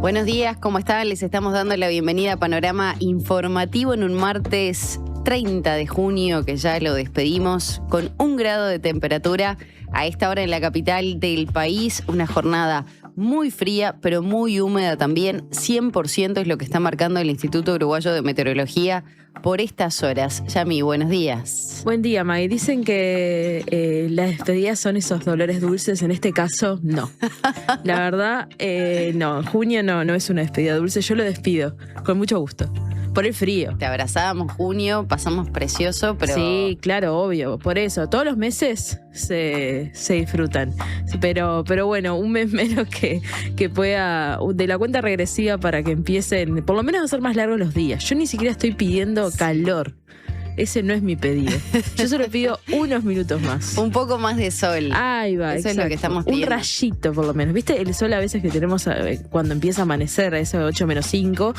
Buenos días, ¿cómo están? Les estamos dando la bienvenida a Panorama Informativo en un martes 30 de junio, que ya lo despedimos, con 1 grado de temperatura a esta hora en la capital del país. Una jornada muy fría, pero muy húmeda también. 100% es lo que está marcando el Instituto Uruguayo de Meteorología por estas horas. Yami, buenos días. Buen día, May. Dicen que las despedidas son esos dolores dulces. En este caso, no. La verdad, no. Junio no es una despedida dulce. Yo lo despido con mucho gusto. Por el frío. Te abrazábamos junio, pasamos precioso, pero... Sí, claro, obvio. Por eso, todos los meses se disfrutan. Pero bueno, un mes menos que pueda, de la cuenta regresiva para que empiecen, por lo menos a ser más largos los días. Yo ni siquiera estoy pidiendo calor. Ese no es mi pedido. Yo solo pido unos minutos más. Un poco más de sol. Ahí va, eso exacto. Es lo que estamos pidiendo. Un rayito, por lo menos. ¿Viste el sol a veces que tenemos cuando empieza a amanecer, a eso de 8 menos 5,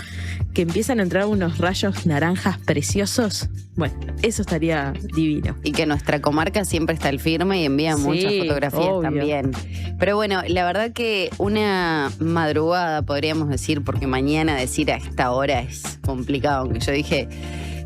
que empiezan a entrar unos rayos naranjas preciosos? Bueno, eso estaría divino. Y que nuestra comarca siempre está al firme y envía muchas fotografías obvio. También. Pero bueno, la verdad que una madrugada, podríamos decir, porque mañana decir a esta hora es complicado, aunque yo dije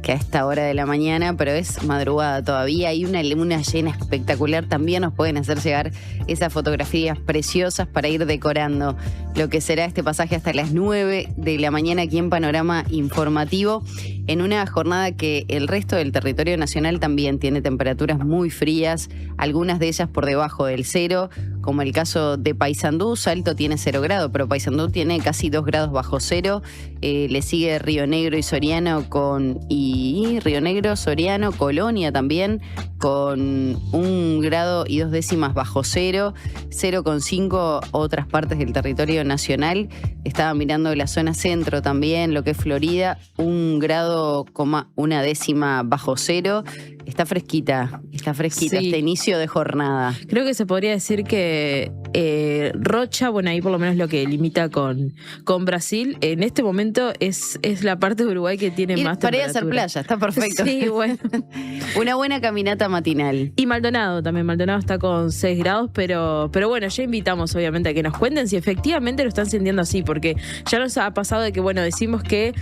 que a esta hora de la mañana, pero es madrugada todavía. Hay una luna llena espectacular. También nos pueden hacer llegar esas fotografías preciosas para ir decorando lo que será este pasaje hasta las 9 de la mañana aquí en Panorama Informativo, en una jornada que el resto del territorio nacional también tiene temperaturas muy frías, algunas de ellas por debajo del 0, como el caso de Paysandú. Salto tiene 0 grados, pero Paysandú tiene casi 2 grados bajo 0. Le sigue Río Negro y Soriano Río Negro, Soriano, Colonia también, con 1 grado y 2 décimas bajo 0, 0,5 otras partes del territorio nacional. Estaba mirando la zona centro también, lo que es Florida, 1 grado, 1 décima bajo 0. Está fresquita sí. Este inicio de jornada. Creo que se podría decir que Rocha, bueno, ahí por lo menos lo que limita con Brasil, en este momento es la parte de Uruguay que tiene más temperatura. Para ir a hacer playa, está perfecto. Sí, bueno. Una buena caminata matinal. Y Maldonado también, Maldonado está con 6 grados, pero bueno, ya invitamos obviamente a que nos cuenten si efectivamente lo están sintiendo así, porque ya nos ha pasado de que, bueno, decimos que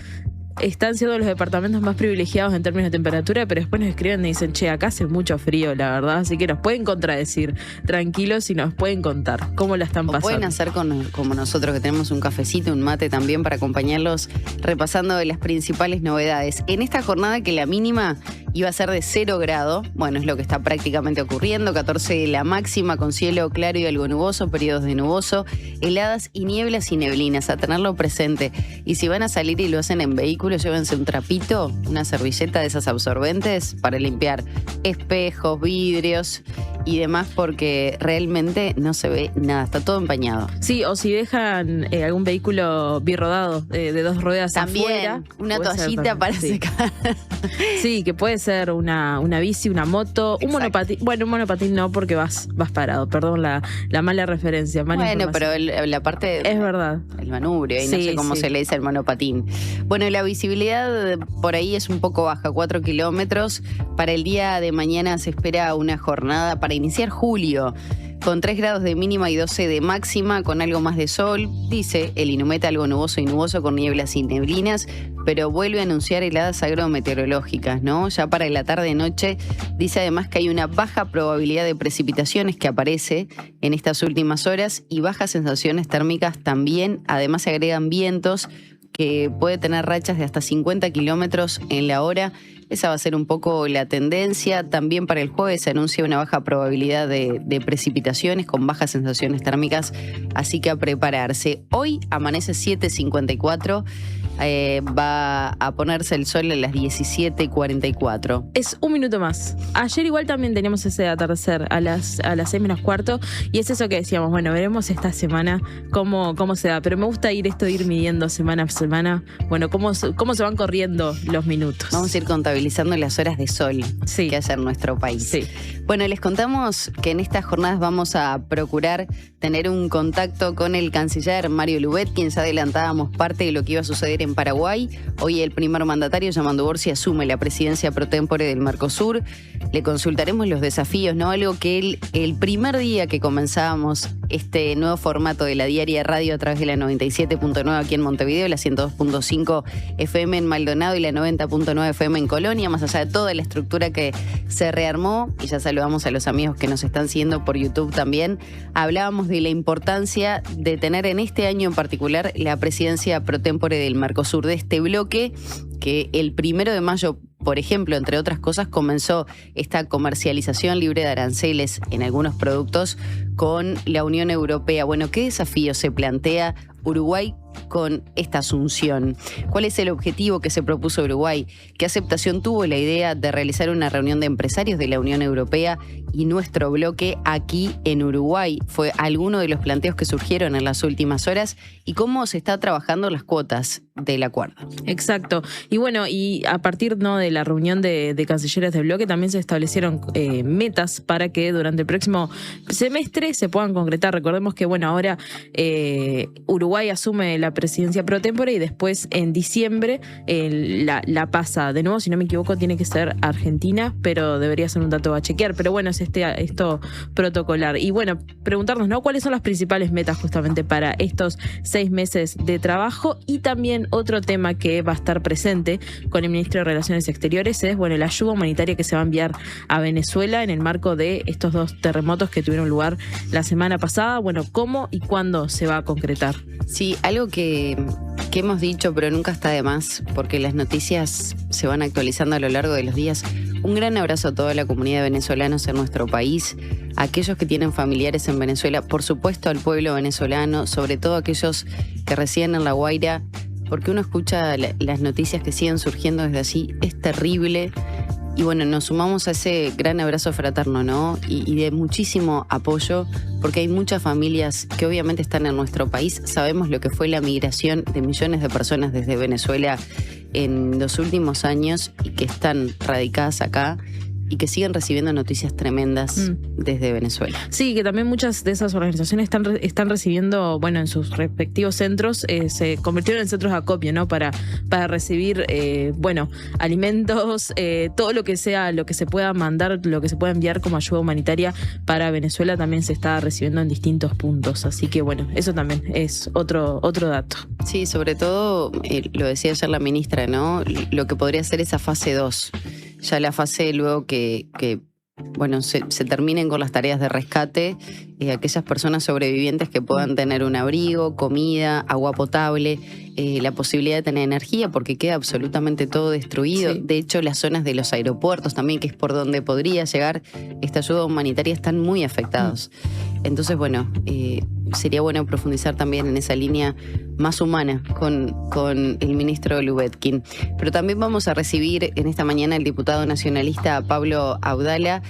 están siendo los departamentos más privilegiados en términos de temperatura, pero después nos escriben y dicen, che, acá hace mucho frío, la verdad, así que nos pueden contradecir tranquilos y nos pueden contar cómo la están pasando. Pueden hacer como nosotros, que tenemos un cafecito, un mate también para acompañarlos repasando las principales novedades. En esta jornada que la mínima iba a ser de 0 grado, bueno, es lo que está prácticamente ocurriendo, 14 la máxima, con cielo claro y algo nuboso, periodos de nuboso, heladas y nieblas y neblinas, a tenerlo presente. Y si van a salir y lo hacen en vehículo, llévense un trapito, una servilleta de esas absorbentes para limpiar espejos, vidrios y demás, porque realmente no se ve nada, está todo empañado. Sí, o si dejan algún vehículo birrodado de 2 ruedas también, afuera. Una toallita para secar. Sí, que puede ser una bici, una moto, un monopatín. Bueno, un monopatín no, porque vas parado. Perdón la mala referencia. Bueno, pero la parte... Es verdad. El manubrio, y no sé cómo se le dice el monopatín. Bueno, la visibilidad por ahí es un poco baja, 4 kilómetros. Para el día de mañana se espera una jornada para iniciar julio, con 3 grados de mínima y 12 de máxima, con algo más de sol. Dice el Inumeta algo nuboso y nuboso con nieblas y neblinas, pero vuelve a anunciar heladas agrometeorológicas, ¿no? Ya para la tarde-noche dice además que hay una baja probabilidad de precipitaciones que aparece en estas últimas horas y bajas sensaciones térmicas también. Además se agregan vientos que puede tener rachas de hasta 50 kilómetros en la hora. Esa va a ser un poco la tendencia. También para el jueves se anuncia una baja probabilidad de precipitaciones con bajas sensaciones térmicas, así que a prepararse. Hoy amanece 7:54, va a ponerse el sol a las 17:44. Es 1 minuto más. Ayer igual también teníamos ese atardecer a las 6 menos cuarto, y es eso que decíamos, bueno, veremos esta semana cómo se da, pero me gusta ir midiendo semana a semana, bueno, cómo se van corriendo los minutos. Vamos a ir contabilizando contabilizando las horas de sol que hace en nuestro país. Sí. Bueno, les contamos que en estas jornadas vamos a procurar tener un contacto con el canciller Mario Lubet, quien ya adelantábamos parte de lo que iba a suceder en Paraguay. Hoy el primer mandatario, Yamandu Orsi, asume la presidencia pro tempore del Mercosur. Le consultaremos los desafíos, ¿no? Algo que el primer día que comenzábamos este nuevo formato de la Diaria Radio a través de la 97.9 aquí en Montevideo, la 102.5 FM en Maldonado y la 90.9 FM en Colonia, más allá de toda la estructura que se rearmó, y ya saludamos a los amigos que nos están siguiendo por YouTube también, hablábamos de la importancia de tener en este año en particular la presidencia pro tempore del Mercosur, de este bloque que el 1 de mayo, por ejemplo, entre otras cosas, comenzó esta comercialización libre de aranceles en algunos productos con la Unión Europea. Bueno, ¿qué desafío se plantea Uruguay con esta asunción? ¿Cuál es el objetivo que se propuso Uruguay? ¿Qué aceptación tuvo la idea de realizar una reunión de empresarios de la Unión Europea y nuestro bloque aquí en Uruguay? Fue alguno de los planteos que surgieron en las últimas horas, y cómo se está trabajando las cuotas del acuerdo. Exacto. Y bueno, y a partir de la reunión de cancilleres del bloque también se establecieron metas para que durante el próximo semestre se puedan concretar. Recordemos que ahora Uruguay asume la presidencia pro tempore y después en diciembre la pasa. De nuevo, si no me equivoco, tiene que ser Argentina, pero debería ser un dato a chequear. Pero bueno, es esto protocolar. Y bueno, preguntarnos, ¿no?, ¿cuáles son las principales metas justamente para estos 6 meses de trabajo? Y también otro tema que va a estar presente con el ministro de Relaciones Exteriores es, la ayuda humanitaria que se va a enviar a Venezuela en el marco de estos 2 terremotos que tuvieron lugar la semana pasada. Bueno, ¿cómo y cuándo se va a concretar? Sí, algo que hemos dicho, pero nunca está de más, porque las noticias se van actualizando a lo largo de los días. Un gran abrazo a toda la comunidad de venezolanos en nuestro país, a aquellos que tienen familiares en Venezuela, por supuesto al pueblo venezolano, sobre todo aquellos que residen en La Guaira, porque uno escucha las noticias que siguen surgiendo desde allí, es terrible. Y bueno, nos sumamos a ese gran abrazo fraterno, ¿no? Y de muchísimo apoyo, porque hay muchas familias que obviamente están en nuestro país. Sabemos lo que fue la migración de millones de personas desde Venezuela en los últimos años y que están radicadas acá y que siguen recibiendo noticias tremendas desde Venezuela. Sí, que también muchas de esas organizaciones están recibiendo, en sus respectivos centros, se convirtieron en centros de acopio, ¿no? Para recibir, alimentos, todo lo que se pueda mandar, lo que se pueda enviar como ayuda humanitaria para Venezuela también se está recibiendo en distintos puntos. Así que eso también es otro dato. Sí, sobre todo, lo decía ayer la ministra, ¿no? Lo que podría ser esa fase 2. Ya la fase luego que se terminen con las tareas de rescate, aquellas personas sobrevivientes que puedan tener un abrigo, comida, agua potable, la posibilidad de tener energía, porque queda absolutamente todo destruido. Sí. De hecho, las zonas de los aeropuertos también, que es por donde podría llegar esta ayuda humanitaria, están muy afectados. Entonces, sería bueno profundizar también en esa línea más humana con el ministro Lubetkin. Pero también vamos a recibir en esta mañana al diputado nacionalista Pablo Audala,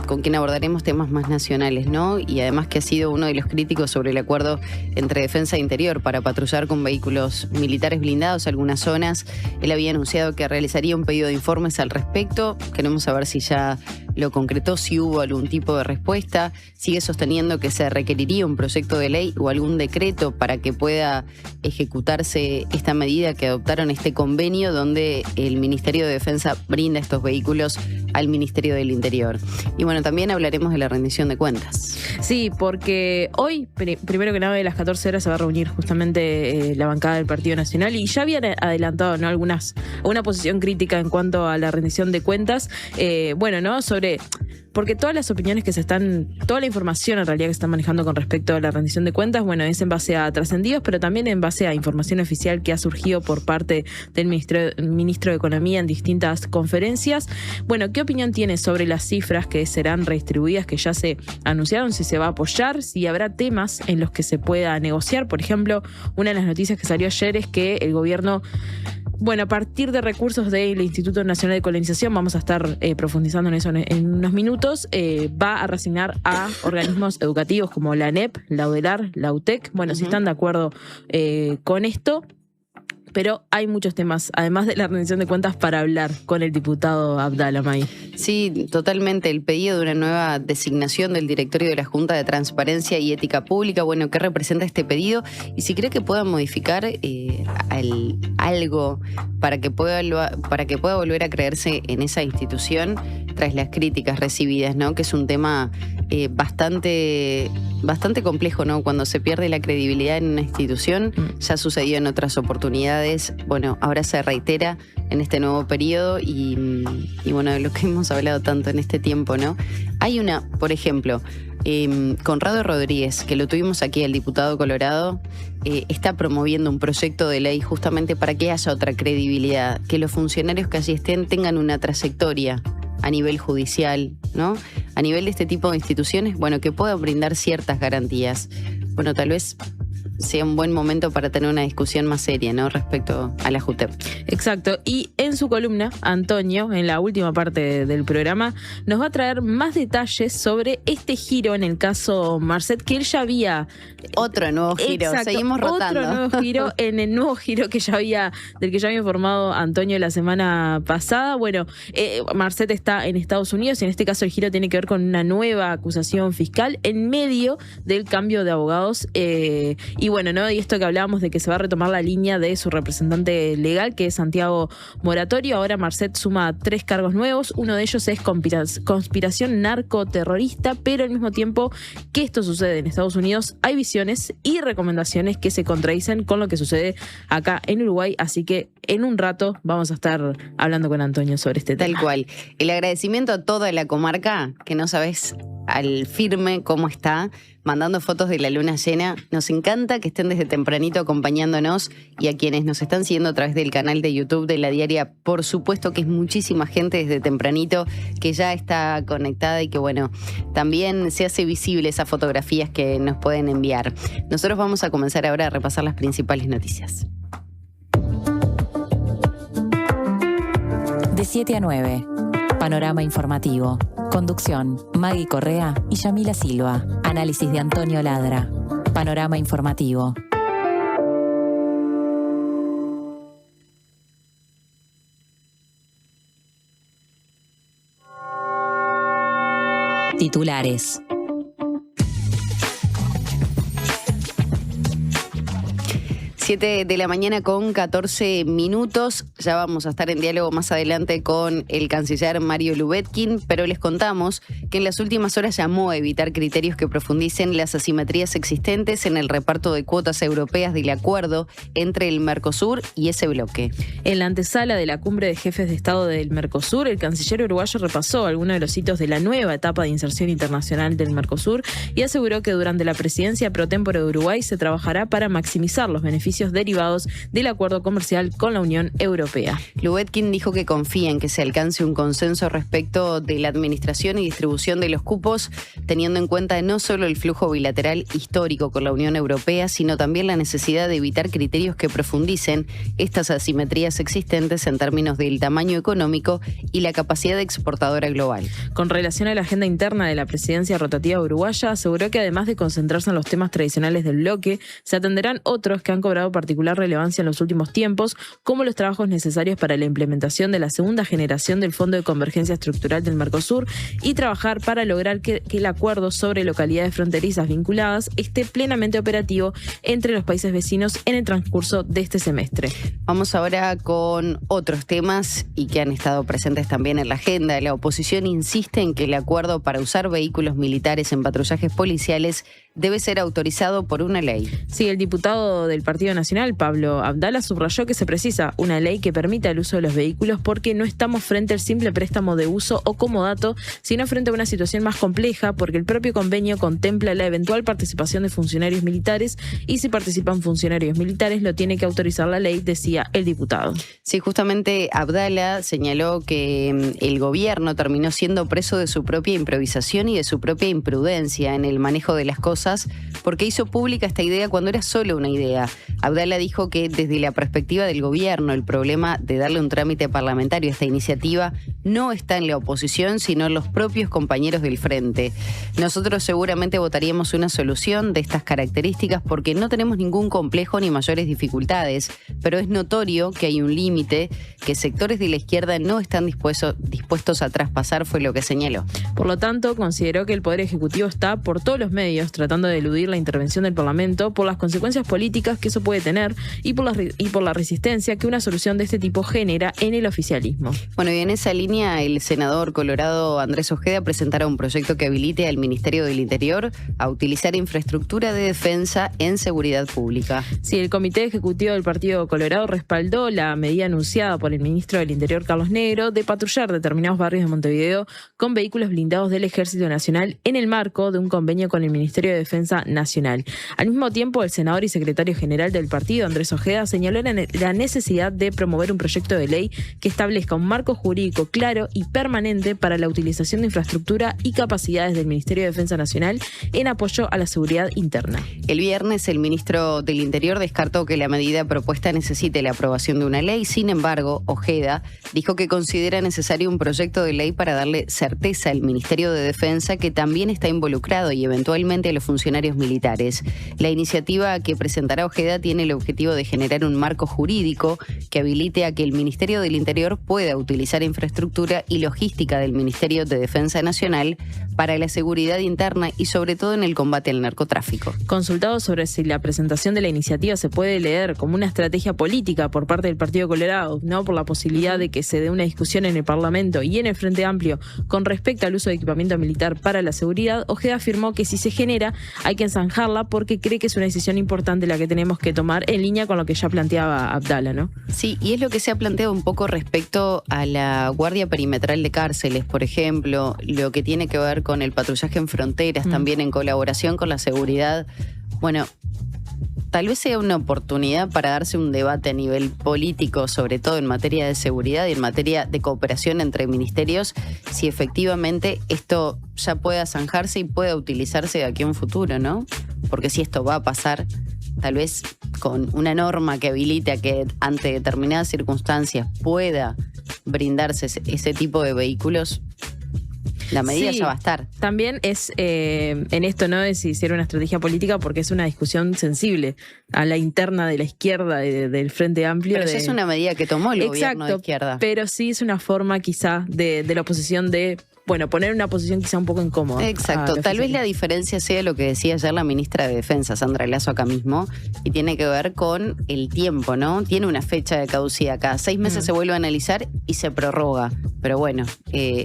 con quien abordaremos temas más nacionales, ¿no? Y además que ha sido uno de los críticos sobre el acuerdo entre Defensa e Interior para patrullar con vehículos militares blindados algunas zonas. Él había anunciado que realizaría un pedido de informes al respecto. Queremos saber si ya lo concretó, si hubo algún tipo de respuesta. Sigue sosteniendo que se requeriría un proyecto de ley o algún decreto para que pueda ejecutarse esta medida que adoptaron, este convenio donde el Ministerio de Defensa brinda estos vehículos al Ministerio del Interior. Y también hablaremos de la rendición de cuentas. Sí, porque hoy, primero que nada, a las 14 horas se va a reunir justamente la bancada del Partido Nacional, y ya habían adelantado, ¿no?, una posición crítica en cuanto a la rendición de cuentas, porque todas las opiniones toda la información en realidad que se está manejando con respecto a la rendición de cuentas, es en base a trascendidos, pero también en base a información oficial que ha surgido por parte del ministro de Economía en distintas conferencias. ¿Qué opinión tiene sobre las cifras que serán redistribuidas, que ya se anunciaron, si se va a apoyar, si habrá temas en los que se pueda negociar? Por ejemplo, una de las noticias que salió ayer es que el gobierno, a partir de recursos del Instituto Nacional de Colonización, vamos a estar profundizando en eso en unos minutos, va a reasignar a organismos educativos como la ANEP, la UDELAR, la UTEC. Si están de acuerdo con esto. Pero hay muchos temas, además de la rendición de cuentas, para hablar con el diputado Abdala, May. Sí, totalmente. El pedido de una nueva designación del directorio de la Junta de Transparencia y Ética Pública, bueno, ¿qué representa este pedido? Y si cree que pueda modificar algo para que pueda volver a creerse en esa institución tras las críticas recibidas, ¿no? Que es un tema bastante complejo, ¿no? Cuando se pierde la credibilidad en una institución, ya sucedió en otras oportunidades, bueno, ahora se reitera en este nuevo periodo y bueno, de lo que hemos hablado tanto en este tiempo, ¿no? Hay una, por ejemplo, Conrado Rodríguez, que lo tuvimos aquí, el diputado colorado, está promoviendo un proyecto de ley justamente para que haya otra credibilidad, que los funcionarios que allí estén tengan una trayectoria a nivel judicial, ¿no? A nivel de este tipo de instituciones, bueno, que puedan brindar ciertas garantías. Bueno, tal vez sea un buen momento para tener una discusión más seria, ¿no? Respecto a la JUTEP. Exacto. Y en su columna, Antonio, en la última parte del programa, nos va a traer más detalles sobre este giro en el caso Marcet, que él ya había... Otro nuevo giro. Exacto, Seguimos rotando. Otro nuevo giro en el nuevo giro del que ya había informado Antonio la semana pasada. Bueno, Marcet está en Estados Unidos y en este caso el giro tiene que ver con una nueva acusación fiscal en medio del cambio de abogados. Y bueno, ¿no? Y esto que hablábamos de que se va a retomar la línea de su representante legal, que es Santiago Moratorio. Ahora Marcet suma 3 cargos nuevos. Uno de ellos es conspiración narcoterrorista, pero al mismo tiempo que esto sucede en Estados Unidos, hay visiones y recomendaciones que se contradicen con lo que sucede acá en Uruguay. Así que en un rato vamos a estar hablando con Antonio sobre este tema. Tal cual. El agradecimiento a toda la comarca, que no sabes al firme cómo está, mandando fotos de la luna llena. Nos encanta que estén desde tempranito acompañándonos, y a quienes nos están siguiendo a través del canal de YouTube de La Diaria, por supuesto que es muchísima gente desde tempranito que ya está conectada y que bueno, también se hace visible esas fotografías que nos pueden enviar. Nosotros vamos a comenzar ahora a repasar las principales noticias. De 7 a 9. Panorama informativo. Conducción, Maggie Correa y Yamila Silva. Análisis de Antonio Ladra. Panorama informativo. Titulares. 7 de la mañana con 14 minutos. Ya vamos a estar en diálogo más adelante con el canciller Mario Lubetkin, pero les contamos que en las últimas horas llamó a evitar criterios que profundicen las asimetrías existentes en el reparto de cuotas europeas del acuerdo entre el Mercosur y ese bloque. En la antesala de la cumbre de jefes de Estado del Mercosur, el canciller uruguayo repasó algunos de los hitos de la nueva etapa de inserción internacional del Mercosur y aseguró que durante la presidencia pro tempore de Uruguay se trabajará para maximizar los beneficios derivados del acuerdo comercial con la Unión Europea. Lubetkin dijo que confía en que se alcance un consenso respecto de la administración y distribución de los cupos, teniendo en cuenta no solo el flujo bilateral histórico con la Unión Europea, sino también la necesidad de evitar criterios que profundicen estas asimetrías existentes en términos del tamaño económico y la capacidad exportadora global. Con relación a la agenda interna de la presidencia rotativa uruguaya, aseguró que además de concentrarse en los temas tradicionales del bloque, se atenderán otros que han cobrado particular relevancia en los últimos tiempos, como los trabajos necesarios para la implementación de la segunda generación del Fondo de Convergencia Estructural del Mercosur y trabajar para lograr que el acuerdo sobre localidades fronterizas vinculadas esté plenamente operativo entre los países vecinos en el transcurso de este semestre. Vamos ahora con otros temas y que han estado presentes también en la agenda. La oposición insiste en que el acuerdo para usar vehículos militares en patrullajes policiales debe ser autorizado por una ley. Sí, el diputado del Partido Nacional, Pablo Abdala, subrayó que se precisa una ley que permita el uso de los vehículos porque no estamos frente al simple préstamo de uso o comodato, sino frente a una situación más compleja porque el propio convenio contempla la eventual participación de funcionarios militares y si participan funcionarios militares lo tiene que autorizar la ley, decía el diputado. Sí, justamente Abdala señaló que el gobierno terminó siendo preso de su propia improvisación y de su propia imprudencia en el manejo de las cosas cosas porque hizo pública esta idea cuando era solo una idea. Abdala dijo que desde la perspectiva del gobierno el problema de darle un trámite parlamentario a esta iniciativa no está en la oposición, sino en los propios compañeros del frente. Nosotros seguramente votaríamos una solución de estas características porque no tenemos ningún complejo ni mayores dificultades, pero es notorio que hay un límite que sectores de la izquierda no están dispuestos a traspasar, fue lo que señaló. Por lo tanto, consideró que el Poder Ejecutivo está por todos los medios tratando de eludir la intervención del Parlamento por las consecuencias políticas que eso puede tener y por la resistencia que una solución de este tipo genera en el oficialismo. Bueno, y en esa línea el senador colorado Andrés Ojeda presentará un proyecto que habilite al Ministerio del Interior a utilizar infraestructura de defensa en seguridad pública. Sí, el Comité Ejecutivo del Partido Colorado respaldó la medida anunciada por el ministro del Interior, Carlos Negro, de patrullar determinados barrios de Montevideo con vehículos blindados del Ejército Nacional en el marco de un convenio con el Ministerio de Defensa Nacional. Al mismo tiempo, el senador y secretario general del partido, Andrés Ojeda, señaló la necesidad de promover un proyecto de ley que establezca un marco jurídico claro y permanente para la utilización de infraestructura y capacidades del Ministerio de Defensa Nacional en apoyo a la seguridad interna. El viernes, el ministro del Interior descartó que la medida propuesta necesite la aprobación de una ley. Sin embargo, Ojeda dijo que considera necesario un proyecto de ley para darle certeza al Ministerio de Defensa, que también está involucrado, y eventualmente a los funcionarios militares. La iniciativa que presentará Ojeda tiene el objetivo de generar un marco jurídico que habilite a que el Ministerio del Interior pueda utilizar infraestructura y logística del Ministerio de Defensa Nacional para la seguridad interna y sobre todo en el combate al narcotráfico. Consultado sobre si la presentación de la iniciativa se puede leer como una estrategia política por parte del Partido Colorado, no por la posibilidad de que se dé una discusión en el Parlamento y en el Frente Amplio con respecto al uso de equipamiento militar para la seguridad, Ojeda afirmó que si se genera hay que zanjarla porque cree que es una decisión importante la que tenemos que tomar en línea con lo que ya planteaba Abdala, ¿no? Sí, y es lo que se ha planteado un poco respecto a la guardia perimetral de cárceles, por ejemplo, lo que tiene que ver con el patrullaje en fronteras, también en colaboración con la seguridad. Bueno, tal vez sea una oportunidad para darse un debate a nivel político, sobre todo en materia de seguridad y en materia de cooperación entre ministerios, si efectivamente esto ya pueda zanjarse y pueda utilizarse de aquí a un futuro, ¿no? Porque si esto va a pasar, tal vez con una norma que habilite a que ante determinadas circunstancias pueda brindarse ese tipo de vehículos, la medida ya va a estar. También es en esto, ¿no? Es si hiciera una estrategia política porque es una discusión sensible a la interna de la izquierda, del Frente Amplio. Pero esa es una medida que tomó el gobierno de izquierda. Pero sí es una forma quizá de la oposición de, bueno, poner una posición quizá un poco incómoda. Exacto. Tal vez la diferencia sea lo que decía ayer la ministra de Defensa, Sandra Lasso, acá mismo, y tiene que ver con el tiempo, ¿no? Tiene una fecha de caducidad. Cada 6 meses se vuelve a analizar y se prorroga. Pero bueno,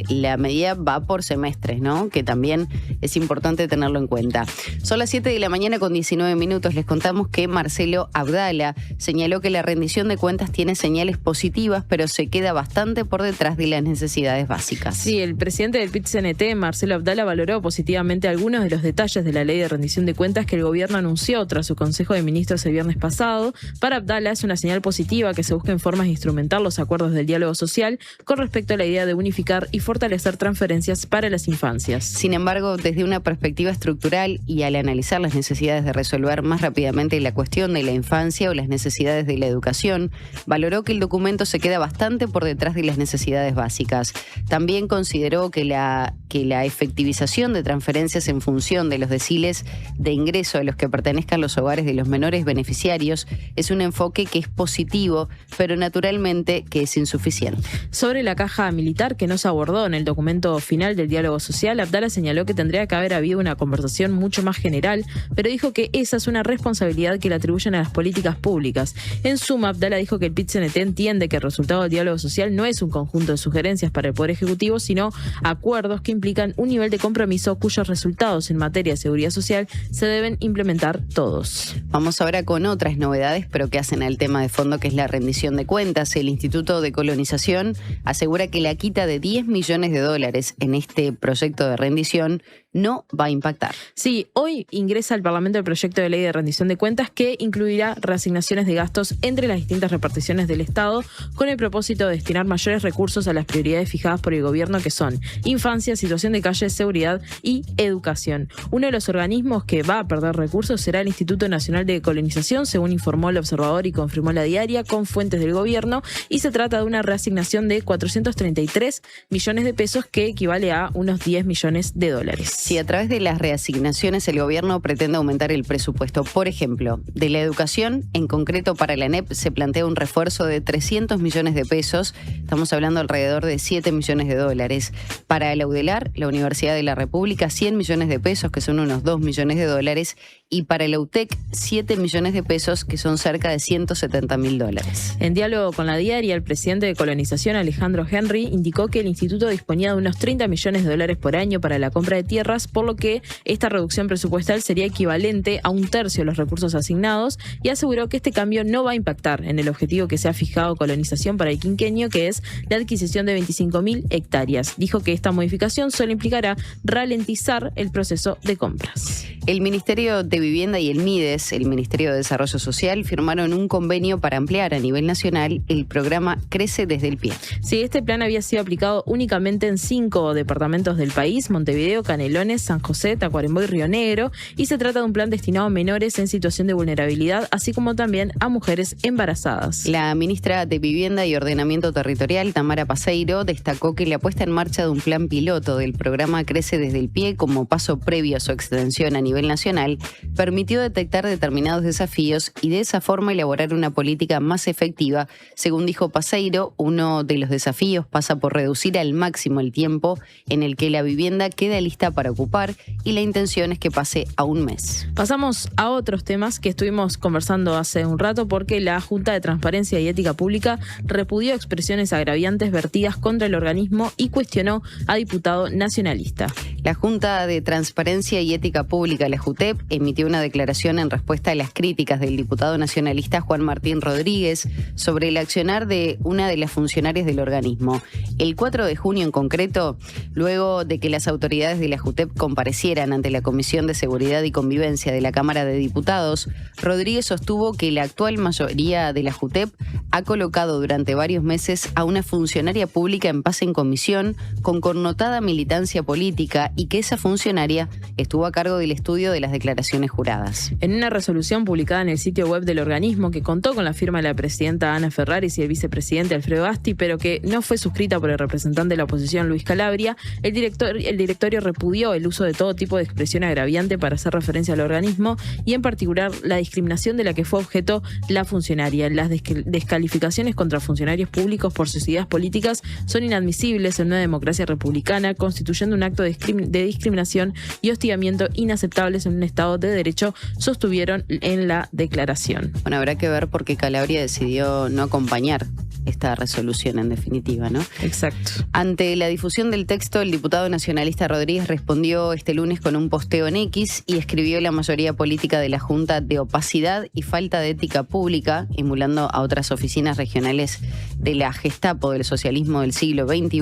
la medida va por semestres, ¿no? Que también es importante tenerlo en cuenta. Son las 7 de la mañana con 19 minutos. Les contamos que Marcelo Abdala señaló que la rendición de cuentas tiene señales positivas, pero se queda bastante por detrás de las necesidades básicas. Sí, el presidente del PIT-CNT, Marcelo Abdala, valoró positivamente algunos de los detalles de la ley de rendición de cuentas que el gobierno anunció tras su Consejo de Ministros el viernes pasado. Para Abdala es una señal positiva que se busquen formas de instrumentar los acuerdos del diálogo social con respecto a la idea de unificar y fortalecer transferencias para las infancias. Sin embargo, desde una perspectiva estructural y al analizar las necesidades de resolver más rápidamente la cuestión de la infancia o las necesidades de la educación, valoró que el documento se queda bastante por detrás de las necesidades básicas. También consideró que la efectivización de transferencias en función de los deciles de ingreso a los que pertenezcan los hogares de los menores beneficiarios es un enfoque que es positivo, pero naturalmente que es insuficiente. Sobre la caja militar que no se abordó en el documento final del diálogo social, Abdala señaló que tendría que haber habido una conversación mucho más general, pero dijo que esa es una responsabilidad que le atribuyen a las políticas públicas. En suma, Abdala dijo que el PIT-CNT entiende que el resultado del diálogo social no es un conjunto de sugerencias para el Poder Ejecutivo, sino acuerdos que implican un nivel de compromiso cuyos resultados en materia de seguridad social se deben implementar todos. Vamos ahora con otras novedades, pero que hacen al tema de fondo, que es la rendición de cuentas. El Instituto de Colonización asegura que la quita de $10 millones en este proyecto de rendición no va a impactar. Sí, hoy ingresa al Parlamento el proyecto de ley de rendición de cuentas que incluirá reasignaciones de gastos entre las distintas reparticiones del Estado con el propósito de destinar mayores recursos a las prioridades fijadas por el gobierno, que son infancia, situación situación de calle, seguridad y educación. Uno de los organismos que va a perder recursos será el Instituto Nacional de Colonización, según informó el Observador y confirmó La Diaria con fuentes del gobierno, y se trata de una reasignación de 433 millones de pesos, que equivale a unos 10 millones de dólares. Si a través de las reasignaciones el gobierno pretende aumentar el presupuesto, por ejemplo, de la educación, en concreto para la ANEP se plantea un refuerzo de 300 millones de pesos, estamos hablando alrededor de 7 millones de dólares. Para el UDELAR, la Universidad de la República, 100 millones de pesos, que son unos 2 millones de dólares, y para la UTEC, 7 millones de pesos, que son cerca de 170.000 dólares. En diálogo con La Diaria, el presidente de Colonización, Alejandro Henry, indicó que el instituto disponía de unos 30 millones de dólares por año para la compra de tierras, por lo que esta reducción presupuestal sería equivalente a 1/3 de los recursos asignados, y aseguró que este cambio no va a impactar en el objetivo que se ha fijado Colonización para el quinquenio, que es la adquisición de 25.000 hectáreas. Dijo que esta modificación solo implicará ralentizar el proceso de compras. El Ministerio de Vivienda y el MIDES, el Ministerio de Desarrollo Social, firmaron un convenio para ampliar a nivel nacional el programa Crece desde el Pie. Sí, este plan había sido aplicado únicamente en 5 departamentos del país: Montevideo, Canelones, San José, Tacuarembó y Río Negro, y se trata de un plan destinado a menores en situación de vulnerabilidad, así como también a mujeres embarazadas. La ministra de Vivienda y Ordenamiento Territorial, Tamara Paseiro, destacó que la puesta en marcha de un plan piloto del programa Crece desde el Pie, como paso previo a su extensión a nivel nacional, permitió detectar determinados desafíos y de esa forma elaborar una política más efectiva. Según dijo Paseiro, uno de los desafíos pasa por reducir al máximo el tiempo en el que la vivienda queda lista para ocupar, y la intención es que pase a un mes. Pasamos a otros temas que estuvimos conversando hace un rato, porque la Junta de Transparencia y Ética Pública repudió expresiones agraviantes vertidas contra el organismo y cuestionó a diputado nacionalista. La Junta de Transparencia y Ética Pública, la JUTEP, emitió una declaración en respuesta a las críticas del diputado nacionalista Juan Martín Rodríguez sobre el accionar de una de las funcionarias del organismo. El 4 de junio en concreto, luego de que las autoridades de la JUTEP comparecieran ante la Comisión de Seguridad y Convivencia de la Cámara de Diputados, Rodríguez sostuvo que la actual mayoría de la JUTEP ha colocado durante varios meses a una funcionaria pública en paz en comisión con connotada militancia política, y que esa funcionaria estuvo a cargo del estudio de las declaraciones juradas. En una resolución publicada en el sitio web del organismo, que contó con la firma de la presidenta Ana Ferraris y el vicepresidente Alfredo Asti, pero que no fue suscrita por el representante de la oposición Luis Calabria, el directorio repudió el uso de todo tipo de expresión agraviante para hacer referencia al organismo, y en particular la discriminación de la que fue objeto la funcionaria. Las descalificaciones contra funcionarios públicos por sus ideas políticas son inadmisibles en una democracia republicana, constituyendo un acto de discriminación y hostigamiento inaceptables en un Estado de Derecho, sostuvieron en la declaración. Bueno, habrá que ver por qué Calabria decidió no acompañar esta resolución, en definitiva, ¿no? Exacto. Ante la difusión del texto, el diputado nacionalista Rodríguez respondió este lunes con un posteo en X y escribió la mayoría política de la Junta de opacidad y falta de ética pública, emulando a otras oficinas regionales de la Gestapo del socialismo del siglo XXI.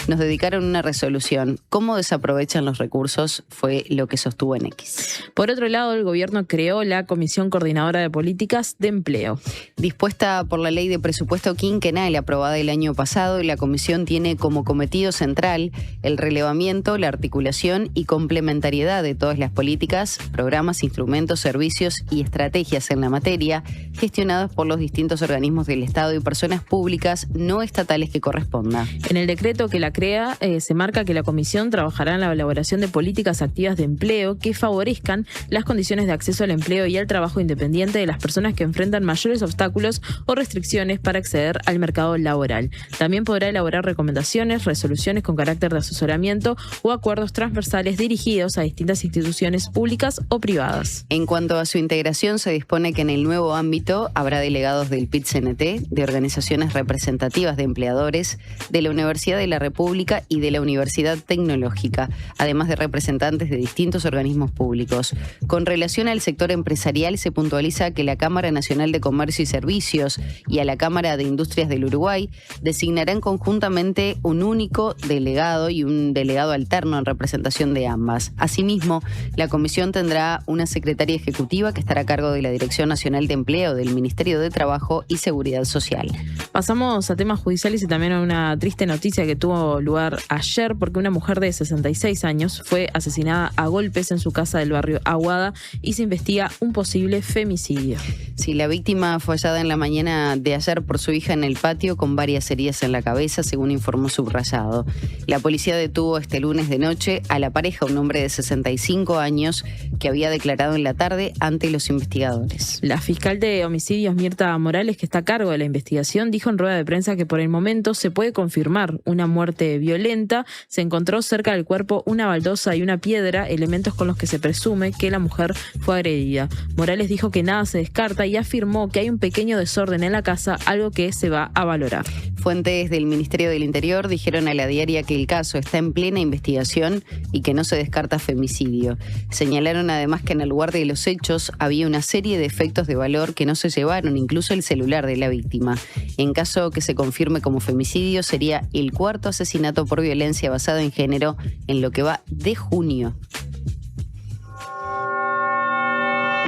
Nos dedicaron una resolución. ¿Cómo desaprovechan los recursos? Fue lo que sostuvo en X. Por otro lado, el gobierno creó la Comisión Coordinadora de Políticas de Empleo. Dispuesta por la Ley de Presupuesto quinquenal aprobada el año pasado, la comisión tiene como cometido central el relevamiento, la articulación y complementariedad de todas las políticas, programas, instrumentos, servicios y estrategias en la materia, gestionadas por los distintos organismos del Estado y personas públicas no estatales que corresponda. En el decreto que la crea, se marca que la comisión trabajará en la elaboración de políticas activas de empleo que favorezcan las condiciones de acceso al empleo y al trabajo independiente de las personas que enfrentan mayores obstáculos o restricciones para acceder al mercado laboral. También podrá elaborar recomendaciones, resoluciones con carácter de asesoramiento o acuerdos transversales dirigidos a distintas instituciones públicas o privadas. En cuanto a su integración, se dispone que en el nuevo ámbito habrá delegados del PIT-CNT, de organizaciones representativas de empleadores, de la Universidad de la República y de la Universidad Tecnológica, además de representantes de distintos organismos públicos. Con relación al sector empresarial, se puntualiza que la Cámara Nacional de Comercio y Servicios y a la Cámara de Industria Industrias del Uruguay designarán conjuntamente un único delegado y un delegado alterno en representación de ambas. Asimismo, la comisión tendrá una secretaria ejecutiva que estará a cargo de la Dirección Nacional de Empleo del Ministerio de Trabajo y Seguridad Social. Pasamos a temas judiciales y también a una triste noticia que tuvo lugar ayer, porque una mujer de 66 años fue asesinada a golpes en su casa del barrio Aguada y se investiga un posible femicidio. Sí, la víctima fue hallada en la mañana de ayer por su hija en el patio con varias heridas en la cabeza, según informó Subrayado. La policía detuvo este lunes de noche a la pareja, un hombre de 65 años, que había declarado en la tarde ante los investigadores. La fiscal de homicidios, Mirta Morales, que está a cargo de la investigación, dijo en rueda de prensa que por el momento se puede confirmar una muerte violenta. Se encontró cerca del cuerpo una baldosa y una piedra, elementos con los que se presume que la mujer fue agredida. Morales dijo que nada se descarta y afirmó que hay un pequeño desorden en la casa, algo que se va a valorar. Fuentes del Ministerio del Interior dijeron a La Diaria que el caso está en plena investigación y que no se descarta femicidio. Señalaron además que en el lugar de los hechos había una serie de efectos de valor que no se llevaron, incluso el celular de la víctima. En caso que se confirme como femicidio, sería el cuarto asesinato por violencia basada en género en lo que va de junio.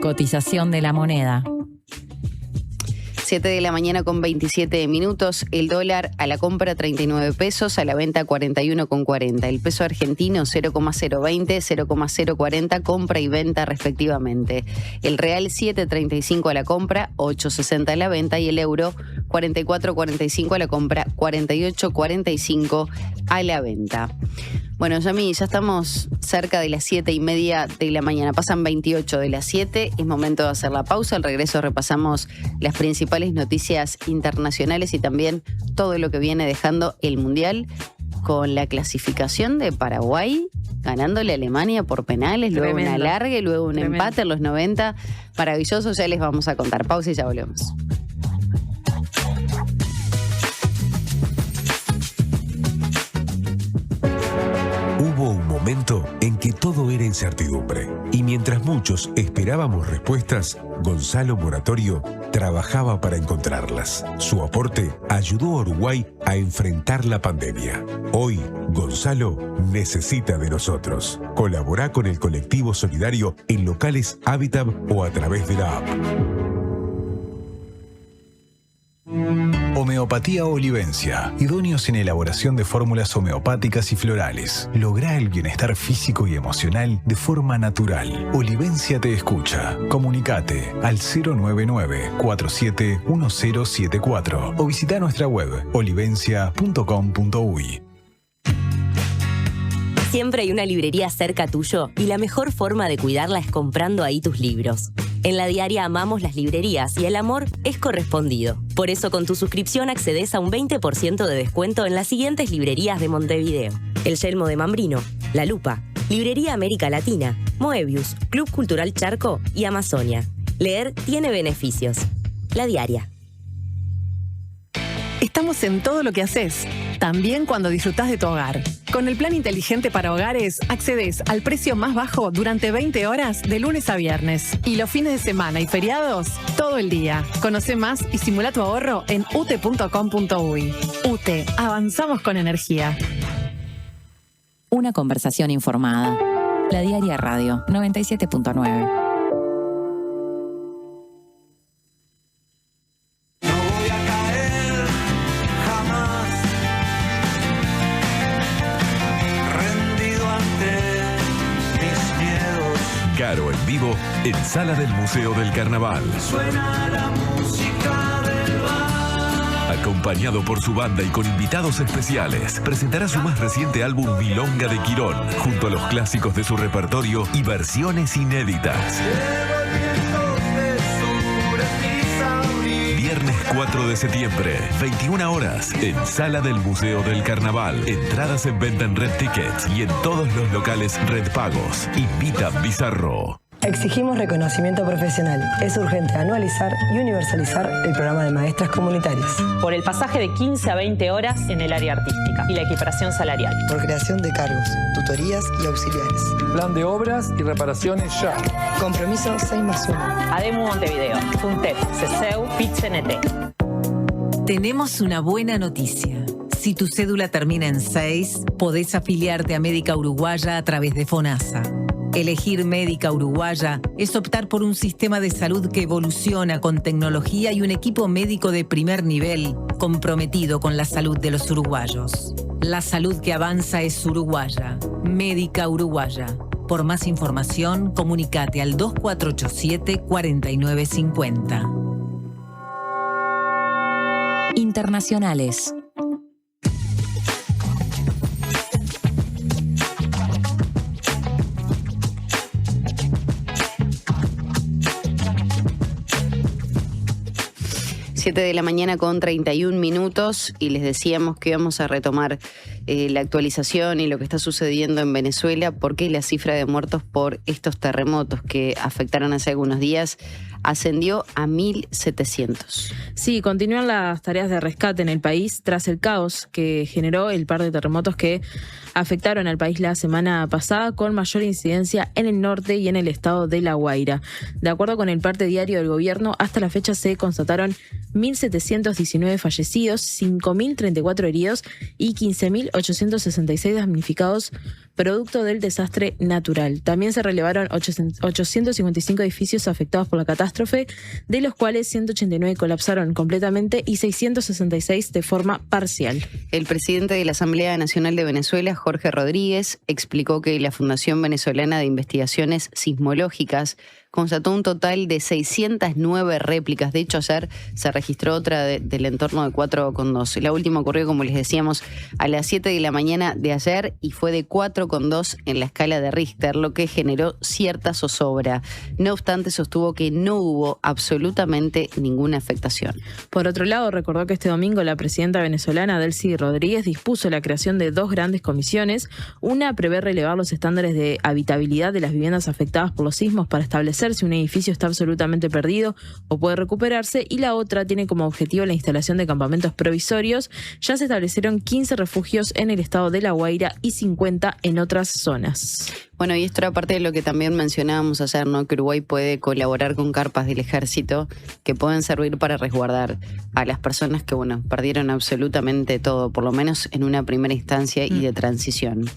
Cotización de la moneda. 7 de la mañana con 27 minutos, el dólar a la compra 39 pesos, a la venta 41,40. El peso argentino 0,020, 0,040, compra y venta respectivamente. El real 7,35 a la compra, 8,60 a la venta y el euro 44,45 a la compra, 48,45 a la venta. Bueno, Yami, ya estamos cerca de las 7:30 de la mañana. Pasan 28 de las 7. Es momento de hacer la pausa. Al regreso repasamos las principales noticias internacionales y también todo lo que viene dejando el Mundial con la clasificación de Paraguay ganándole a Alemania por penales, luego Tremendo. un alargue, luego un Tremendo. empate en los 90. Maravilloso, ya les vamos a contar. Pausa y ya volvemos. Hubo un momento en que todo era incertidumbre y mientras muchos esperábamos respuestas, Gonzalo Moratorio trabajaba para encontrarlas. Su aporte ayudó a Uruguay a enfrentar la pandemia. Hoy, Gonzalo necesita de nosotros. Colabora con el colectivo solidario en locales Habitat o a través de la app. Homeopatía Olivencia. Idóneos en elaboración de fórmulas homeopáticas y florales. Logra el bienestar físico y emocional de forma natural. Olivencia te escucha. Comunicate al 099-471074 o visita nuestra web olivencia.com.uy. Siempre hay una librería cerca tuyo y la mejor forma de cuidarla es comprando ahí tus libros. En La Diaria amamos las librerías y el amor es correspondido. Por eso con tu suscripción accedes a un 20% de descuento en las siguientes librerías de Montevideo: El Yelmo de Mambrino, La Lupa, Librería América Latina, Moebius, Club Cultural Charco y Amazonia. Leer tiene beneficios. La Diaria. Estamos en todo lo que haces, también cuando disfrutás de tu hogar. Con el plan inteligente para hogares, accedes al precio más bajo durante 20 horas de lunes a viernes. Y los fines de semana y feriados, todo el día. Conoce más y simula tu ahorro en ute.com.uy. UTE, avanzamos con energía. Una conversación informada. La Diaria Radio 97.9. Caro en vivo en Sala del Museo del Carnaval. Suena la música del bar. Acompañado por su banda y con invitados especiales, presentará su más reciente álbum Milonga de Quirón, junto a los clásicos de su repertorio y versiones inéditas. Viernes 4 de septiembre, 21 horas, en Sala del Museo del Carnaval. Entradas en venta en Red Tickets y en todos los locales Red Pagos. Invita Bizarro. Exigimos reconocimiento profesional. Es urgente anualizar y universalizar el programa de maestras comunitarias. Por el pasaje de 15 a 20 horas en el área artística y la equiparación salarial. Por creación de cargos, tutorías y auxiliares. Plan de obras y reparaciones ya. Compromiso 6+1. ADEMU Montevideo, FUNTEP, CESEU, PIT-CNT. Tenemos una buena noticia. Si tu cédula termina en 6, podés afiliarte a Médica Uruguaya a través de FONASA. Elegir Médica Uruguaya es optar por un sistema de salud que evoluciona con tecnología y un equipo médico de primer nivel comprometido con la salud de los uruguayos. La salud que avanza es uruguaya. Médica Uruguaya. Por más información, comunícate al 2487-4950. Internacionales. Siete de la mañana con 31 minutos y les decíamos que íbamos a retomar la actualización y lo que está sucediendo en Venezuela porque la cifra de muertos por estos terremotos que afectaron hace algunos días ascendió a 1.700. Sí, continúan las tareas de rescate en el país tras el caos que generó el par de terremotos que afectaron al país la semana pasada, con mayor incidencia en el norte y en el estado de La Guaira. De acuerdo con el parte diario del gobierno, hasta la fecha se constataron 1.719 fallecidos, 5.034 heridos y 15.866 damnificados producto del desastre natural. También se relevaron 855 edificios afectados por la catástrofe, de los cuales 189 colapsaron completamente y 666 de forma parcial. El presidente de la Asamblea Nacional de Venezuela, Jorge Rodríguez, explicó que la Fundación Venezolana de Investigaciones Sismológicas constató un total de 609 réplicas. De hecho, ayer se registró otra del entorno de 4,2. La última ocurrió, como les decíamos, a las 7 de la mañana de ayer y fue de 4,2 en la escala de Richter, lo que generó cierta zozobra. No obstante, sostuvo que no hubo absolutamente ninguna afectación. Por otro lado, recordó que este domingo la presidenta venezolana, Delcy Rodríguez, dispuso la creación de 2 grandes comisiones. Una prevé relevar los estándares de habitabilidad de las viviendas afectadas por los sismos para establecer si un edificio está absolutamente perdido o puede recuperarse, y la otra tiene como objetivo la instalación de campamentos provisorios. Ya se establecieron 15 refugios en el estado de La Guaira y 50 en otras zonas. Bueno, y esto era parte de lo que también mencionábamos ayer, ¿no? Que Uruguay puede colaborar con carpas del ejército que pueden servir para resguardar a las personas que, bueno, perdieron absolutamente todo, por lo menos en una primera instancia y de transición.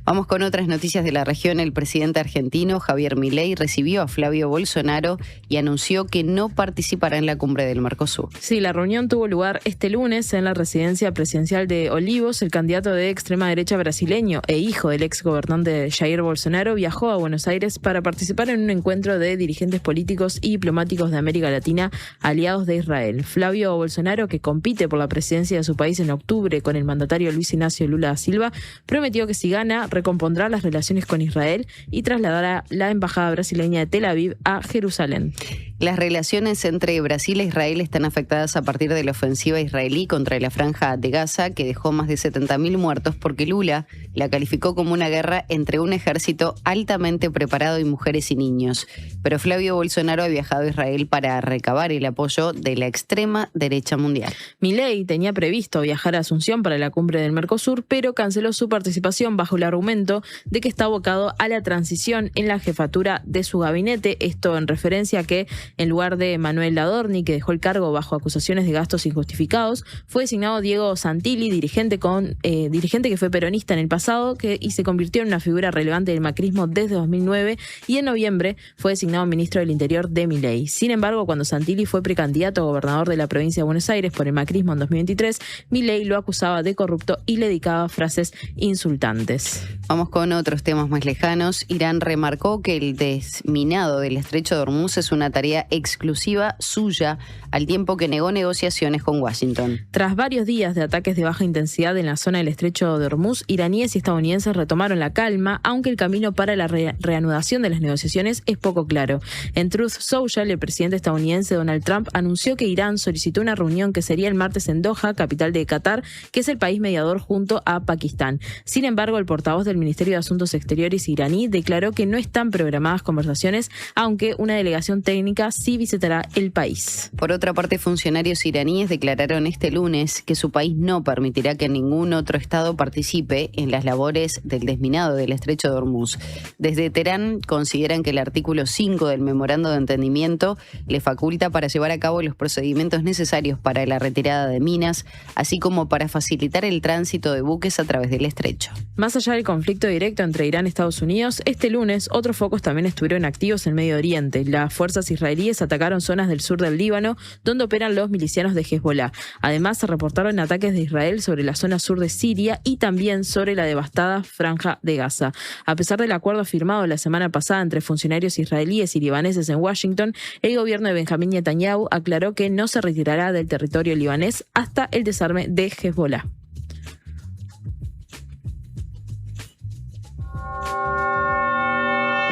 Vamos con otras noticias de la región. El presidente argentino, Javier Milei, recibió a Flavio Bolsonaro y anunció que no participará en la cumbre del Mercosur. Sí, la reunión tuvo lugar este lunes en la residencia presidencial de Olivos. El candidato de extrema derecha brasileño e hijo del ex gobernante Jair Bolsonaro viajó a Buenos Aires para participar en un encuentro de dirigentes políticos y diplomáticos de América Latina aliados de Israel. Flavio Bolsonaro, que compite por la presidencia de su país en octubre con el mandatario Luis Ignacio Lula da Silva, prometió que si gana recompondrá las relaciones con Israel y trasladará la embajada brasileña de Tel Aviv a Jerusalén. Las relaciones entre Brasil e Israel están afectadas a partir de la ofensiva israelí contra la Franja de Gaza, que dejó más de 70.000 muertos porque Lula la calificó como una guerra entre un ejército altamente preparado y mujeres y niños. Pero Flavio Bolsonaro ha viajado a Israel para recabar el apoyo de la extrema derecha mundial. Milei tenía previsto viajar a Asunción para la cumbre del Mercosur, pero canceló su participación bajo el argumento de que está abocado a la transición en la jefatura de su gabinete. Esto en referencia a que, en lugar de Manuel Ladorni, que dejó el cargo bajo acusaciones de gastos injustificados, fue designado Diego Santilli, dirigente que fue peronista en el pasado y se convirtió en una figura relevante del macrismo desde 2009, y en noviembre fue designado ministro del Interior de Milei. Sin embargo, cuando Santilli fue precandidato a gobernador de la provincia de Buenos Aires por el macrismo en 2023, Milei lo acusaba de corrupto y le dedicaba frases insultantes. Vamos con otros temas más lejanos. Irán remarcó que el desminado del estrecho de Hormuz es una tarea exclusiva suya, al tiempo que negó negociaciones con Washington. Tras varios días de ataques de baja intensidad en la zona del estrecho de Hormuz, iraníes y estadounidenses retomaron la calma, aunque el camino para la reanudación de las negociaciones es poco claro. En Truth Social, el presidente estadounidense Donald Trump anunció que Irán solicitó una reunión que sería el martes en Doha, capital de Qatar, que es el país mediador junto a Pakistán. Sin embargo, el portavoz del Ministerio de Asuntos Exteriores iraní declaró que no están programadas conversaciones, aunque una delegación técnica indica si visitará el país. Por otra parte, funcionarios iraníes declararon este lunes que su país no permitirá que ningún otro estado participe en las labores del desminado del estrecho de Hormuz. Desde Teherán consideran que el artículo 5 del memorando de entendimiento le faculta para llevar a cabo los procedimientos necesarios para la retirada de minas, así como para facilitar el tránsito de buques a través del estrecho. Más allá del conflicto directo entre Irán y Estados Unidos, este lunes otros focos también estuvieron activos en Medio Oriente. Las fuerzas israelíes atacaron zonas del sur del Líbano, donde operan los milicianos de Hezbollah. Además, se reportaron ataques de Israel sobre la zona sur de Siria y también sobre la devastada Franja de Gaza. A pesar del acuerdo firmado la semana pasada entre funcionarios israelíes y libaneses en Washington, el gobierno de Benjamín Netanyahu aclaró que no se retirará del territorio libanés hasta el desarme de Hezbollah.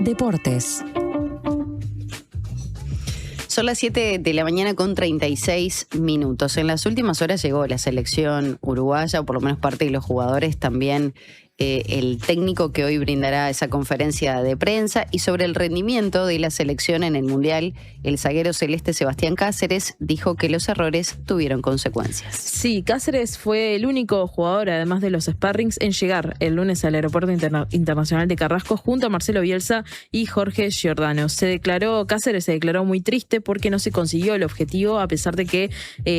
Deportes. Son las 7 de la mañana con 36 minutos. En las últimas horas llegó la selección uruguaya, o por lo menos parte de los jugadores, también el técnico que hoy brindará esa conferencia de prensa. Y sobre el rendimiento de la selección en el Mundial, el zaguero celeste Sebastián Cáceres dijo que los errores tuvieron consecuencias. Sí, Cáceres fue el único jugador, además de los sparrings, en llegar el lunes al Aeropuerto Internacional de Carrasco junto a Marcelo Bielsa y Jorge Giordano. Cáceres se declaró muy triste porque no se consiguió el objetivo, a pesar de que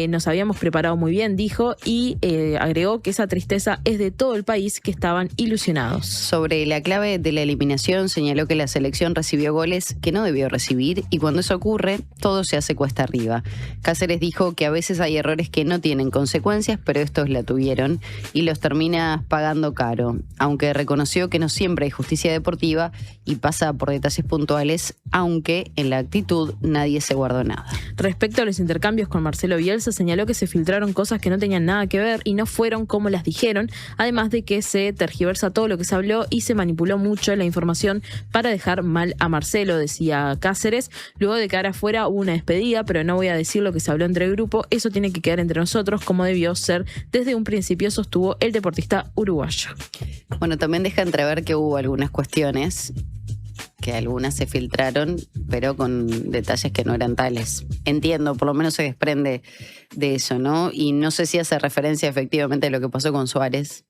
nos habíamos preparado muy bien, dijo, y agregó que esa tristeza es de todo el país, que estaban ilusionados. Sobre la clave de la eliminación, señaló que la selección recibió goles que no debió recibir y cuando eso ocurre, todo se hace cuesta arriba. Cáceres dijo que a veces hay errores que no tienen consecuencias, pero estos la tuvieron y los termina pagando caro, aunque reconoció que no siempre hay justicia deportiva y pasa por detalles puntuales, aunque en la actitud nadie se guardó nada. Respecto a los intercambios con Marcelo Bielsa, señaló que se filtraron cosas que no tenían nada que ver y no fueron como las dijeron, además de que se tergiversa todo lo que se habló y se manipuló mucho la información para dejar mal a Marcelo, decía Cáceres. Luego de quedar afuera hubo una despedida, pero no voy a decir lo que se habló entre el grupo, eso tiene que quedar entre nosotros como debió ser desde un principio, sostuvo el deportista uruguayo. Bueno, también deja entrever que hubo algunas cuestiones, que algunas se filtraron, pero con detalles que no eran tales. Entiendo, por lo menos se desprende de eso, ¿no? Y no sé si hace referencia efectivamente a lo que pasó con Suárez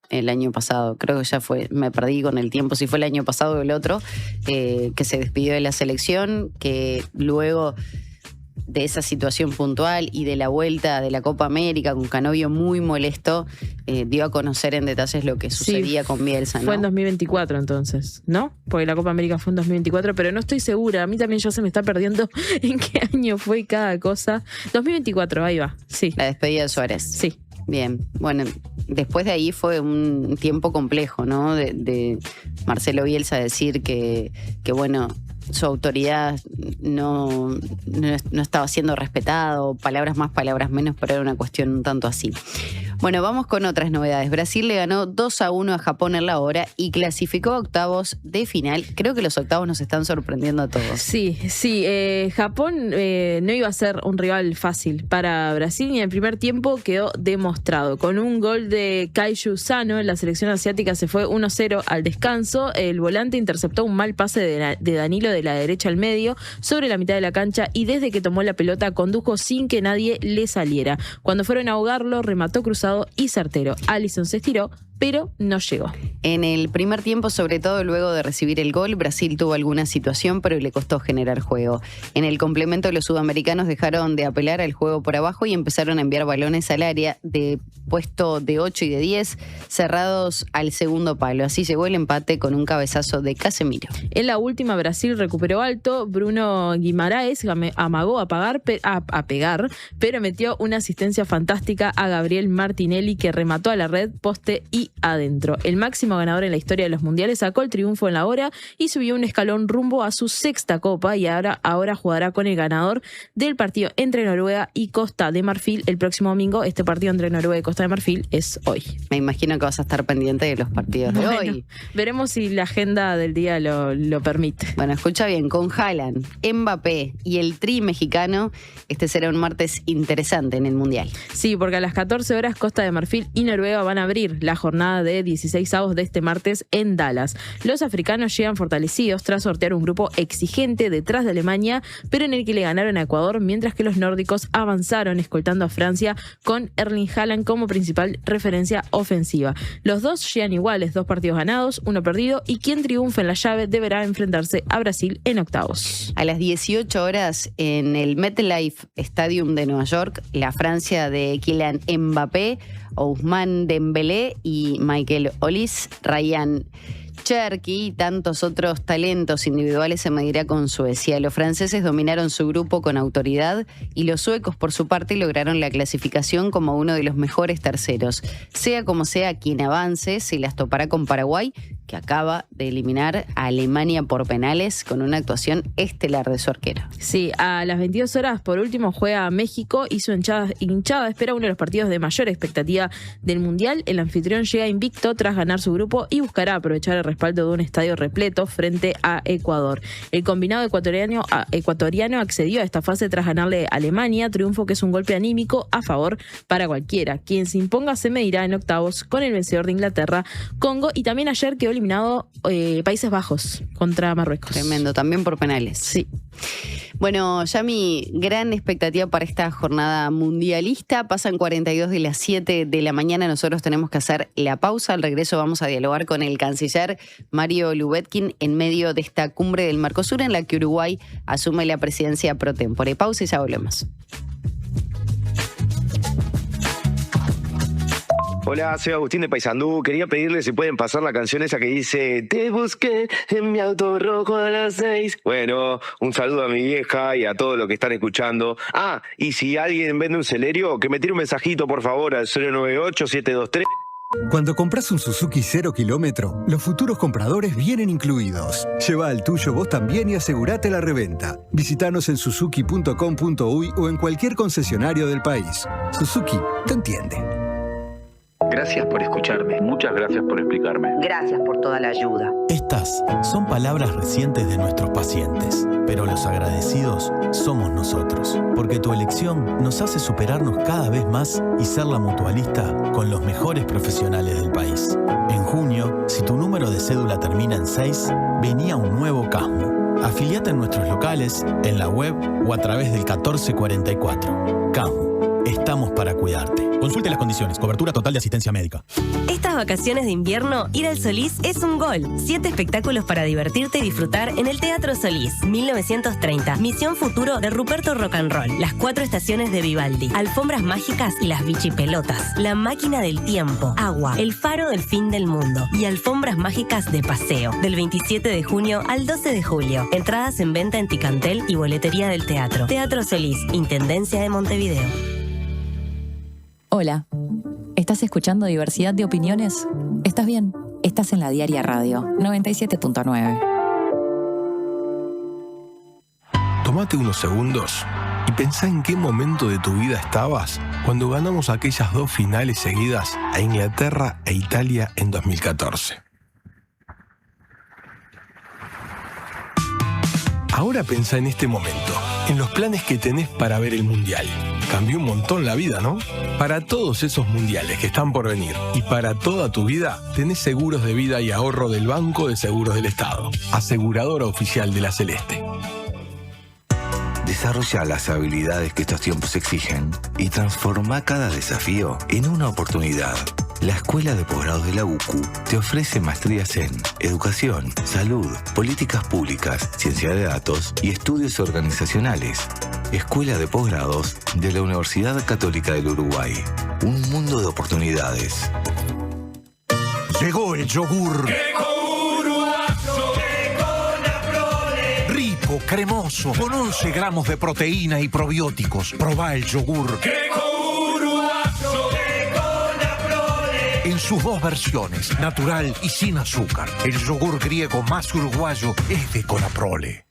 el año pasado. Creo que ya fue, me perdí con el tiempo, si fue el año pasado o el otro, que se despidió de la selección, que luego de esa situación puntual y de la vuelta de la Copa América con Canovio muy molesto, dio a conocer en detalles lo que sucedía con Bielsa, ¿no? Fue en 2024 entonces, ¿no? Porque la Copa América fue en 2024, pero no estoy segura. A mí también ya se me está perdiendo en qué año fue cada cosa. 2024, ahí va, sí. La despedida de Suárez. Sí. Bien, bueno, después de ahí fue un tiempo complejo, ¿no? De Marcelo Bielsa decir que bueno, su autoridad no estaba siendo respetado, palabras más, palabras menos, pero era una cuestión un tanto así. Bueno, vamos con otras novedades. Brasil le ganó 2-1 a Japón en la hora y clasificó a octavos de final. Creo que los octavos nos están sorprendiendo a todos. Sí. Japón no iba a ser un rival fácil para Brasil y en el primer tiempo quedó demostrado. Con un gol de Kaiju Sano, la selección asiática se fue 1-0 al descanso. El volante interceptó un mal pase de Danilo de la derecha al medio sobre la mitad de la cancha y desde que tomó la pelota condujo sin que nadie le saliera. Cuando fueron a ahogarlo, remató cruzado y certero. Alisson se estiró, pero no llegó. En el primer tiempo, sobre todo luego de recibir el gol, Brasil tuvo alguna situación, pero le costó generar juego. En el complemento, los sudamericanos dejaron de apelar al juego por abajo y empezaron a enviar balones al área de puesto de 8 y de 10, cerrados al segundo palo. Así llegó el empate con un cabezazo de Casemiro. En la última, Brasil recuperó alto. Bruno Guimaraes amagó a pegar, pero metió una asistencia fantástica a Gabriel Martinelli, que remató a la red, poste y adentro. El máximo ganador en la historia de los mundiales sacó el triunfo en la hora y subió un escalón rumbo a su sexta copa y ahora jugará con el ganador del partido entre Noruega y Costa de Marfil el próximo domingo. Este partido entre Noruega y Costa de Marfil es hoy. Me imagino que vas a estar pendiente de los partidos de hoy. Veremos si la agenda del día lo permite. Bueno, escucha bien, con Haaland, Mbappé y el Tri mexicano, este será un martes interesante en el Mundial. Sí, porque a las 14 horas Costa de Marfil y Noruega van a abrir la jornada jornada de 16avos de este martes en Dallas. Los africanos llegan fortalecidos tras sortear un grupo exigente detrás de Alemania, pero en el que le ganaron a Ecuador, mientras que los nórdicos avanzaron escoltando a Francia con Erling Haaland como principal referencia ofensiva. Los dos llegan iguales, 2 partidos ganados, 1 perdido, y quien triunfe en la llave deberá enfrentarse a Brasil en octavos. A las 18 horas en el MetLife Stadium de Nueva York, la Francia de Kylian Mbappé, Ousmane Dembélé y Michael Olise, Ryan Cherki y tantos otros talentos individuales se medirá con Suecia. Los franceses dominaron su grupo con autoridad y los suecos, por su parte, lograron la clasificación como uno de los mejores terceros. Sea como sea quien avance, se las topará con Paraguay, que acaba de eliminar a Alemania por penales con una actuación estelar de su arquero. Sí, a las 22 horas, por último, juega México y su hinchada espera uno de los partidos de mayor expectativa del Mundial. El anfitrión llega invicto tras ganar su grupo y buscará aprovechar el respaldo de un estadio repleto frente a Ecuador. El combinado ecuatoriano accedió a esta fase tras ganarle a Alemania, triunfo que es un golpe anímico a favor para cualquiera. Quien se imponga se medirá en octavos con el vencedor de Inglaterra, Congo, y también ayer quedó eliminado Países Bajos contra Marruecos. Tremendo, también por penales. Sí. Bueno, Yami, gran expectativa para esta jornada mundialista. Pasan 42 de las 7 de la mañana. Nosotros tenemos que hacer la pausa. Al regreso vamos a dialogar con el canciller Mario Lubetkin en medio de esta cumbre del Mercosur en la que Uruguay asume la presidencia pro tempore. Pausa y ya volvemos. Hola, soy Agustín de Paysandú. Quería pedirles si pueden pasar la canción esa que dice te busqué en mi auto rojo a las 6. Bueno, un saludo a mi vieja y a todos los que están escuchando. Ah, y si alguien vende un Celerio, que me tire un mensajito por favor al 098-723. Cuando compras un Suzuki 0 kilómetro, los futuros compradores vienen incluidos. Lleva al tuyo vos también y asegurate la reventa. Visítanos en suzuki.com.uy o en cualquier concesionario del país. Suzuki te entiende. Gracias por escucharme. Muchas gracias por explicarme. Gracias por toda la ayuda. Estas son palabras recientes de nuestros pacientes, pero los agradecidos somos nosotros, porque tu elección nos hace superarnos cada vez más y ser la mutualista con los mejores profesionales del país. En junio, si tu número de cédula termina en 6, vení a un nuevo CASMU. Afiliate en nuestros locales, en la web o a través del 1444. CASMU. Estamos para cuidarte. Consulte las condiciones. Cobertura total de asistencia médica. Estas vacaciones de invierno, ir al Solís es un gol. 7 espectáculos para divertirte y disfrutar en el Teatro Solís. 1930. Misión Futuro de Ruperto Rock and Roll. Las 4 estaciones de Vivaldi. Alfombras mágicas y las bichipelotas. La máquina del tiempo. Agua. El faro del fin del mundo. Y alfombras mágicas de paseo. Del 27 de junio al 12 de julio. Entradas en venta en Ticantel y boletería del teatro. Teatro Solís. Intendencia de Montevideo. Hola, ¿estás escuchando Diversidad de Opiniones? ¿Estás bien? Estás en la Diaria Radio 97.9. Tómate unos segundos y pensá en qué momento de tu vida estabas cuando ganamos aquellas 2 finales seguidas a Inglaterra e Italia en 2014. Ahora pensá en este momento, en los planes que tenés para ver el Mundial. Cambió un montón la vida, ¿no? Para todos esos mundiales que están por venir y para toda tu vida, tenés seguros de vida y ahorro del Banco de Seguros del Estado, aseguradora oficial de la Celeste. Desarrolla las habilidades que estos tiempos exigen y transforma cada desafío en una oportunidad. La Escuela de Posgrados de la UCU te ofrece maestrías en Educación, Salud, Políticas Públicas, Ciencia de Datos y Estudios Organizacionales. Escuela de Posgrados de la Universidad Católica del Uruguay. Un mundo de oportunidades. Llegó el yogur. Rico, cremoso, con 11 gramos de proteína y probióticos. Probá el yogur. En sus 2 versiones, natural y sin azúcar. El yogur griego más uruguayo es de Conaprole.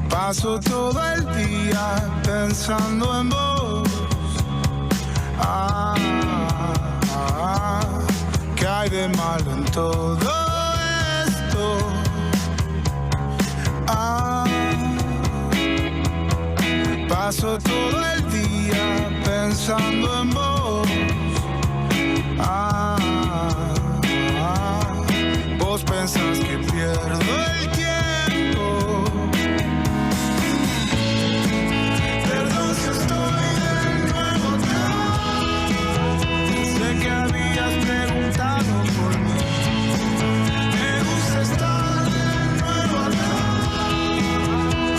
Paso todo el día pensando en vos. ¿Qué hay de malo en todo esto? Paso todo el día pensando en vos. Vos pensás que pierdo el tiempo. Perdón si estoy de nuevo acá. Sé que habías preguntado por mí. Me gusta estar de nuevo acá.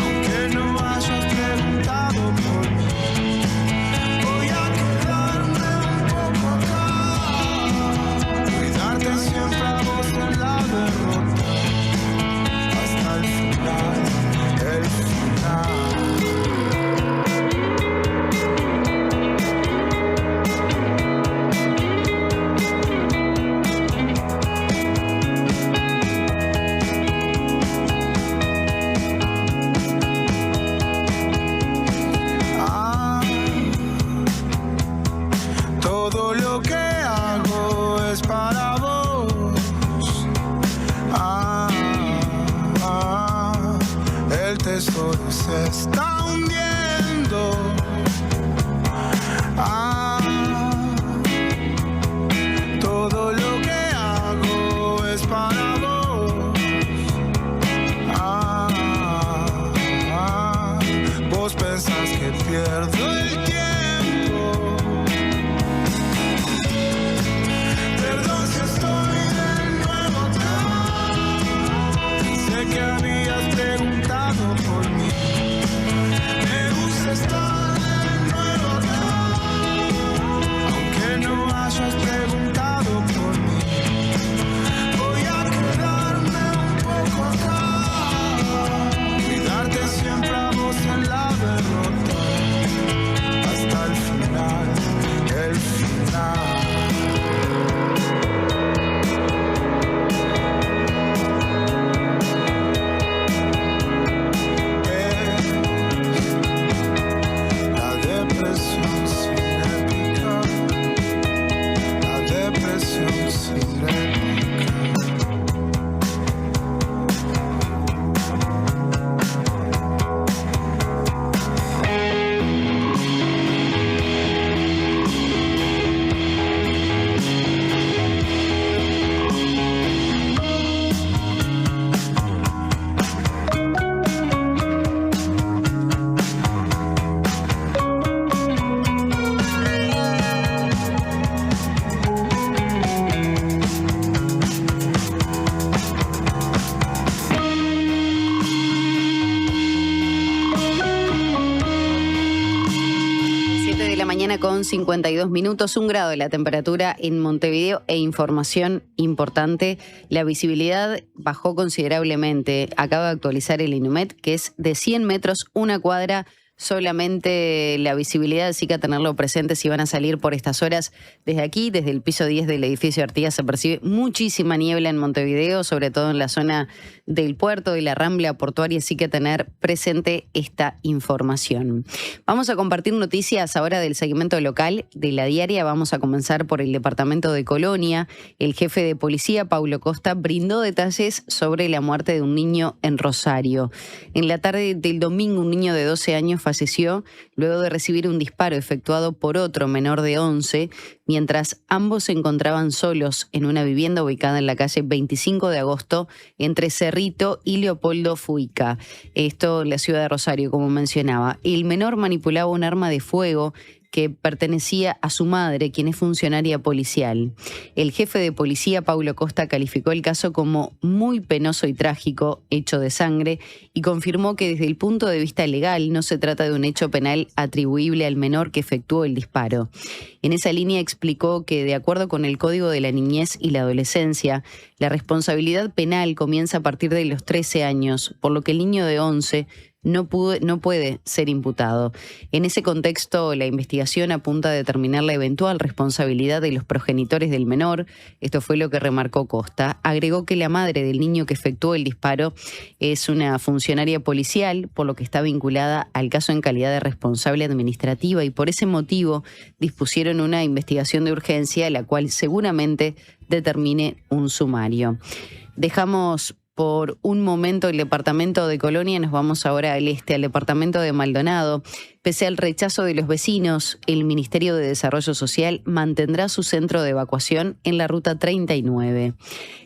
Aunque no hayas preguntado por mí. Voy a quedarme un poco acá. Cuidarte siempre a vos en la derrota. Hasta el final, el final. Todo lo que hago es para vos. El tesoro se está hundiendo. pierdo el tiempo. Perdón si estoy de nuevo acá. Sé que habías preguntado por mí. Me gusta estar de nuevo acá. Aunque no hayas preguntado por mí, voy a quedarme un poco acá. Cuidarte siempre a vos en la derrota. Hasta el final, el final. La depresión sin épica. La depresión sin épica. 52 minutos, 1 grado la temperatura en Montevideo e información importante, la visibilidad bajó considerablemente, acaba de actualizar el INUMED, que es de 100 metros, 1 cuadra, solamente la visibilidad, así que a tenerlo presente si van a salir por estas horas. Desde aquí, desde el piso 10 del edificio Artigas, se percibe muchísima niebla en Montevideo, sobre todo en la zona del puerto, de la Rambla portuaria, así que tener presente esta información. Vamos a compartir noticias ahora del segmento local de la diaria. Vamos a comenzar por el departamento de Colonia. El jefe de policía, Paulo Costa, brindó detalles sobre la muerte de un niño en Rosario. En la tarde del domingo, un niño de 12 años falleció luego de recibir un disparo efectuado por otro menor de 11, mientras ambos se encontraban solos en una vivienda ubicada en la calle 25 de agosto entre Cerrito y Leopoldo Fuica. Esto en la ciudad de Rosario, como mencionaba. El menor manipulaba un arma de fuego que pertenecía a su madre, quien es funcionaria policial. El jefe de policía, Paulo Costa, calificó el caso como muy penoso y trágico, hecho de sangre, y confirmó que desde el punto de vista legal no se trata de un hecho penal atribuible al menor que efectuó el disparo. En esa línea explicó que, de acuerdo con el Código de la Niñez y la Adolescencia, la responsabilidad penal comienza a partir de los 13 años, por lo que el niño de 11 no puede ser imputado. En ese contexto, la investigación apunta a determinar la eventual responsabilidad de los progenitores del menor. Esto fue lo que remarcó Costa. Agregó que la madre del niño que efectuó el disparo es una funcionaria policial, por lo que está vinculada al caso en calidad de responsable administrativa, y por ese motivo dispusieron una investigación de urgencia, la cual seguramente determine un sumario. Dejamos por un momento el departamento de Colonia, nos vamos ahora al este, al departamento de Maldonado. Pese al rechazo de los vecinos, el Ministerio de Desarrollo Social mantendrá su centro de evacuación en la ruta 39.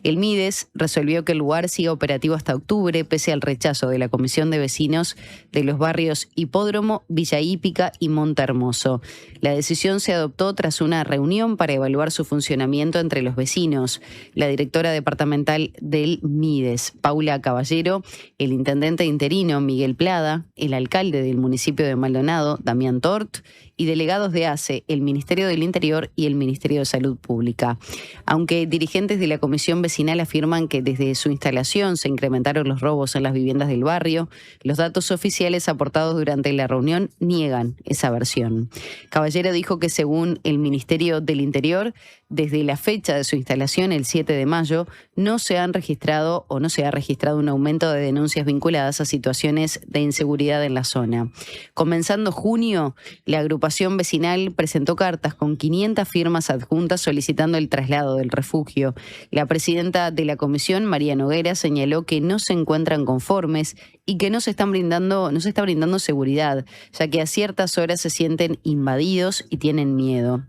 El MIDES resolvió que el lugar siga operativo hasta octubre, pese al rechazo de la Comisión de Vecinos de los barrios Hipódromo, Villa Hípica y Monte Hermoso. La decisión se adoptó tras una reunión para evaluar su funcionamiento entre los vecinos. La directora departamental del MIDES, Paula Caballero, el intendente interino, Miguel Plada, el alcalde del municipio de Maldonado, Damián Tort, y delegados de ACE, el Ministerio del Interior y el Ministerio de Salud Pública. Aunque dirigentes de la comisión vecinal afirman que desde su instalación se incrementaron los robos en las viviendas del barrio, los datos oficiales aportados durante la reunión niegan esa versión. Caballero dijo que según el Ministerio del Interior, desde la fecha de su instalación, el 7 de mayo, no se ha registrado un aumento de denuncias vinculadas a situaciones de inseguridad en la zona. Comenzando junio, la agrupación vecinal presentó cartas con 500 firmas adjuntas solicitando el traslado del refugio. La presidenta de la comisión, María Noguera, señaló que no se encuentran conformes y que no se está brindando seguridad, ya que a ciertas horas se sienten invadidos y tienen miedo.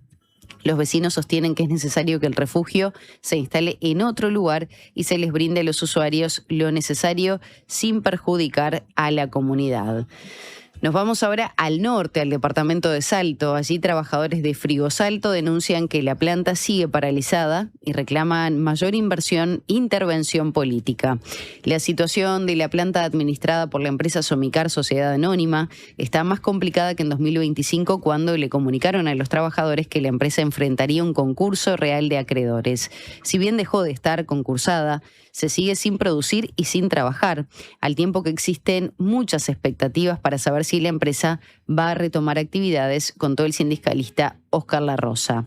Los vecinos sostienen que es necesario que el refugio se instale en otro lugar y se les brinde a los usuarios lo necesario sin perjudicar a la comunidad. Nos vamos ahora al norte, al departamento de Salto. Allí trabajadores de Frigosalto denuncian que la planta sigue paralizada y reclaman mayor intervención política. La situación de la planta administrada por la empresa Somicar Sociedad Anónima está más complicada que en 2025, cuando le comunicaron a los trabajadores que la empresa enfrentaría un concurso real de acreedores. Si bien dejó de estar concursada, se sigue sin producir y sin trabajar, al tiempo que existen muchas expectativas para saber si la empresa va a retomar actividades, contó el sindicalista Óscar La Rosa,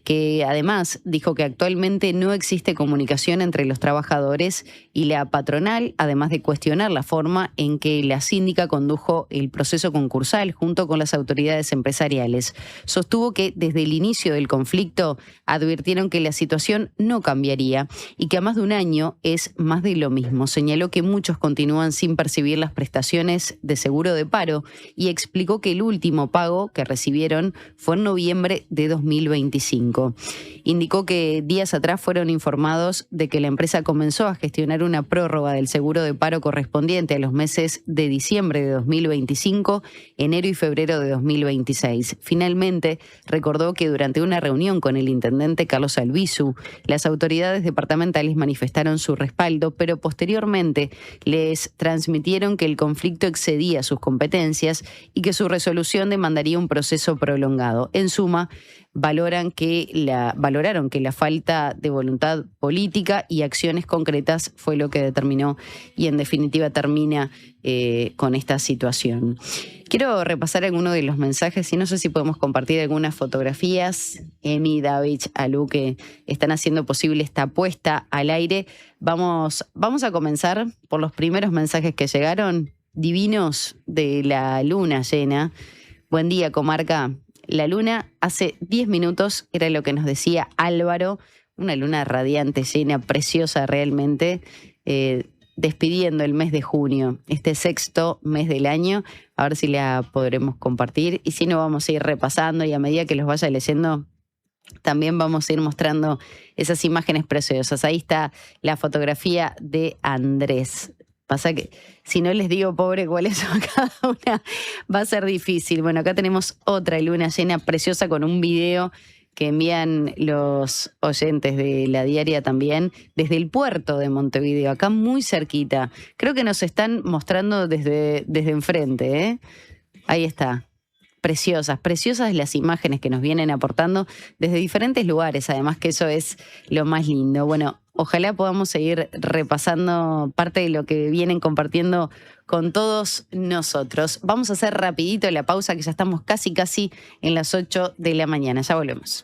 que además dijo que actualmente no existe comunicación entre los trabajadores y la patronal, además de cuestionar la forma en que la síndica condujo el proceso concursal junto con las autoridades empresariales. Sostuvo que desde el inicio del conflicto advirtieron que la situación no cambiaría y que a más de un año es más de lo mismo. Señaló que muchos continúan sin percibir las prestaciones de seguro de paro y explicó que el último pago que recibieron fue en noviembre de 2025. Indicó que días atrás fueron informados de que la empresa comenzó a gestionar una prórroga del seguro de paro correspondiente a los meses de diciembre de 2025, enero y febrero de 2026. Finalmente, recordó que durante una reunión con el intendente Carlos Albizu, las autoridades departamentales manifestaron su respaldo, pero posteriormente les transmitieron que el conflicto excedía sus competencias y que su resolución demandaría un proceso prolongado. En suma, valoraron que la falta de voluntad política y acciones concretas fue lo que determinó y en definitiva termina con esta situación. Quiero repasar algunos de los mensajes y no sé si podemos compartir algunas fotografías. Emi, David, Alú, que están haciendo posible esta puesta al aire. Vamos a comenzar por los primeros mensajes que llegaron, divinos, de la luna llena. Buen día, comarca. La luna hace 10 minutos, era lo que nos decía Álvaro, una luna radiante, llena, preciosa realmente, despidiendo el mes de junio, este sexto mes del año. A ver si la podremos compartir y si no vamos a ir repasando y a medida que los vaya leyendo también vamos a ir mostrando esas imágenes preciosas. Ahí está la fotografía de Andrés. Pasa que si no les digo, pobre, cuáles son cada una, va a ser difícil. Bueno, acá tenemos otra luna llena preciosa con un video que envían los oyentes de la diaria también, desde el puerto de Montevideo, acá muy cerquita. Creo que nos están mostrando desde enfrente, ¿eh? Ahí está. Preciosas las imágenes que nos vienen aportando desde diferentes lugares, además que eso es lo más lindo. Bueno, ojalá podamos seguir repasando parte de lo que vienen compartiendo con todos nosotros. Vamos a hacer rapidito la pausa, que ya estamos casi en las 8 de la mañana. Ya volvemos.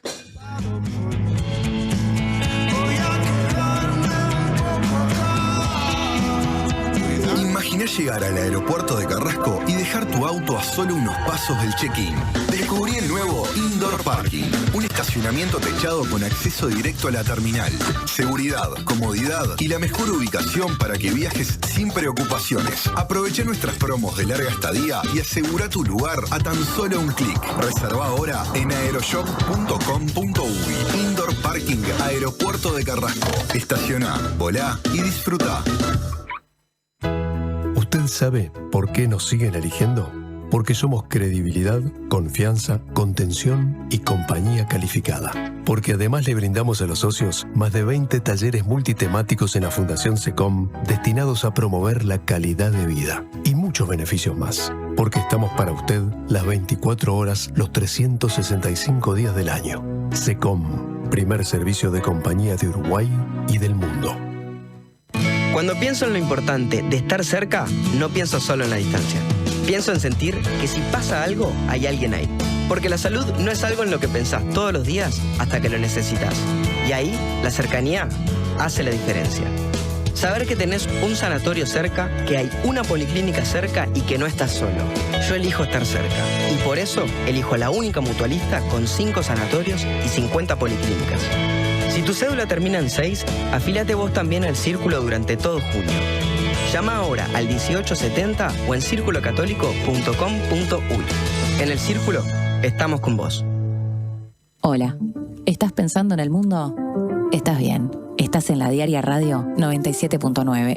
Imaginá llegar al aeropuerto de Carrasco y dejar tu auto a solo unos pasos del check-in. Descubrí el nuevo Indoor Parking, un estacionamiento techado con acceso directo a la terminal. Seguridad, comodidad y la mejor ubicación para que viajes sin preocupaciones. Aprovecha nuestras promos de larga estadía y asegura tu lugar a tan solo un clic. Reserva ahora en aeroshop.com.uy. Indoor Parking, Aeropuerto de Carrasco. Estaciona, volá y disfruta. ¿Usted sabe por qué nos siguen eligiendo? Porque somos credibilidad, confianza, contención y compañía calificada. Porque además le brindamos a los socios más de 20 talleres multitemáticos en la Fundación SECOM destinados a promover la calidad de vida y muchos beneficios más. Porque estamos para usted las 24 horas, los 365 días del año. SECOM, primer servicio de compañía de Uruguay y del mundo. Cuando pienso en lo importante de estar cerca, no pienso solo en la distancia. Pienso en sentir que si pasa algo, hay alguien ahí. Porque la salud no es algo en lo que pensás todos los días hasta que lo necesitas. Y ahí, la cercanía hace la diferencia. Saber que tenés un sanatorio cerca, que hay una policlínica cerca y que no estás solo. Yo elijo estar cerca. Y por eso, elijo la única mutualista con 5 sanatorios y 50 policlínicas. Si tu cédula termina en 6, afíliate vos también al Círculo durante todo junio. Llama ahora al 1870 o en circulocatólico.com.uy. En el Círculo, estamos con vos. Hola, ¿estás pensando en el mundo? Estás bien, estás en la Diaria Radio 97.9.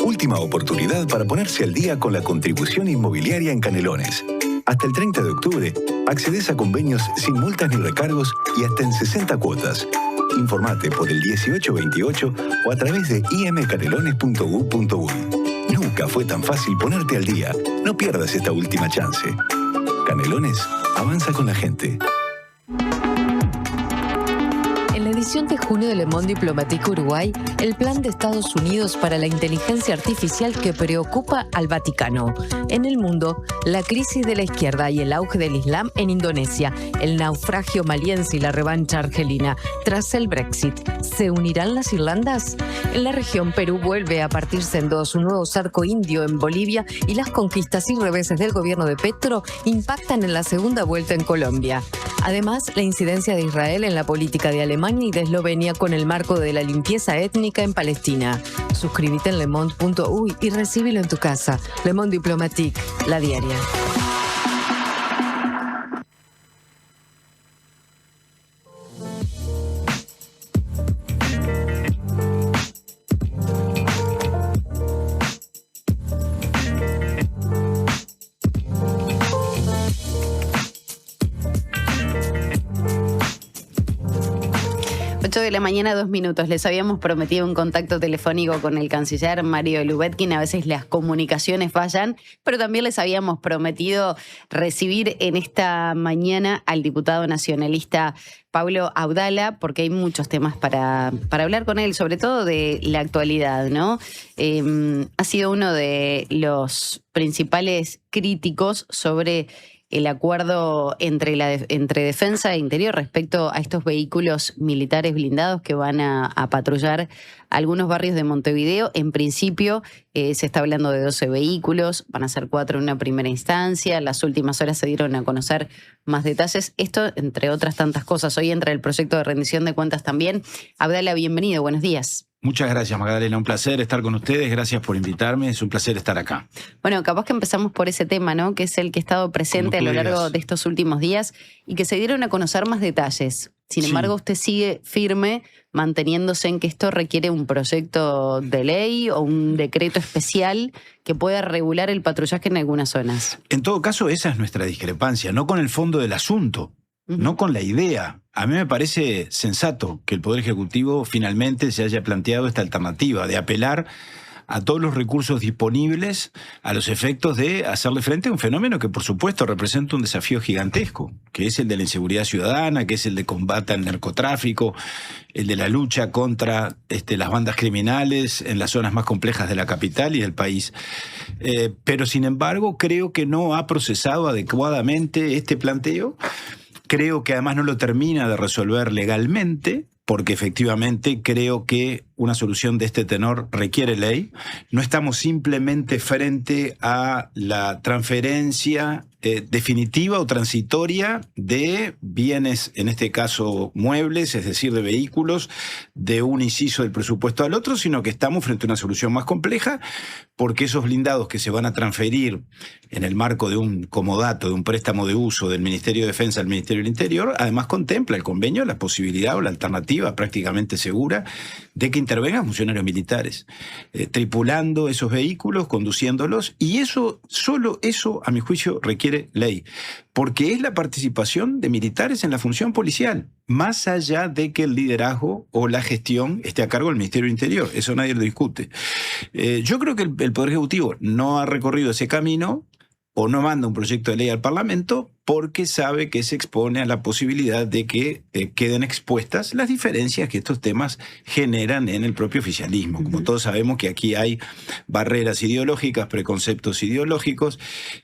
última oportunidad para ponerse al día con la contribución inmobiliaria en Canelones. Hasta el 30 de octubre, accedes a convenios sin multas ni recargos y hasta en 60 cuotas. Informate por el 1828 o a través de imcanelones.gov.uy. Nunca fue tan fácil ponerte al día. No pierdas esta última chance. Canelones, avanza con la gente. En la edición de junio de Le Monde Diplomatique Uruguay, el plan de Estados Unidos para la inteligencia artificial que preocupa al Vaticano. En el mundo, la crisis de la izquierda y el auge del Islam en Indonesia, el naufragio maliense y la revancha argelina. Tras el Brexit, ¿se unirán las Irlandas? En la región, Perú vuelve a partirse en dos, un nuevo cerco indio en Bolivia y las conquistas y reveses del gobierno de Petro impactan en la segunda vuelta en Colombia. Además, la incidencia de Israel en la política de Alemania y de Eslovenia con el marco de la limpieza étnica en Palestina. Suscríbete en lemonde.uy y recíbelo en tu casa. Le Monde Diplomatique, la diaria. De la mañana, 2 minutos. Les habíamos prometido un contacto telefónico con el canciller Mario Lubetkin. A veces las comunicaciones fallan, pero también les habíamos prometido recibir en esta mañana al diputado nacionalista Pablo Audala, porque hay muchos temas para hablar con él, sobre todo de la actualidad, ¿no? Ha sido uno de los principales críticos sobre el acuerdo entre Defensa e Interior respecto a estos vehículos militares blindados que van a patrullar algunos barrios de Montevideo. En principio se está hablando de 12 vehículos, van a ser 4 en una primera instancia. En las últimas horas se dieron a conocer más detalles. Esto, entre otras tantas cosas. Hoy entra el proyecto de rendición de cuentas también. Audala, bienvenido, buenos días. Muchas gracias, Magdalena. Un placer estar con ustedes. Gracias por invitarme. Es un placer estar acá. Bueno, capaz que empezamos por ese tema, ¿no? Que es el que ha estado presente a lo largo de estos últimos días y que se dieron a conocer más detalles. Sin embargo, usted sigue firme manteniéndose en que esto requiere un proyecto de ley o un decreto especial que pueda regular el patrullaje en algunas zonas. En todo caso, esa es nuestra discrepancia, no con el fondo del asunto. No con la idea. A mí me parece sensato que el Poder Ejecutivo finalmente se haya planteado esta alternativa de apelar a todos los recursos disponibles a los efectos de hacerle frente a un fenómeno que, por supuesto, representa un desafío gigantesco, que es el de la inseguridad ciudadana, que es el de combate al narcotráfico, el de la lucha contra las bandas criminales en las zonas más complejas de la capital y del país. Pero, sin embargo, creo que no ha procesado adecuadamente este planteo. Creo que además no lo termina de resolver legalmente, porque efectivamente creo que una solución de este tenor requiere ley. No estamos simplemente frente a la transferencia definitiva o transitoria de bienes, en este caso muebles, es decir, de vehículos, de un inciso del presupuesto al otro, sino que estamos frente a una solución más compleja, porque esos blindados que se van a transferir en el marco de un comodato, de un préstamo de uso del Ministerio de Defensa al Ministerio del Interior, además contempla el convenio la posibilidad o la alternativa prácticamente segura de que intervengan funcionarios militares, tripulando esos vehículos, conduciéndolos, y eso, solo eso, a mi juicio, requiere ley, porque es la participación de militares en la función policial, más allá de que el liderazgo o la gestión esté a cargo del Ministerio del Interior. Eso nadie lo discute. Yo creo que el Poder Ejecutivo no ha recorrido ese camino o no manda un proyecto de ley al Parlamento porque sabe que se expone a la posibilidad de que queden expuestas las diferencias que estos temas generan en el propio oficialismo. Como todos sabemos que aquí hay barreras ideológicas, preconceptos ideológicos,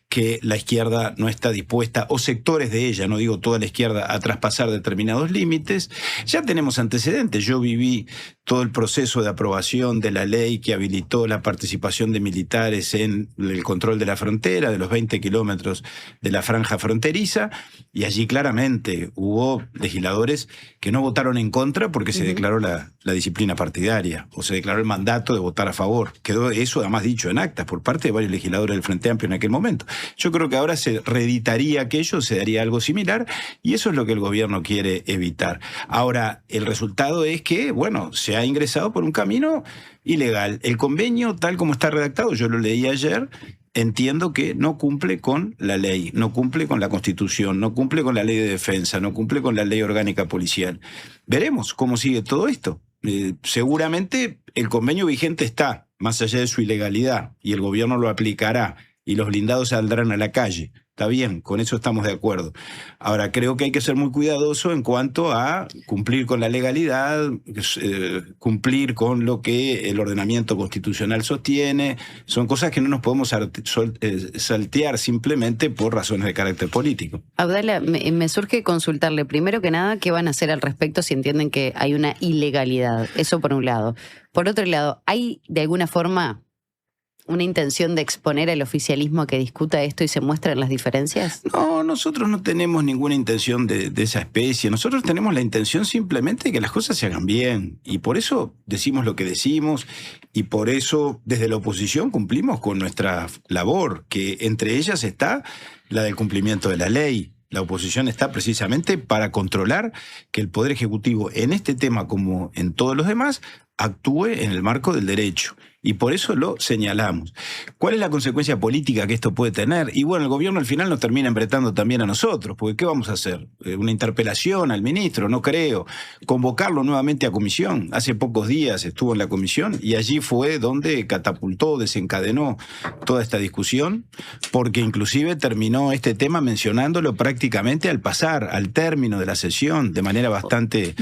que la izquierda no está dispuesta, o sectores de ella, no digo toda la izquierda, a traspasar determinados límites. Ya tenemos antecedentes. Yo viví todo el proceso de aprobación de la ley que habilitó la participación de militares en el control de la frontera, de los 20 kilómetros de la franja fronteriza. fronteriza, y allí claramente hubo legisladores que no votaron en contra porque se declaró la disciplina partidaria, o se declaró el mandato de votar a favor. Quedó eso además dicho en actas por parte de varios legisladores del Frente Amplio en aquel momento. Yo creo que ahora se reeditaría aquello, se daría algo similar, y eso es lo que el gobierno quiere evitar. Ahora, el resultado es que, bueno, se ha ingresado por un camino ilegal. El convenio, tal como está redactado, yo lo leí ayer, entiendo que no cumple con la ley, no cumple con la Constitución, no cumple con la ley de defensa, no cumple con la ley orgánica policial. Veremos cómo sigue todo esto. Seguramente el convenio vigente está, más allá de su ilegalidad, y el gobierno lo aplicará, y los blindados saldrán a la calle. Está bien, con eso estamos de acuerdo. Ahora, creo que hay que ser muy cuidadoso en cuanto a cumplir con la legalidad, cumplir con lo que el ordenamiento constitucional sostiene. Son cosas que no nos podemos saltear simplemente por razones de carácter político. Abdala, me surge consultarle, primero que nada, ¿qué van a hacer al respecto si entienden que hay una ilegalidad? Eso por un lado. Por otro lado, ¿hay de alguna forma una intención de exponer al oficialismo a que discuta esto y se muestren las diferencias? No, nosotros no tenemos ninguna intención de esa especie. Nosotros tenemos la intención simplemente de que las cosas se hagan bien. Y por eso decimos lo que decimos, y por eso desde la oposición cumplimos con nuestra labor, que entre ellas está la del cumplimiento de la ley. La oposición está precisamente para controlar que el Poder Ejecutivo, en este tema como en todos los demás, actúe en el marco del derecho. Y por eso lo señalamos. ¿Cuál es la consecuencia política que esto puede tener? Y bueno, el gobierno al final nos termina embretando también a nosotros, porque ¿qué vamos a hacer? ¿Una interpelación al ministro? No creo. ¿Convocarlo nuevamente a comisión? Hace pocos días estuvo en la comisión y allí fue donde catapultó, desencadenó toda esta discusión, porque inclusive terminó este tema mencionándolo prácticamente al pasar, al término de la sesión, de manera bastante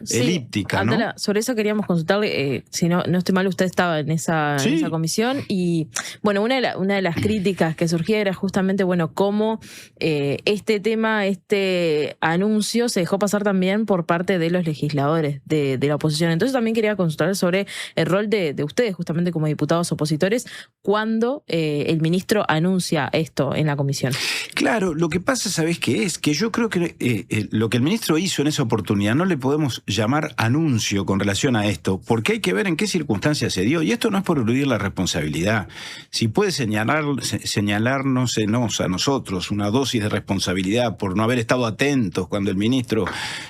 elíptica, ¿no? Abdala, sobre eso queríamos consultarle, si no estoy mal, usted estaba en esa comisión, y bueno, una de las críticas que surgía era justamente, bueno, cómo este tema, este anuncio se dejó pasar también por parte de los legisladores de la oposición. Entonces también quería consultar sobre el rol de ustedes, justamente como diputados opositores, cuando el ministro anuncia esto en la comisión. Claro, lo que pasa, ¿sabés qué es? Que yo creo que lo que el ministro hizo en esa oportunidad no le podemos llamar anuncio con relación a esto, porque hay que ver en qué circunstancias se dio, y esto no es por eludir la responsabilidad. Si puede señalarnos a nosotros una dosis de responsabilidad por no haber estado atentos cuando el ministro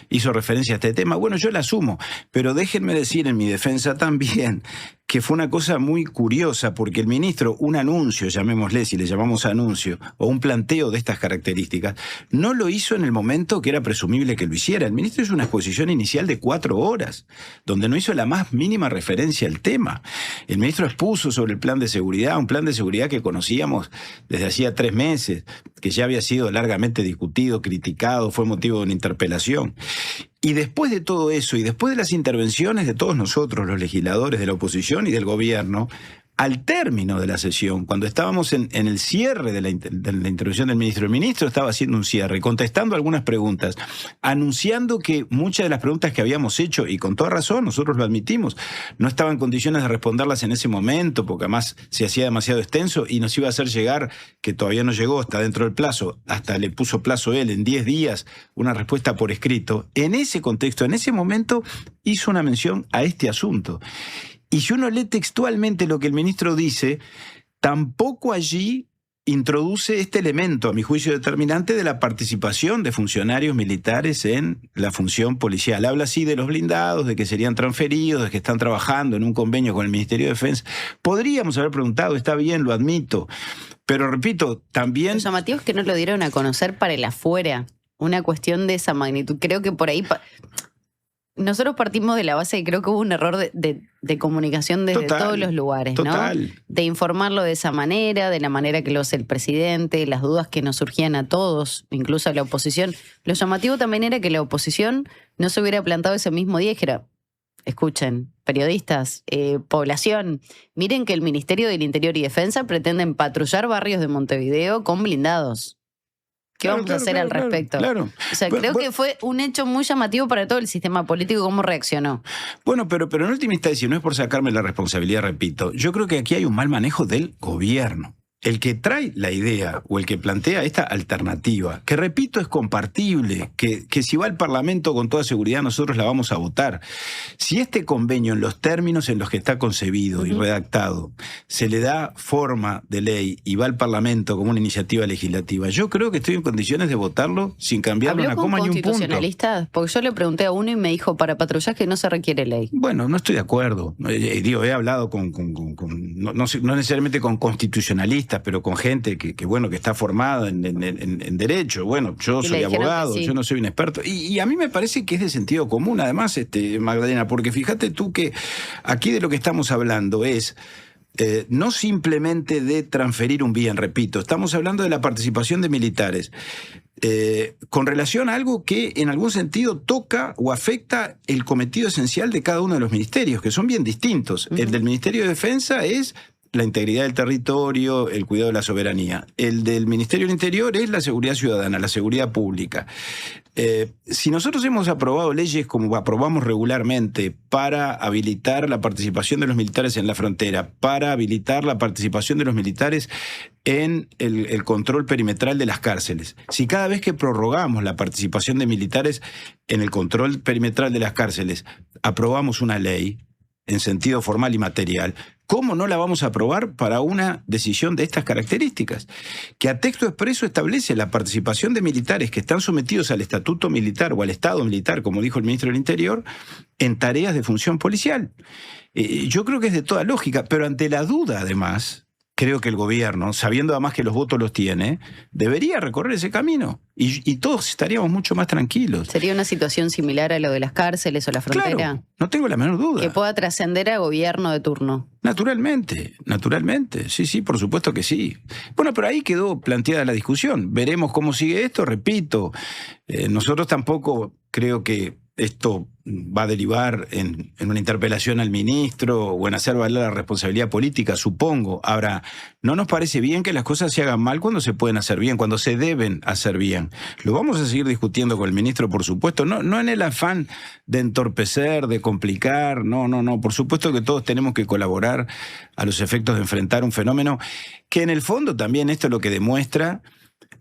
hizo referencia a este tema, bueno, yo la asumo, pero déjenme decir en mi defensa también que fue una cosa muy curiosa, porque el ministro, un anuncio, llamémosle, si le llamamos anuncio, o un planteo de estas características, no lo hizo en el momento que era presumible que lo hiciera. El ministro hizo una exposición inicial de 4 horas, donde no hizo la más mínima referencia al tema. El ministro expuso sobre el plan de seguridad, un plan de seguridad que conocíamos desde hacía 3 meses, que ya había sido largamente discutido, criticado, fue motivo de una interpelación. Y después de todo eso, y después de las intervenciones de todos nosotros, los legisladores de la oposición y del gobierno, al término de la sesión, cuando estábamos en el cierre de la intervención del ministro, el ministro estaba haciendo un cierre, contestando algunas preguntas, anunciando que muchas de las preguntas que habíamos hecho, y con toda razón, nosotros lo admitimos, no estaba en condiciones de responderlas en ese momento, porque además se hacía demasiado extenso y nos iba a hacer llegar, que todavía no llegó, está dentro del plazo, hasta le puso plazo él, en 10 días, una respuesta por escrito. En ese contexto, en ese momento, hizo una mención a este asunto. Y si uno lee textualmente lo que el ministro dice, tampoco allí introduce este elemento, a mi juicio determinante, de la participación de funcionarios militares en la función policial. Habla así de los blindados, de que serían transferidos, de que están trabajando en un convenio con el Ministerio de Defensa. Podríamos haber preguntado, está bien, lo admito, pero repito, también... Lo llamativo es que no lo dieron a conocer para el afuera, una cuestión de esa magnitud. Creo que por ahí... Nosotros partimos de la base y creo que hubo un error de comunicación desde todos los lugares, ¿no? De informarlo de esa manera, de la manera que lo hace el presidente, las dudas que nos surgían a todos, incluso a la oposición. Lo llamativo también era que la oposición no se hubiera plantado ese mismo día y dijera, escuchen, periodistas, población, miren que el Ministerio del Interior y Defensa pretenden patrullar barrios de Montevideo con blindados. ¿Qué vamos a hacer al respecto? Claro. O sea, creo que fue un hecho muy llamativo para todo el sistema político, cómo reaccionó. Bueno, pero en última instancia, no es por sacarme la responsabilidad, repito, yo creo que aquí hay un mal manejo del gobierno. el que trae la idea o el que plantea esta alternativa, que repito es compartible, que si va al Parlamento con toda seguridad nosotros la vamos a votar. Si este convenio en los términos en los que está concebido y redactado se le da forma de ley y va al Parlamento como una iniciativa legislativa, yo creo que estoy en condiciones de votarlo sin cambiarle una coma ni un punto. ¿Constitucionalistas? Porque yo le pregunté a uno y me dijo para patrullaje no se requiere ley. Bueno, no estoy de acuerdo. He hablado no necesariamente con constitucionalistas, pero con gente que está formada en derecho. Bueno, yo soy abogado, yo no soy un experto. Y a mí me parece que es de sentido común, además, Magdalena, porque fíjate tú que aquí de lo que estamos hablando es no simplemente de transferir un bien, repito, estamos hablando de la participación de militares. Con relación a algo que en algún sentido toca o afecta el cometido esencial de cada uno de los ministerios, que son bien distintos. El del Ministerio de Defensa es la integridad del territorio, el cuidado de la soberanía. El del Ministerio del Interior es la seguridad ciudadana, la seguridad pública. Si nosotros hemos aprobado leyes como aprobamos regularmente para habilitar la participación de los militares en la frontera, para habilitar la participación de los militares en el control perimetral de las cárceles, si cada vez que prorrogamos la participación de militares en el control perimetral de las cárceles aprobamos una ley en sentido formal y material, ¿cómo no la vamos a aprobar para una decisión de estas características? Que a texto expreso establece la participación de militares que están sometidos al estatuto militar o al estado militar, como dijo el ministro del Interior, en tareas de función policial. Yo creo que es de toda lógica, pero ante la duda, además, creo que el gobierno, sabiendo además que los votos los tiene, debería recorrer ese camino y todos estaríamos mucho más tranquilos. ¿Sería una situación similar a lo de las cárceles o la frontera? Claro, no tengo la menor duda. Que pueda trascender a gobierno de turno. Naturalmente, sí, por supuesto que sí. Bueno, pero ahí quedó planteada la discusión. Veremos cómo sigue esto, repito. Nosotros tampoco creo que esto va a derivar en una interpelación al ministro o en hacer valer la responsabilidad política, supongo. Ahora, no nos parece bien que las cosas se hagan mal cuando se pueden hacer bien, cuando se deben hacer bien. Lo vamos a seguir discutiendo con el ministro, por supuesto, no en el afán de entorpecer, de complicar, no. Por supuesto que todos tenemos que colaborar a los efectos de enfrentar un fenómeno que en el fondo también esto lo que demuestra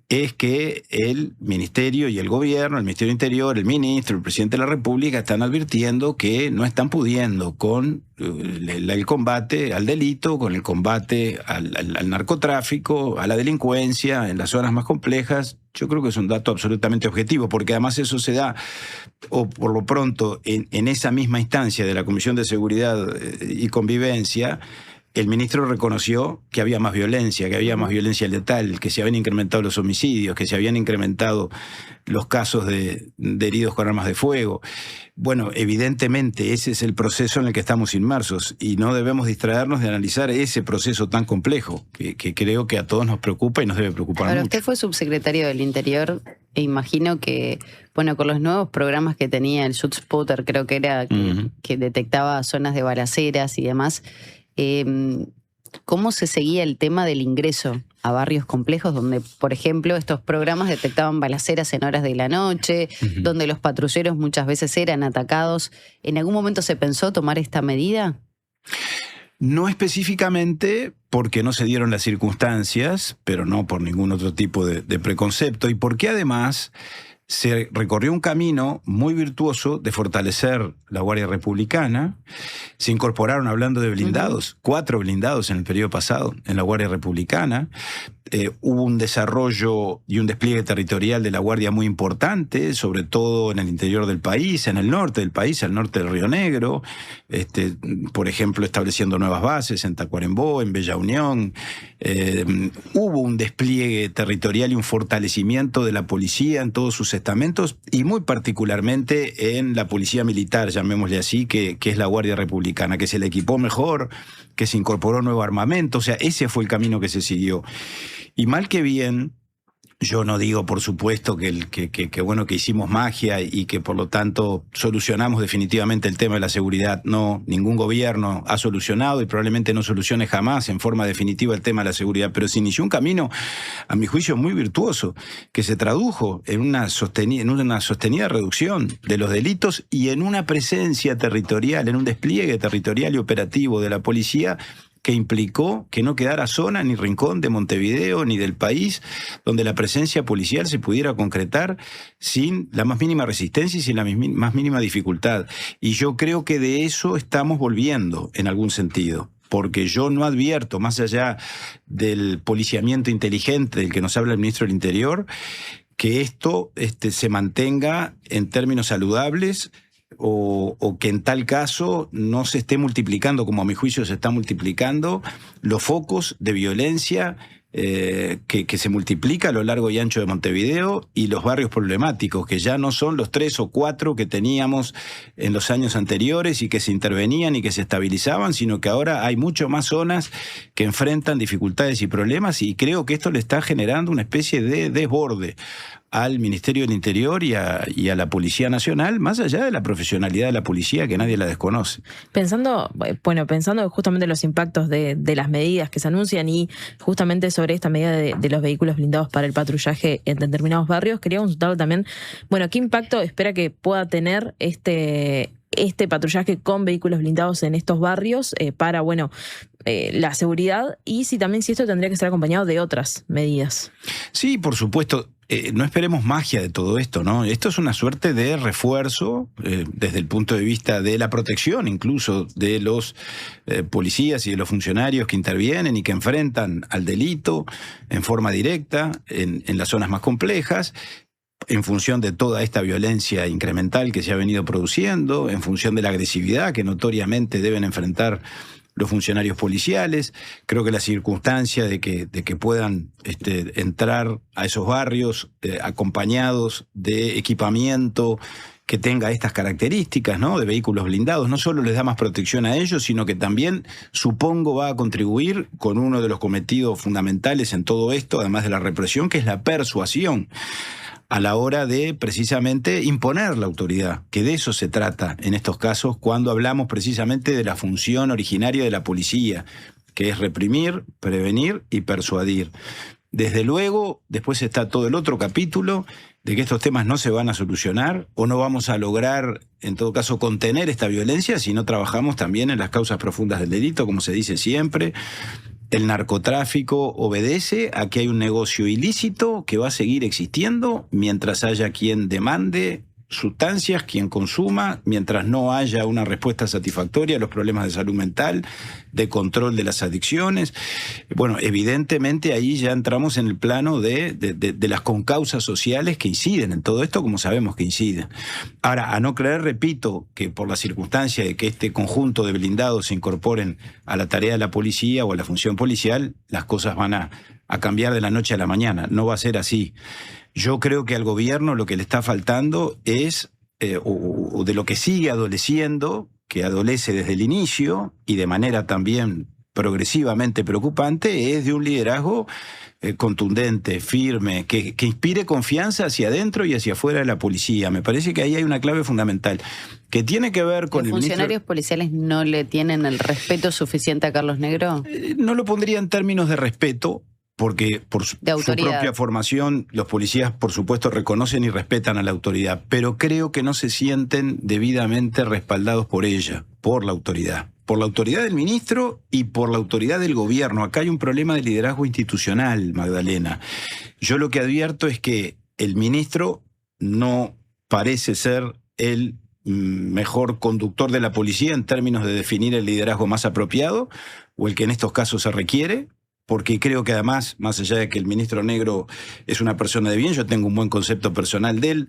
es que el Ministerio y el Gobierno, el Ministerio del Interior, el Ministro, el Presidente de la República están advirtiendo que no están pudiendo con el combate al delito, con el combate al narcotráfico, a la delincuencia en las zonas más complejas. Yo creo que es un dato absolutamente objetivo, porque además eso se da, o por lo pronto, en esa misma instancia de la Comisión de Seguridad y Convivencia. El ministro reconoció que había más violencia letal, que se habían incrementado los homicidios, que se habían incrementado los casos de heridos con armas de fuego. Bueno, evidentemente ese es el proceso en el que estamos inmersos y no debemos distraernos de analizar ese proceso tan complejo que creo que a todos nos preocupa y nos debe preocupar mucho. Usted fue subsecretario del Interior e imagino que, bueno, con los nuevos programas que tenía el ShotSpotter, creo que era que detectaba zonas de balaceras y demás, ¿cómo se seguía el tema del ingreso a barrios complejos donde, por ejemplo, estos programas detectaban balaceras en horas de la noche, donde los patrulleros muchas veces eran atacados? ¿En algún momento se pensó tomar esta medida? No específicamente porque no se dieron las circunstancias, pero no por ningún otro tipo de preconcepto, y porque además se recorrió un camino muy virtuoso de fortalecer la Guardia Republicana. Se incorporaron, hablando de blindados, 4 blindados en el periodo pasado en la Guardia Republicana. Hubo un desarrollo y un despliegue territorial de la Guardia muy importante, sobre todo en el interior del país, en el norte del país, al norte del Río Negro, por ejemplo, estableciendo nuevas bases en Tacuarembó, en Bella Unión. Hubo un despliegue territorial y un fortalecimiento de la policía en todos sus estamentos y muy particularmente en la policía militar, llamémosle así, que es la Guardia Republicana, que se le equipó mejor, que se incorporó nuevo armamento. O sea, ese fue el camino que se siguió. Y mal que bien, yo no digo, por supuesto, que hicimos magia y que por lo tanto solucionamos definitivamente el tema de la seguridad. No, ningún gobierno ha solucionado y probablemente no solucione jamás en forma definitiva el tema de la seguridad, pero se inició un camino, a mi juicio, muy virtuoso, que se tradujo en una sostenida reducción de los delitos y en una presencia territorial, en un despliegue territorial y operativo de la policía que implicó que no quedara zona ni rincón de Montevideo ni del país donde la presencia policial se pudiera concretar sin la más mínima resistencia y sin la más mínima dificultad. Y yo creo que de eso estamos volviendo en algún sentido. Porque yo no advierto, más allá del policiamiento inteligente del que nos habla el ministro del Interior, que esto se mantenga en términos saludables o que en tal caso no se esté multiplicando, como a mi juicio se está multiplicando, los focos de violencia que se multiplica a lo largo y ancho de Montevideo y los barrios problemáticos, que ya no son los 3 o 4 que teníamos en los años anteriores y que se intervenían y que se estabilizaban, sino que ahora hay mucho más zonas que enfrentan dificultades y problemas, y creo que esto le está generando una especie de desborde al Ministerio del Interior y a la Policía Nacional, más allá de la profesionalidad de la policía, que nadie la desconoce. Pensando justamente en los impactos de las medidas que se anuncian y justamente sobre esta medida de los vehículos blindados para el patrullaje en determinados barrios, quería consultarlo también, ¿qué impacto espera que pueda tener este patrullaje con vehículos blindados en estos barrios para, la seguridad, y si esto tendría que ser acompañado de otras medidas? Sí, por supuesto. No esperemos magia de todo esto, ¿no? Esto es una suerte de refuerzo desde el punto de vista de la protección, incluso de los policías y de los funcionarios que intervienen y que enfrentan al delito en forma directa en las zonas más complejas, en función de toda esta violencia incremental que se ha venido produciendo, en función de la agresividad que notoriamente deben enfrentar los funcionarios policiales. Creo que la circunstancia de que puedan entrar a esos barrios acompañados de equipamiento que tenga estas características, ¿no?, de vehículos blindados, no solo les da más protección a ellos, sino que también, supongo, va a contribuir con uno de los cometidos fundamentales en todo esto, además de la represión, que es la persuasión, a la hora de precisamente imponer la autoridad, que de eso se trata en estos casos cuando hablamos precisamente de la función originaria de la policía, que es reprimir, prevenir y persuadir. Desde luego, después está todo el otro capítulo de que estos temas no se van a solucionar o no vamos a lograr, en todo caso, contener esta violencia si no trabajamos también en las causas profundas del delito, como se dice siempre. El narcotráfico obedece a que hay un negocio ilícito que va a seguir existiendo mientras haya quien demande sustancias, quien consuma, mientras no haya una respuesta satisfactoria a los problemas de salud mental, de control de las adicciones. Evidentemente ahí ya entramos en el plano de las concausas sociales que inciden en todo esto, como sabemos que inciden. Ahora, a no creer, repito, que por la circunstancia de que este conjunto de blindados se incorporen a la tarea de la policía o a la función policial, las cosas van a cambiar de la noche a la mañana. No va a ser así. Yo creo que al gobierno lo que le está faltando es, o de lo que sigue adoleciendo, que adolece desde el inicio y de manera también progresivamente preocupante, es de un liderazgo contundente, firme, que inspire confianza hacia adentro y hacia afuera de la policía. Me parece que ahí hay una clave fundamental, que tiene que ver con el ministro... ¿Los funcionarios policiales no le tienen el respeto suficiente a Carlos Negro? No lo pondría en términos de respeto, porque por su propia formación los policías, por supuesto, reconocen y respetan a la autoridad, pero creo que no se sienten debidamente respaldados por ella, por la autoridad del ministro y por la autoridad del gobierno. Acá hay un problema de liderazgo institucional, Magdalena. Yo lo que advierto es que el ministro no parece ser el mejor conductor de la policía en términos de definir el liderazgo más apropiado o el que en estos casos se requiere, porque creo que además, más allá de que el ministro Negro es una persona de bien, yo tengo un buen concepto personal de él,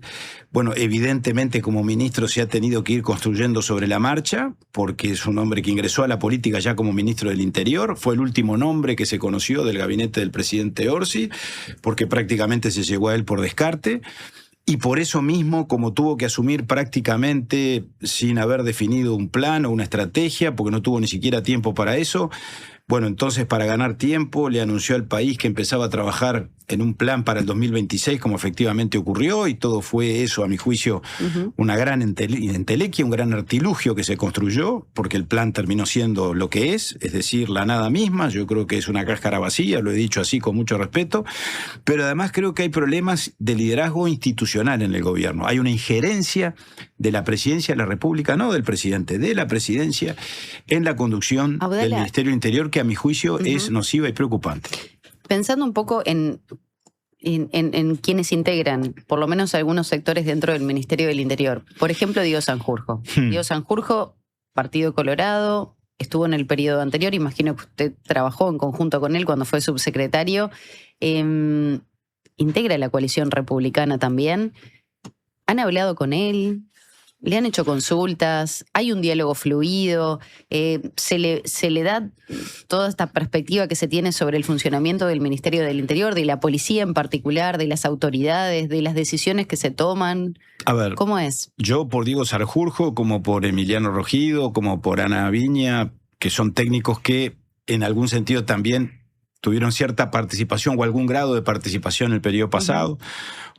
evidentemente como ministro se ha tenido que ir construyendo sobre la marcha, porque es un hombre que ingresó a la política ya como ministro del Interior, fue el último nombre que se conoció del gabinete del presidente Orsi, porque prácticamente se llegó a él por descarte. Y por eso mismo, como tuvo que asumir prácticamente sin haber definido un plan o una estrategia, porque no tuvo ni siquiera tiempo para eso, entonces para ganar tiempo le anunció al país que empezaba a trabajar en un plan para el 2026 como efectivamente ocurrió, y todo fue eso, a mi juicio, una gran entelequia, un gran artilugio que se construyó, porque el plan terminó siendo lo que es decir, la nada misma. Yo creo que es una cáscara vacía, lo he dicho así con mucho respeto, pero además creo que hay problemas de liderazgo institucional en el gobierno. Hay una injerencia de la presidencia de la República, no del presidente, de la presidencia, en la conducción del Ministerio del Interior, que a mi juicio es nociva y preocupante. Pensando un poco en quienes integran, por lo menos algunos sectores dentro del Ministerio del Interior. Por ejemplo, Diego Sanjurjo. Diego Sanjurjo, Partido Colorado, estuvo en el periodo anterior, imagino que usted trabajó en conjunto con él cuando fue subsecretario. Integra la coalición republicana también. ¿Han hablado con él? ¿Le han hecho consultas? ¿Hay un diálogo fluido? ¿Se le da toda esta perspectiva que se tiene sobre el funcionamiento del Ministerio del Interior, de la policía en particular, de las autoridades, de las decisiones que se toman? A ver, ¿cómo es? Yo por Diego Sanjurjo, como por Emiliano Rogido, como por Ana Viña, que son técnicos que en algún sentido también tuvieron cierta participación o algún grado de participación en el periodo pasado,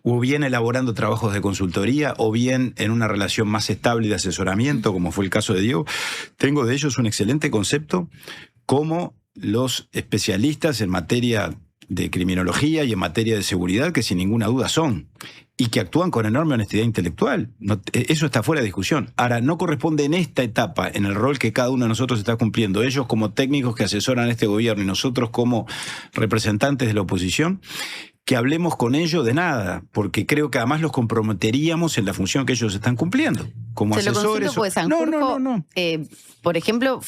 o bien elaborando trabajos de consultoría, o bien en una relación más estable de asesoramiento, como fue el caso de Diego. Tengo de ellos un excelente concepto como los especialistas en materia de criminología y en materia de seguridad, que sin ninguna duda son, y que actúan con enorme honestidad intelectual. Eso está fuera de discusión. Ahora, no corresponde en esta etapa, en el rol que cada uno de nosotros está cumpliendo, ellos como técnicos que asesoran a este gobierno y nosotros como representantes de la oposición, que hablemos con ellos de nada, porque creo que además los comprometeríamos en la función que ellos están cumpliendo, como Se lo asesores. consulto, pues, Sanjurjo, por ejemplo,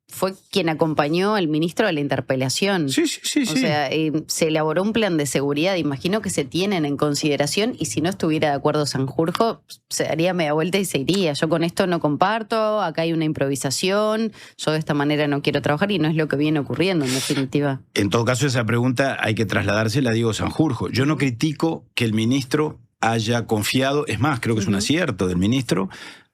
fue quien acompañó al ministro a la interpelación. Sí. O sea, se elaboró un plan de seguridad, imagino que se tienen en consideración, y si no estuviera de acuerdo Sanjurjo, se daría media vuelta y se iría. Yo con esto no comparto, acá hay una improvisación, yo de esta manera no quiero trabajar, y no es lo que viene ocurriendo en definitiva. En todo caso, esa pregunta hay que trasladársela a Diego Sanjurjo. Yo no critico que el ministro haya confiado, es más, creo que es un acierto del ministro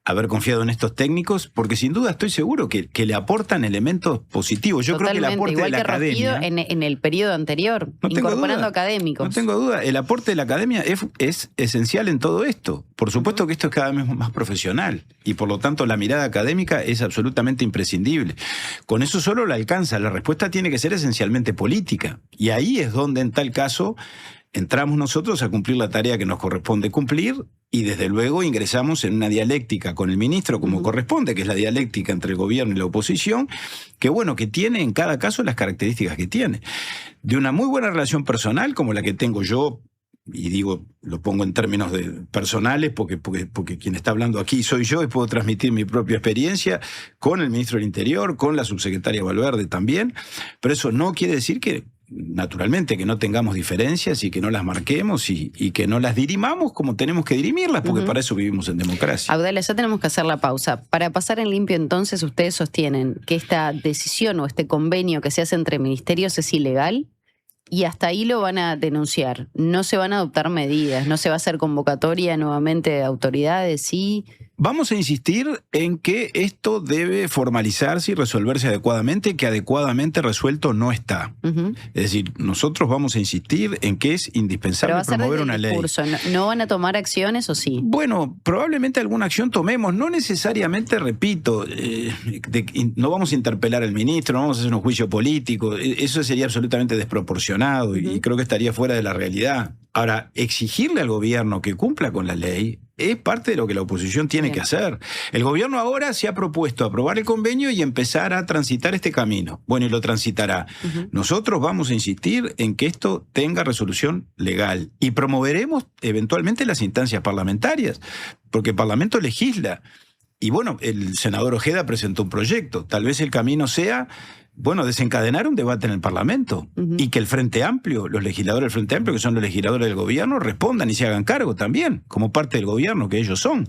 haber confiado en estos técnicos, porque sin duda estoy seguro que le aportan elementos positivos. Yo creo que el aporte igual de la que Rogido academia... en el periodo anterior, incorporando académicos. No tengo duda, el aporte de la academia es esencial en todo esto. Por supuesto que esto es cada vez más profesional, y por lo tanto la mirada académica es absolutamente imprescindible. Con eso solo la alcanza, la respuesta tiene que ser esencialmente política, y ahí es donde en tal caso entramos nosotros a cumplir la tarea que nos corresponde cumplir, y desde luego ingresamos en una dialéctica con el ministro como corresponde, que es la dialéctica entre el gobierno y la oposición, que bueno, que tiene en cada caso las características que tiene. De una muy buena relación personal como la que tengo yo, y digo, lo pongo en términos personales porque quien está hablando aquí soy yo y puedo transmitir mi propia experiencia con el ministro del Interior, con la subsecretaria Valverde también, pero eso no quiere decir que, naturalmente, que no tengamos diferencias y que no las marquemos y que no las dirimamos como tenemos que dirimirlas, porque para eso vivimos en democracia. Abdala, ya tenemos que hacer la pausa. Para pasar en limpio, entonces, ustedes sostienen que esta decisión o este convenio que se hace entre ministerios es ilegal, y hasta ahí lo van a denunciar. No se van a adoptar medidas, no se va a hacer convocatoria nuevamente de autoridades, ¿sí? Vamos a insistir en que esto debe formalizarse y resolverse adecuadamente, que adecuadamente resuelto no está. Es decir, nosotros vamos a insistir en que es indispensable promover una ley. ¿No van a tomar acciones o sí? Bueno, probablemente alguna acción tomemos, no necesariamente, repito, no vamos a interpelar al ministro, no vamos a hacer un juicio político, eso sería absolutamente desproporcionado y creo que estaría fuera de la realidad. Ahora, exigirle al gobierno que cumpla con la ley es parte de lo que la oposición tiene que hacer. El gobierno ahora se ha propuesto aprobar el convenio y empezar a transitar este camino. Bueno, y lo transitará. Nosotros vamos a insistir en que esto tenga resolución legal y promoveremos eventualmente las instancias parlamentarias, porque el Parlamento legisla. Y bueno, el senador Ojeda presentó un proyecto. Tal vez el camino sea, bueno, desencadenar un debate en el Parlamento y que el Frente Amplio, los legisladores del Frente Amplio, que son los legisladores del gobierno, respondan y se hagan cargo también, como parte del gobierno que ellos son.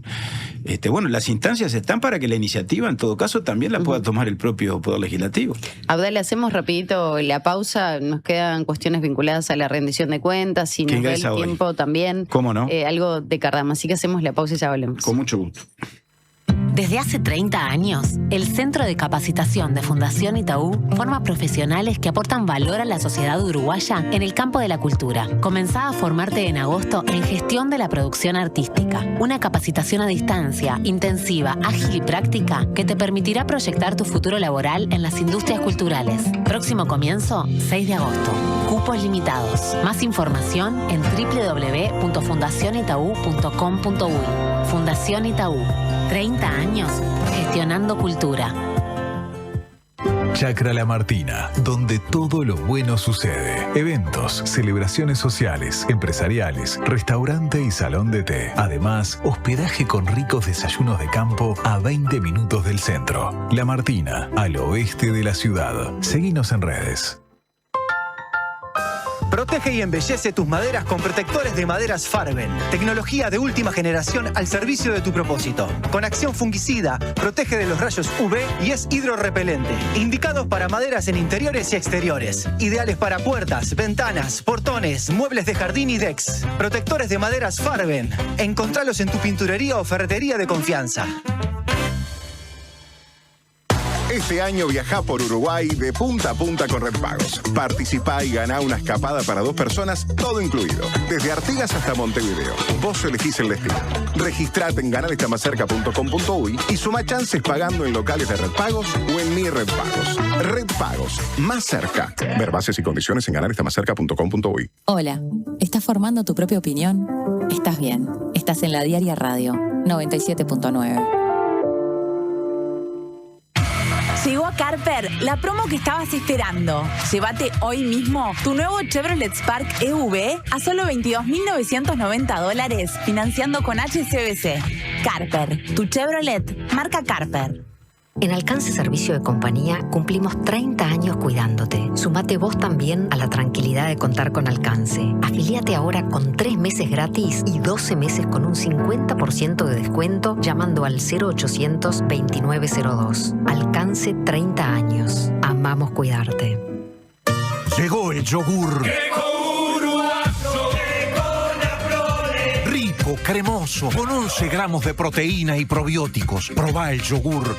Bueno, las instancias están para que la iniciativa, en todo caso, también la pueda tomar el propio Poder Legislativo. Abdala, hacemos rapidito la pausa, nos quedan cuestiones vinculadas a la rendición de cuentas, si nos da el tiempo también. ¿Cómo no? Algo de Cardama, así que hacemos la pausa y ya volvemos. Con mucho gusto. Desde hace 30 años, el Centro de Capacitación de Fundación Itaú forma profesionales que aportan valor a la sociedad uruguaya en el campo de la cultura. Comenzá a formarte en agosto en Gestión de la Producción Artística, una capacitación a distancia, intensiva, ágil y práctica que te permitirá proyectar tu futuro laboral en las industrias culturales. Próximo comienzo, 6 de agosto. Cupos limitados. Más información en www.fundacionitaú.com.uy. Fundación Itaú. 30 años gestionando cultura. Chacra La Martina, donde todo lo bueno sucede. Eventos, celebraciones sociales, empresariales, restaurante y salón de té. Además, hospedaje con ricos desayunos de campo a 20 minutos del centro. La Martina, al oeste de la ciudad. Seguinos en redes. Protege y embellece tus maderas con protectores de maderas Farben. Tecnología de última generación al servicio de tu propósito. Con acción fungicida, protege de los rayos UV y es hidrorrepelente. Indicados para maderas en interiores y exteriores. Ideales para puertas, ventanas, portones, muebles de jardín y decks. Protectores de maderas Farben. Encontralos en tu pinturería o ferretería de confianza. Este año viajá por Uruguay de punta a punta con Red Pagos. Participá y ganá una escapada para 2 personas, todo incluido. Desde Artigas hasta Montevideo. Vos elegís el destino. Registrate en ganarestamascerca.com.uy y sumá chances pagando en locales de Red Pagos o en Mi Red Pagos. Red Pagos, más cerca. Ver bases y condiciones en ganarestamascerca.com.uy. Hola, ¿estás formando tu propia opinión? Estás bien. Estás en La Diaria Radio 97.9. Llegó a Carper la promo que estabas esperando. Llévate hoy mismo tu nuevo Chevrolet Spark EV a solo $22.990 financiando con HSBC. Carper, tu Chevrolet, marca Carper. En Alcance Servicio de Compañía cumplimos 30 años cuidándote. Sumate vos también a la tranquilidad de contar con Alcance. Afilíate ahora con 3 meses gratis y 12 meses con un 50% de descuento llamando al 0800-2902. Alcance 30 años. Amamos cuidarte. Llegó el yogur. Rico, cremoso, con 11 gramos de proteína y probióticos. Probá el yogur.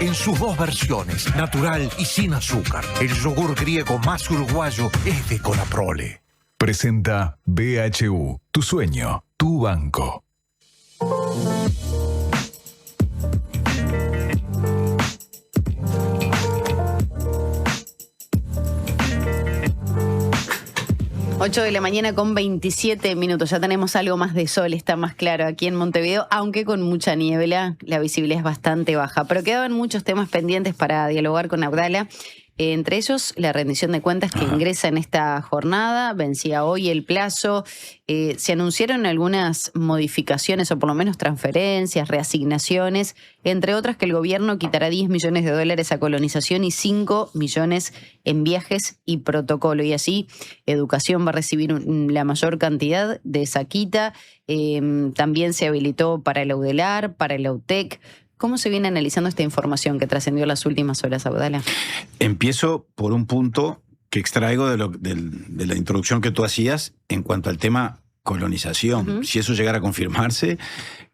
En sus 2 versiones, natural y sin azúcar. El yogur griego más uruguayo es de Conaprole. Presenta BHU, tu sueño, tu banco. Ocho de la mañana con 27 minutos. Ya tenemos algo más de sol, está más claro aquí en Montevideo, aunque con mucha niebla, la visibilidad es bastante baja. Pero quedaban muchos temas pendientes para dialogar con Abdala. Entre ellos, la rendición de cuentas que ingresa en esta jornada. Vencía hoy el plazo. Se anunciaron algunas modificaciones, o por lo menos transferencias, reasignaciones, entre otras que el gobierno quitará $10 millones a colonización y 5 millones en viajes y protocolo. Y así, educación va a recibir la mayor cantidad de esa quita. También se habilitó para el UDELAR, para el UTEC. ¿Cómo se viene analizando esta información que trascendió las últimas horas, Abdala? Empiezo por un punto que extraigo de la introducción que tú hacías en cuanto al tema colonización. Si eso llegara a confirmarse,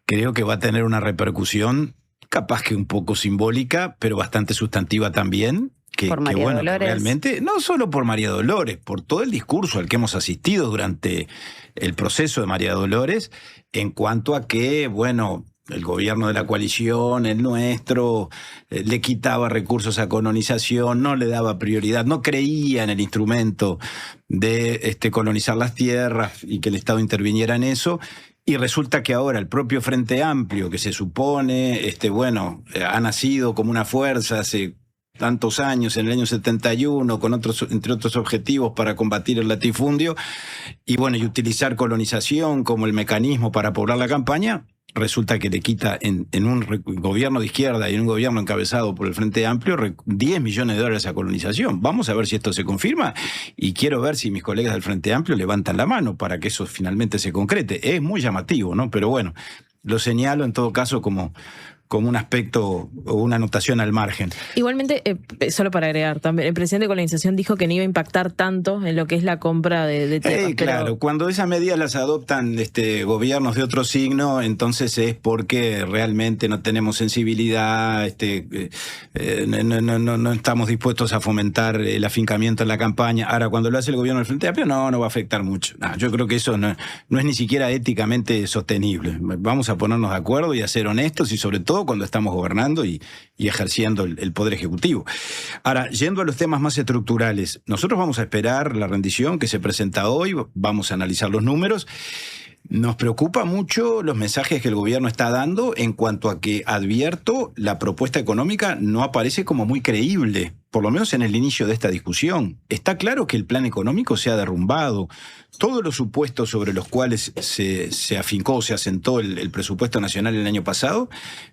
creo que va a tener una repercusión capaz que un poco simbólica, pero bastante sustantiva también. Por María Dolores. Realmente, no solo por María Dolores, por todo el discurso al que hemos asistido durante el proceso de María Dolores, en cuanto a que, bueno, el gobierno de la coalición, el nuestro, le quitaba recursos a colonización, no le daba prioridad, no creía en el instrumento de colonizar las tierras y que el Estado interviniera en eso. Y resulta que ahora el propio Frente Amplio, que se supone, ha nacido como una fuerza hace tantos años, en el año 71, con entre otros objetivos para combatir el latifundio, y utilizar colonización como el mecanismo para poblar la campaña, resulta que le quita en un gobierno de izquierda y en un gobierno encabezado por el Frente Amplio $10 millones a colonización. Vamos a ver si esto se confirma y quiero ver si mis colegas del Frente Amplio levantan la mano para que eso finalmente se concrete. Es muy llamativo, ¿no? Pero bueno, lo señalo en todo caso como como un aspecto o una anotación al margen. Igualmente, solo para agregar, también el presidente de colonización dijo que no iba a impactar tanto en lo que es la compra de tierras. Claro, cuando esas medidas las adoptan gobiernos de otro signo, entonces es porque realmente no tenemos sensibilidad, no estamos dispuestos a fomentar el afincamiento en la campaña. Ahora, cuando lo hace el gobierno del Frente Amplio, no va a afectar mucho. No, yo creo que eso no es ni siquiera éticamente sostenible. Vamos a ponernos de acuerdo y a ser honestos, y sobre todo cuando estamos gobernando y ejerciendo el Poder Ejecutivo. Ahora, yendo a los temas más estructurales, nosotros vamos a esperar la rendición que se presenta hoy, vamos a analizar los números. Nos preocupa mucho los mensajes que el gobierno está dando en cuanto a que, advierto, la propuesta económica no aparece como muy creíble, por lo menos en el inicio de esta discusión. Está claro que el plan económico se ha derrumbado. Todos los supuestos sobre los cuales se afincó, se asentó el presupuesto nacional el año pasado,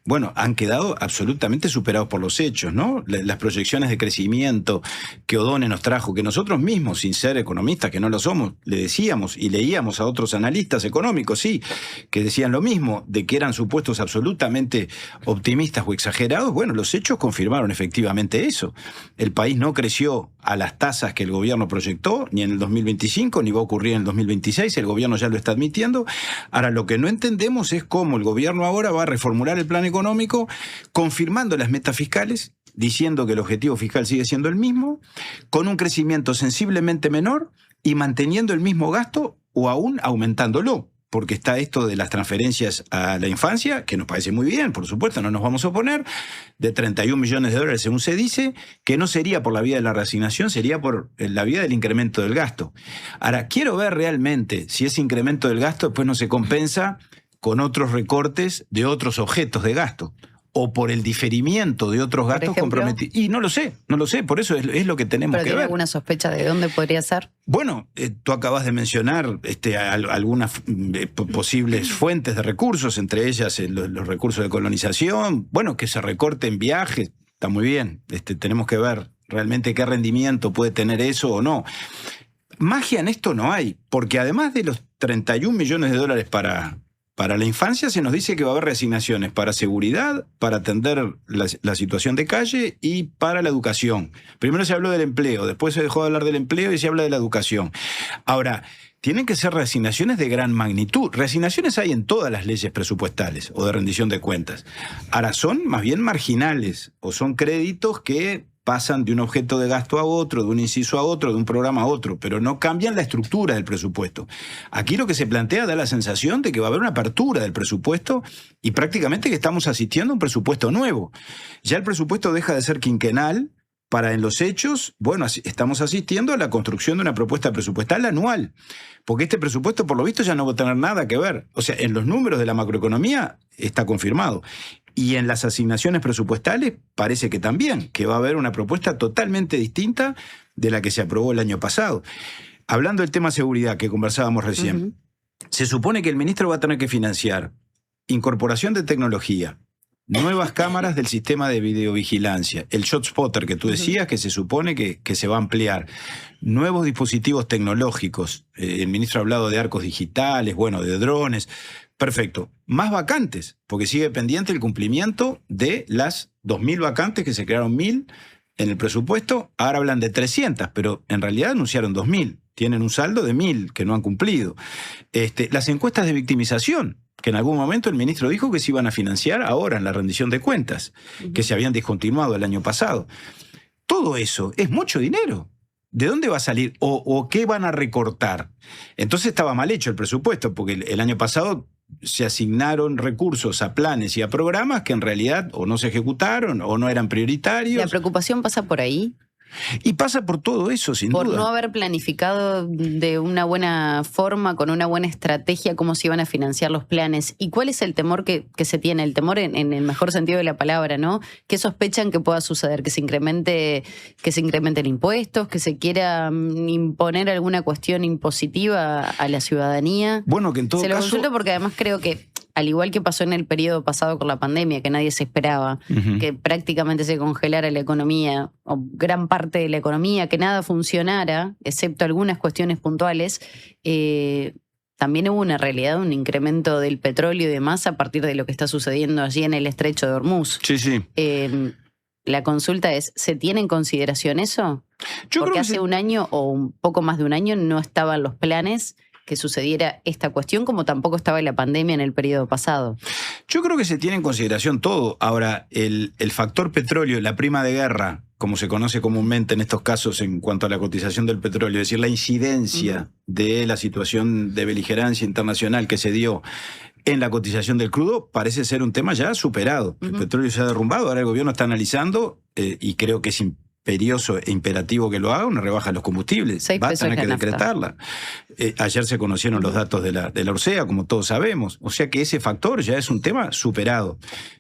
bueno, han quedado absolutamente superados por los hechos, ¿no? Las proyecciones de crecimiento que O'Donnell nos trajo, que nosotros mismos, sin ser economistas, que no lo somos, le decíamos y leíamos a otros analistas económicos, sí, que decían lo mismo, de que eran supuestos absolutamente optimistas o exagerados. Bueno, los hechos confirmaron efectivamente eso. El país no creció a las tasas que el gobierno proyectó, ni en el 2025, ni va a ocurrir en el 2026, el gobierno ya lo está admitiendo. Ahora, lo que no entendemos es cómo el gobierno ahora va a reformular el plan económico, confirmando las metas fiscales, diciendo que el objetivo fiscal sigue siendo el mismo, con un crecimiento sensiblemente menor y manteniendo el mismo gasto o aún aumentándolo. Porque está esto de las transferencias a la infancia, que nos parece muy bien, por supuesto, no nos vamos a oponer, de 31 millones de dólares según se dice, que no sería por la vía de la reasignación, sería por la vía del incremento del gasto. Ahora, quiero ver realmente si ese incremento del gasto después no se compensa con otros recortes de otros objetos de gasto, o por el diferimiento de otros gastos comprometidos. Y no lo sé, por eso es lo que tenemos que ver. ¿Pero tiene alguna sospecha de dónde podría ser? Bueno, tú acabas de mencionar algunas posibles fuentes de recursos, entre ellas los recursos de colonización. Bueno, que se recorten viajes, está muy bien. Tenemos que ver realmente qué rendimiento puede tener eso o no. Magia en esto no hay, porque además de los 31 millones de dólares para la infancia, se nos dice que va a haber reasignaciones para seguridad, para atender la situación de calle y para la educación. Primero se habló del empleo, después se dejó de hablar del empleo y se habla de la educación. Ahora, tienen que ser reasignaciones de gran magnitud. Reasignaciones hay en todas las leyes presupuestales o de rendición de cuentas. Ahora, son más bien marginales o son créditos que pasan de un objeto de gasto a otro, de un inciso a otro, de un programa a otro, pero no cambian la estructura del presupuesto. Aquí lo que se plantea da la sensación de que va a haber una apertura del presupuesto y prácticamente que estamos asistiendo a un presupuesto nuevo. Ya el presupuesto deja de ser quinquenal para, en los hechos, bueno, estamos asistiendo a la construcción de una propuesta presupuestal anual, porque este presupuesto, por lo visto, ya no va a tener nada que ver. O sea, en los números de la macroeconomía está confirmado. Y en las asignaciones presupuestales parece que también, que va a haber una propuesta totalmente distinta de la que se aprobó el año pasado. Hablando del tema seguridad que conversábamos recién, se supone que el ministro va a tener que financiar incorporación de tecnología, nuevas cámaras del sistema de videovigilancia, el ShotSpotter que tú decías, que se supone que se va a ampliar, nuevos dispositivos tecnológicos, el ministro ha hablado de arcos digitales, bueno, de drones. Perfecto. Más vacantes, porque sigue pendiente el cumplimiento de las 2.000 vacantes, que se crearon 1.000 en el presupuesto. Ahora hablan de 300, pero en realidad anunciaron 2.000. Tienen un saldo de 1.000 que no han cumplido. Las encuestas de victimización, que en algún momento el ministro dijo que se iban a financiar ahora en la rendición de cuentas, que se habían discontinuado el año pasado. Todo eso es mucho dinero. ¿De dónde va a salir? ¿O qué van a recortar? Entonces estaba mal hecho el presupuesto, porque el año pasado se asignaron recursos a planes y a programas que en realidad o no se ejecutaron o no eran prioritarios. ¿La preocupación pasa por ahí? Y pasa por todo eso, sin duda. Por no haber planificado de una buena forma, con una buena estrategia, cómo se iban a financiar los planes. ¿Y cuál es el temor que se tiene? El temor en el mejor sentido de la palabra, ¿no? ¿Qué sospechan que pueda suceder? ¿Que se incrementen impuestos? ¿Que se quiera imponer alguna cuestión impositiva a la ciudadanía? Bueno, que en todo caso... Se lo consulto porque además creo que, al igual que pasó en el periodo pasado con la pandemia, que nadie se esperaba, que prácticamente se congelara la economía, o gran parte de la economía, que nada funcionara, excepto algunas cuestiones puntuales, también hubo una realidad, un incremento del petróleo y demás a partir de lo que está sucediendo allí en el estrecho de Hormuz. Sí, sí. La consulta es, ¿se tiene en consideración eso? Yo Porque creo que hace sí. un año o un poco más de un año no estaban los planes que sucediera esta cuestión, como tampoco estaba la pandemia en el periodo pasado. Yo creo que se tiene en consideración todo. Ahora, el factor petróleo, la prima de guerra, como se conoce comúnmente en estos casos en cuanto a la cotización del petróleo, es decir, la incidencia de la situación de beligerancia internacional que se dio en la cotización del crudo, parece ser un tema ya superado. El petróleo se ha derrumbado, ahora el gobierno está analizando, y creo que es imperioso e imperativo que lo haga, una rebaja de los combustibles. 6 Va a pesos tener la que nafta. decretarla. Ayer se conocieron los datos de la Orsea, como todos sabemos. O sea que ese factor ya es un tema superado.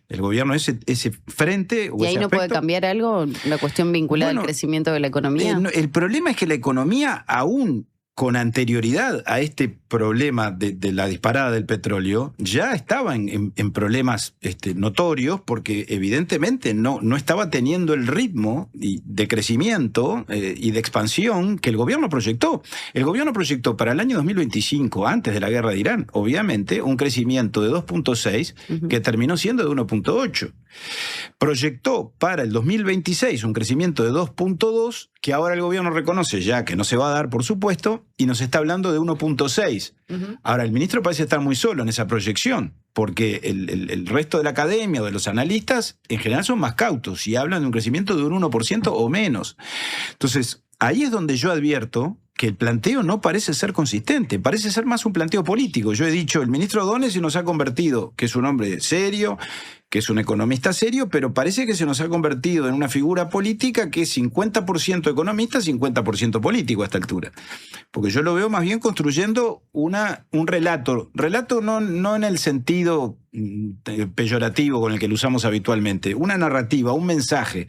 El gobierno, ese frente o ¿Y ahí ese no puede aspecto, cambiar algo? ¿La cuestión vinculada al crecimiento de la economía? el problema es que la economía, aún con anterioridad a este problema de la disparada del petróleo, ya estaba en problemas notorios, porque evidentemente no estaba teniendo el ritmo de crecimiento y de expansión que el gobierno proyectó. El gobierno proyectó para el año 2025, antes de la guerra de Irán, obviamente, un crecimiento de 2.6 que terminó siendo de 1.8. Proyectó para el 2026 un crecimiento de 2.2, que ahora el gobierno reconoce ya que no se va a dar, por supuesto, y nos está hablando de 1.6. Ahora, el ministro parece estar muy solo en esa proyección, porque el resto de la academia o de los analistas en general son más cautos y hablan de un crecimiento de un 1% o menos. Entonces, ahí es donde yo advierto que el planteo no parece ser consistente, parece ser más un planteo político. Yo he dicho, el ministro Donés se nos ha convertido, que es un hombre serio, que es un economista serio, pero parece que se nos ha convertido en una figura política que es 50% economista, 50% político a esta altura. Porque yo lo veo más bien construyendo un relato no en el sentido peyorativo con el que lo usamos habitualmente, una narrativa, un mensaje,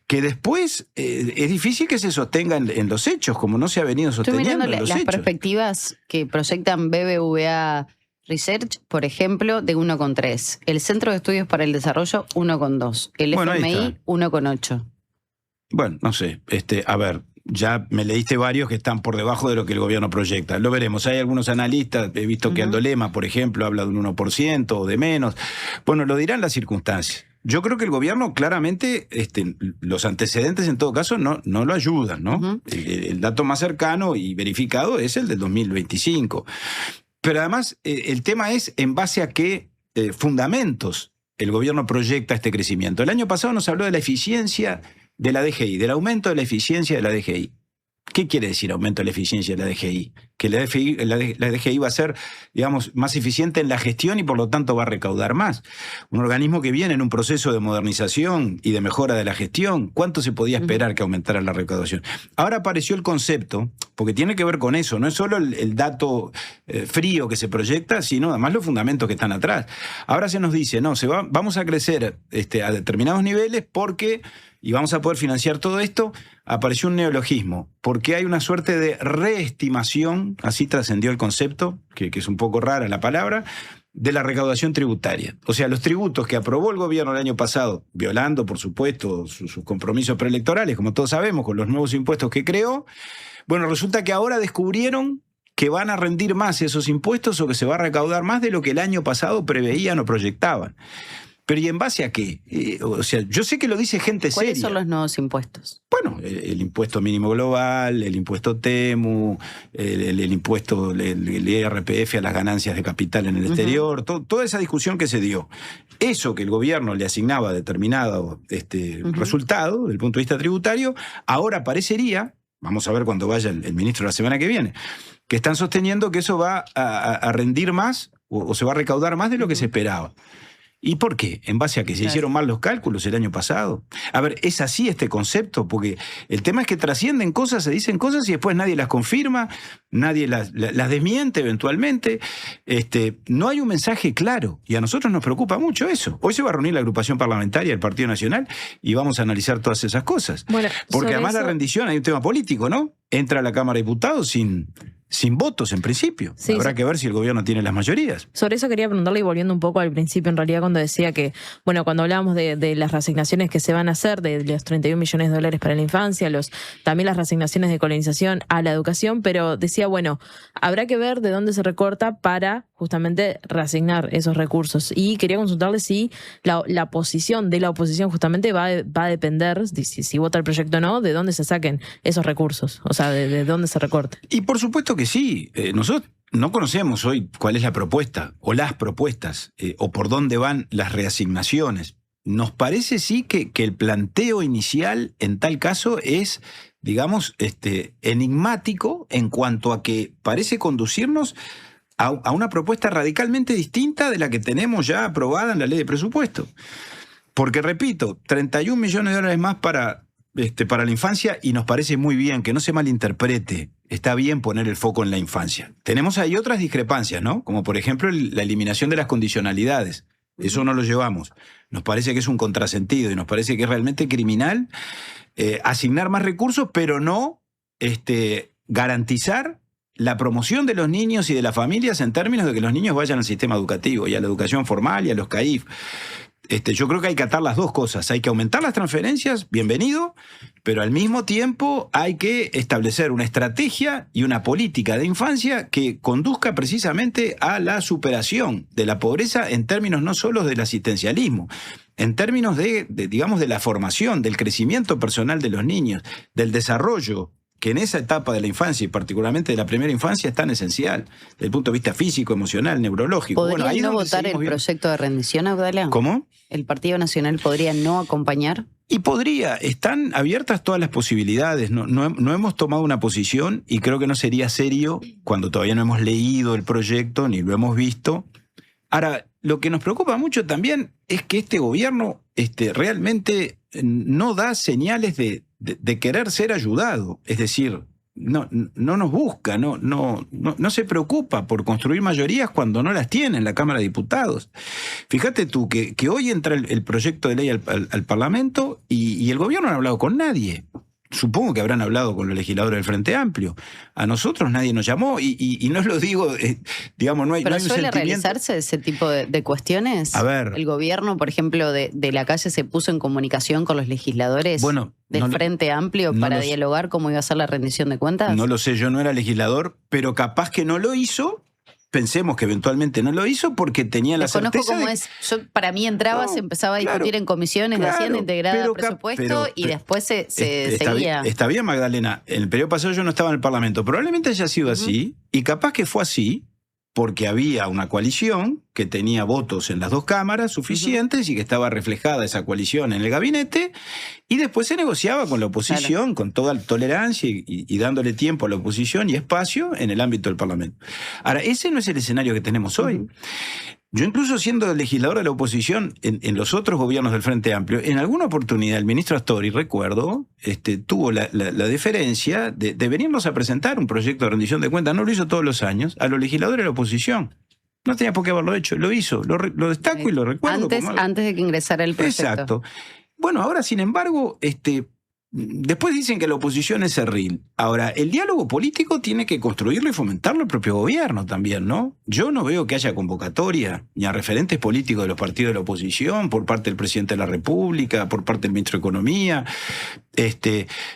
que después es difícil que se sostenga en los hechos, como no se ha venido Estoy sosteniendo mirando en los las hechos. perspectivas que proyectan BBVA Research, por ejemplo, de 1,3. El Centro de Estudios para el Desarrollo, 1,2. El Bueno, ahí FMI, está. 1,8. Bueno, no sé. A ver, ya me leíste varios que están por debajo de lo que el gobierno proyecta. Lo veremos. Hay algunos analistas, he visto que Aldo Lema, por ejemplo, habla de un 1% o de menos. Bueno, lo dirán las circunstancias. Yo creo que el gobierno claramente, los antecedentes en todo caso no lo ayudan, ¿no? El dato más cercano y verificado es el del 2025. Pero además, el tema es en base a qué fundamentos el gobierno proyecta este crecimiento. El año pasado nos habló de la eficiencia de la DGI, del aumento de la eficiencia de la DGI. ¿Qué quiere decir aumento de la eficiencia de la DGI? Que la DGI va a ser, digamos, más eficiente en la gestión y por lo tanto va a recaudar más. Un organismo que viene en un proceso de modernización y de mejora de la gestión. ¿Cuánto se podía esperar que aumentara la recaudación? Ahora apareció el concepto, porque tiene que ver con eso, no es solo el dato frío que se proyecta, sino además los fundamentos que están atrás. Ahora se nos dice, no, vamos a crecer a determinados niveles porque... y vamos a poder financiar todo esto, apareció un neologismo, porque hay una suerte de reestimación, así trascendió el concepto, que es un poco rara la palabra, de la recaudación tributaria. O sea, los tributos que aprobó el gobierno el año pasado, violando, por supuesto, sus compromisos preelectorales, como todos sabemos, con los nuevos impuestos que creó, bueno, resulta que ahora descubrieron que van a rendir más esos impuestos o que se va a recaudar más de lo que el año pasado preveían o proyectaban. Pero ¿y en base a qué? O sea, yo sé que lo dice gente seria. ¿Cuáles son los nuevos impuestos? Bueno, el impuesto mínimo global, el impuesto TEMU, el impuesto, el IRPF a las ganancias de capital en el exterior, toda esa discusión que se dio. Eso que el gobierno le asignaba determinado resultado desde el punto de vista tributario, ahora parecería, vamos a ver cuando vaya el ministro la semana que viene, que están sosteniendo que eso va a rendir más o se va a recaudar más de lo que se esperaba. ¿Y por qué? ¿En base a que se hicieron mal los cálculos el año pasado? A ver, ¿es así este concepto? Porque el tema es que trascienden cosas, se dicen cosas y después nadie las confirma, nadie las desmiente eventualmente. No hay un mensaje claro y a nosotros nos preocupa mucho eso. Hoy se va a reunir la agrupación parlamentaria del Partido Nacional y vamos a analizar todas esas cosas. Bueno, porque además eso... la rendición, hay un tema político, ¿no? Entra a la Cámara de Diputados sin sin votos en principio. Sí, Habrá sí. que ver si el gobierno tiene las mayorías. Sobre eso quería preguntarle, y volviendo un poco al principio, en realidad, cuando decía que, bueno, cuando hablábamos de las reasignaciones que se van a hacer, de los 31 millones de dólares para la infancia, también las reasignaciones de colonización a la educación, pero decía, bueno, habrá que ver de dónde se recorta para justamente reasignar esos recursos. Y quería consultarle si la posición de la oposición justamente va a depender, si vota el proyecto o no, de dónde se saquen esos recursos, o sea, de dónde se recorte. Y por supuesto que sí. Nosotros no conocemos hoy cuál es la propuesta o las propuestas o por dónde van las reasignaciones. Nos parece sí que el planteo inicial en tal caso es, digamos, enigmático en cuanto a que parece conducirnos a una propuesta radicalmente distinta de la que tenemos ya aprobada en la ley de presupuesto. Porque, repito, 31 millones de dólares más para la infancia, y nos parece muy bien, que no se malinterprete, está bien poner el foco en la infancia. Tenemos ahí otras discrepancias, ¿no? Como por ejemplo la eliminación de las condicionalidades. Eso no lo llevamos. Nos parece que es un contrasentido y nos parece que es realmente criminal asignar más recursos, pero no garantizar la promoción de los niños y de las familias en términos de que los niños vayan al sistema educativo y a la educación formal y a los CAIF. Yo creo que hay que atar las dos cosas. Hay que aumentar las transferencias, bienvenido, pero al mismo tiempo hay que establecer una estrategia y una política de infancia que conduzca precisamente a la superación de la pobreza en términos no solo del asistencialismo, en términos digamos, de la formación, del crecimiento personal de los niños, del desarrollo, que en esa etapa de la infancia y particularmente de la primera infancia es tan esencial, desde el punto de vista físico, emocional, neurológico. ¿Podría ahí no donde votar el seguimos viendo. proyecto de rendición, Abdala? ¿Cómo? ¿El Partido Nacional podría no acompañar? Y podría, están abiertas todas las posibilidades, no hemos tomado una posición y creo que no sería serio cuando todavía no hemos leído el proyecto ni lo hemos visto. Ahora, lo que nos preocupa mucho también es que este gobierno realmente no da señales de querer ser ayudado, es decir, no nos busca, no se preocupa por construir mayorías cuando no las tiene en la Cámara de Diputados. Fíjate tú que hoy entra el proyecto de ley al Parlamento y el gobierno no ha hablado con nadie. Supongo que habrán hablado con los legisladores del Frente Amplio. A nosotros nadie nos llamó y no lo digo, digamos, no hay ¿Pero no hay un suele sentimiento. realizarse ese tipo de cuestiones? A ver. ¿El gobierno, por ejemplo, de la calle se puso en comunicación con los legisladores del Frente Amplio para dialogar cómo iba a ser la rendición de cuentas? No lo sé, yo no era legislador, pero capaz que no lo hizo. Pensemos que eventualmente no lo hizo porque tenía la Desconozco certeza cómo de... es. Yo, para mí entraba, se empezaba a discutir en comisiones, claro, hacían integrada pero presupuesto y después se Está seguía. bien, está bien, Magdalena. En el periodo pasado yo no estaba en el Parlamento. Probablemente haya sido así, y capaz que fue así porque había una coalición que tenía votos en las dos cámaras suficientes y que estaba reflejada esa coalición en el gabinete, y después se negociaba con la oposición, con toda tolerancia y dándole tiempo a la oposición y espacio en el ámbito del Parlamento. Ahora, ese no es el escenario que tenemos hoy. Yo incluso siendo legislador de la oposición en los otros gobiernos del Frente Amplio, en alguna oportunidad el ministro Astori, recuerdo, tuvo la deferencia de venirnos a presentar un proyecto de rendición de cuentas, no lo hizo todos los años, a los legisladores de la oposición. No tenía por qué haberlo hecho, lo hizo, lo destaco y lo recuerdo. Antes de que ingresara el proyecto. Exacto. Bueno, ahora, sin embargo, después dicen que la oposición es cerril. Ahora, el diálogo político tiene que construirlo y fomentarlo el propio gobierno también, ¿no? Yo no veo que haya convocatoria ni a referentes políticos de los partidos de la oposición por parte del presidente de la República, por parte del ministro de Economía.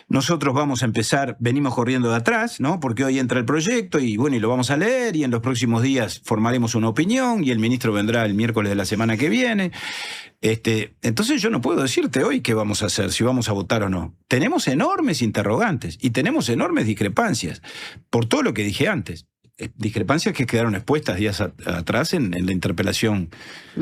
Nosotros vamos a empezar, venimos corriendo de atrás, ¿no? Porque hoy entra el proyecto y bueno, y lo vamos a leer y en los próximos días formaremos una opinión y el ministro vendrá el miércoles de la semana que viene. Entonces yo no puedo decirte hoy qué vamos a hacer, si vamos a votar o no. Tenemos enormes interrogantes y tenemos enormes discrepancias por todo lo que dije antes. Discrepancias que quedaron expuestas días atrás en la interpelación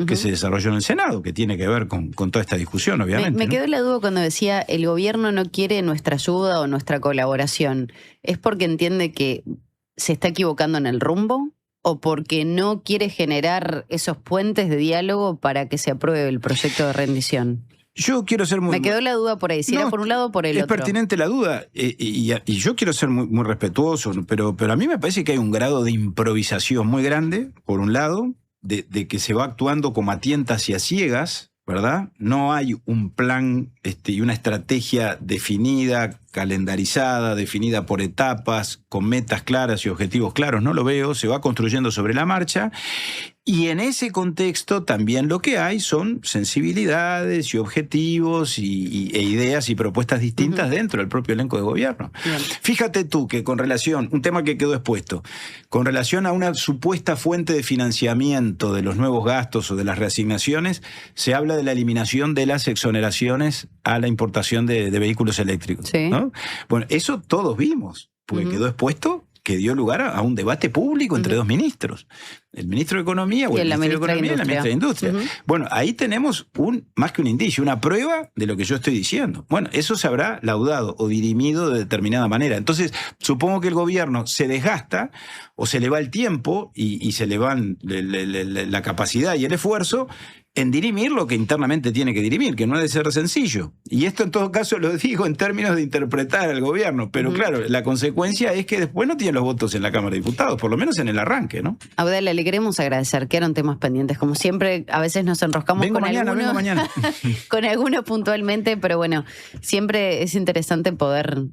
que se desarrolló en el Senado, que tiene que ver con toda esta discusión, obviamente. Me quedó la duda cuando decía el gobierno no quiere nuestra ayuda o nuestra colaboración. ¿Es porque entiende que se está equivocando en el rumbo? ¿O porque no quiere generar esos puentes de diálogo para que se apruebe el proyecto de rendición? Yo quiero ser muy... Me quedó la duda por ahí, si era por un lado o por el otro. Es pertinente la duda, y yo quiero ser muy respetuoso, pero a mí me parece que hay un grado de improvisación muy grande, por un lado, de que se va actuando como a tientas y a ciegas, ¿verdad? No hay un plan y una estrategia definida, calendarizada, definida por etapas, con metas claras y objetivos claros. No lo veo, se va construyendo sobre la marcha. Y en ese contexto también lo que hay son sensibilidades y objetivos e ideas y propuestas distintas dentro del propio elenco de gobierno. Bien. Fíjate tú que con relación, un tema que quedó expuesto, con relación a una supuesta fuente de financiamiento de los nuevos gastos o de las reasignaciones, se habla de la eliminación de las exoneraciones a la importación de vehículos eléctricos. Sí. ¿No? Bueno, eso todos vimos, porque quedó expuesto, que dio lugar a un debate público entre dos ministros. El ministro de Economía o el Ministerio de Economía y la ministra de Industria. Bueno, ahí tenemos más que un indicio, una prueba de lo que yo estoy diciendo. Bueno, eso se habrá laudado o dirimido de determinada manera. Entonces, supongo que el gobierno se desgasta o se le va el tiempo y se le van la capacidad y el esfuerzo en dirimir lo que internamente tiene que dirimir, que no ha de ser sencillo. Y esto en todo caso lo digo en términos de interpretar al gobierno, pero claro, la consecuencia es que después no tienen los votos en la Cámara de Diputados, por lo menos en el arranque, ¿no? Abdala, le queremos agradecer, quedaron temas pendientes. Como siempre, a veces nos enroscamos Vengo con mañana. con alguno puntualmente, pero bueno, siempre es interesante poder,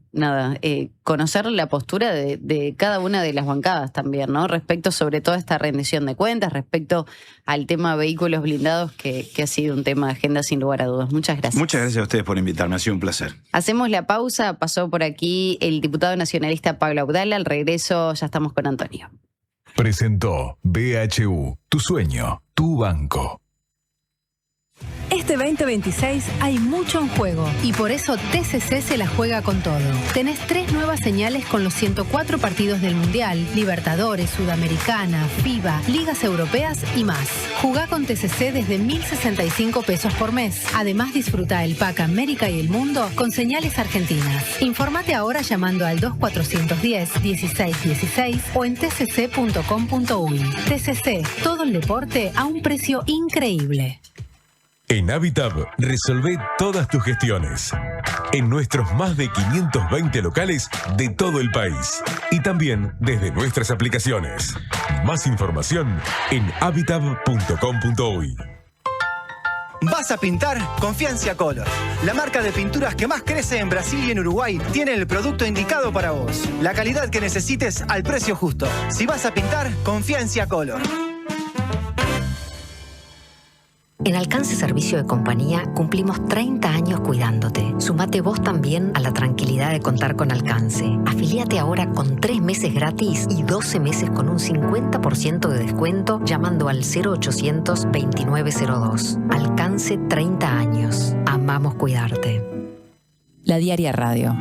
conocer la postura de cada una de las bancadas también, ¿no? Respecto sobre todo a esta rendición de cuentas, respecto al tema vehículos blindados, que ha sido un tema de agenda sin lugar a dudas. Muchas gracias. Muchas gracias a ustedes por invitarme, ha sido un placer. Hacemos la pausa, pasó por aquí el diputado nacionalista Pablo Abdala, al regreso ya estamos con Antonio. Presentó BHU, tu sueño, tu banco. Este 2026 hay mucho en juego y por eso TCC se la juega con todo. Tenés 3 nuevas señales con los 104 partidos del Mundial, Libertadores, Sudamericana, FIBA, Ligas Europeas y más. Jugá con TCC desde 1.065 pesos por mes. Además disfruta el pack América y el Mundo con señales argentinas. Informate ahora llamando al 2410-1616 o en tcc.com.uy. TCC, todo el deporte a un precio increíble. En Habitab, resolvé todas tus gestiones. En nuestros más de 520 locales de todo el país. Y también desde nuestras aplicaciones. Más información en habitab.com.uy. ¿Vas a pintar? Confianza Color. La marca de pinturas que más crece en Brasil y en Uruguay tiene el producto indicado para vos. La calidad que necesites al precio justo. Si vas a pintar, Confianza Color. En Alcance Servicio de Compañía cumplimos 30 años cuidándote. Sumate vos también a la tranquilidad de contar con Alcance. Afilíate ahora con 3 meses gratis y 12 meses con un 50% de descuento llamando al 0800-2902. Alcance 30 años. Amamos cuidarte. La Diaria Radio,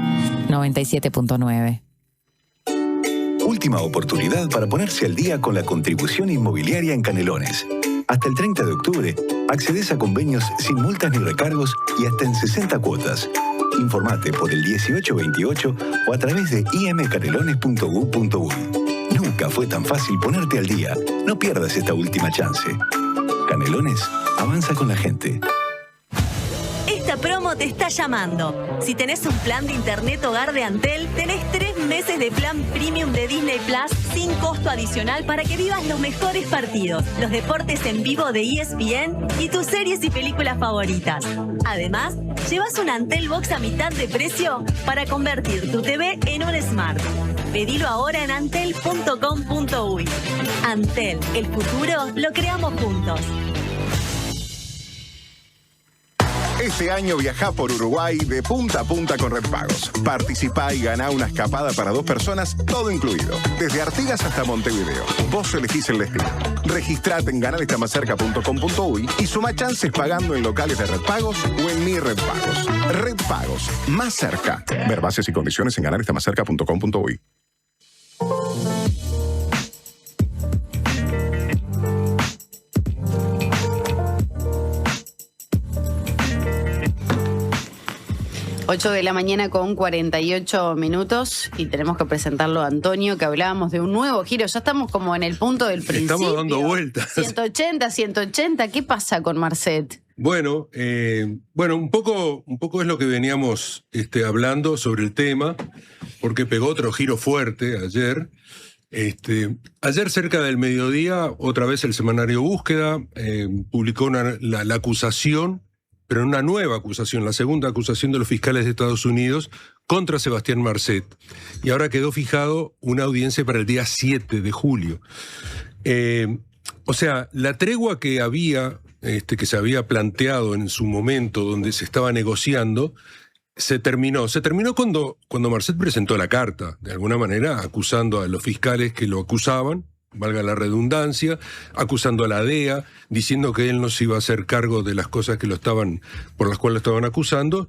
97.9. Última oportunidad para ponerse al día con la contribución inmobiliaria en Canelones. Hasta el 30 de octubre, accedes a convenios sin multas ni recargos y hasta en 60 cuotas. Informate por el 1828 o a través de imcanelones.gov.uy. Nunca fue tan fácil ponerte al día. No pierdas esta última chance. Canelones, avanza con la gente. Esta promo te está llamando. Si tenés un plan de internet hogar de Antel, tenés 3 meses de plan premium de Disney Plus sin costo adicional para que vivas los mejores partidos, los deportes en vivo de ESPN y tus series y películas favoritas. Además, llevas un Antel Box a mitad de precio para convertir tu TV en un Smart. Pedilo ahora en antel.com.uy. Antel, el futuro lo creamos juntos. Este año viajá por Uruguay de punta a punta con Red Pagos. Participá y ganá una escapada para 2 personas, todo incluido. Desde Artigas hasta Montevideo. Vos elegís el destino. Registrate en ganalestamascerca.com.uy y suma chances pagando en locales de Red Pagos o en Mi Red Pagos. Red Pagos, más cerca. Ver bases y condiciones en ganalestamascerca.com.uy. 8 de la mañana con 48 minutos y tenemos que presentarlo a Antonio, que hablábamos de un nuevo giro. Ya estamos como en el punto del principio. Estamos dando vueltas. 180. ¿Qué pasa con Marcet? Bueno, un poco es lo que veníamos hablando sobre el tema, porque pegó otro giro fuerte ayer, Ayer cerca del mediodía, otra vez el semanario Búsqueda publicó la acusación, pero una nueva acusación, la segunda acusación de los fiscales de Estados Unidos contra Sebastián Marcet. Y ahora quedó fijado una audiencia para el día 7 de julio. O sea, la tregua que había, que se había planteado en su momento, donde se estaba negociando, se terminó. Se terminó cuando Marcet presentó la carta, de alguna manera acusando a los fiscales que lo acusaban, valga la redundancia, acusando a la DEA, diciendo que él no se iba a hacer cargo de las cosas por las cuales lo estaban acusando.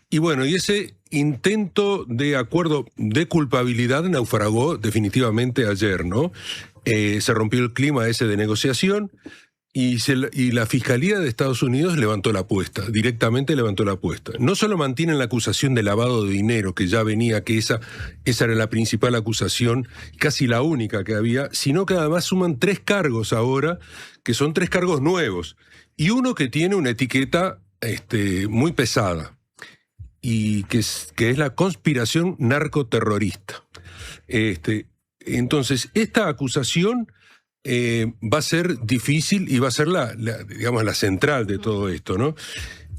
Y bueno, y ese intento de acuerdo de culpabilidad naufragó definitivamente ayer, ¿no? Se rompió el clima ese de negociación y la Fiscalía de Estados Unidos levantó la apuesta, directamente levantó la apuesta. No solo mantienen la acusación de lavado de dinero, que ya venía, que esa era la principal acusación, casi la única que había, sino que además suman 3 cargos ahora, que son 3 cargos nuevos, y uno que tiene una etiqueta muy pesada, y que es la conspiración narcoterrorista. Entonces, esta acusación va a ser difícil y va a ser la central de todo esto, ¿no?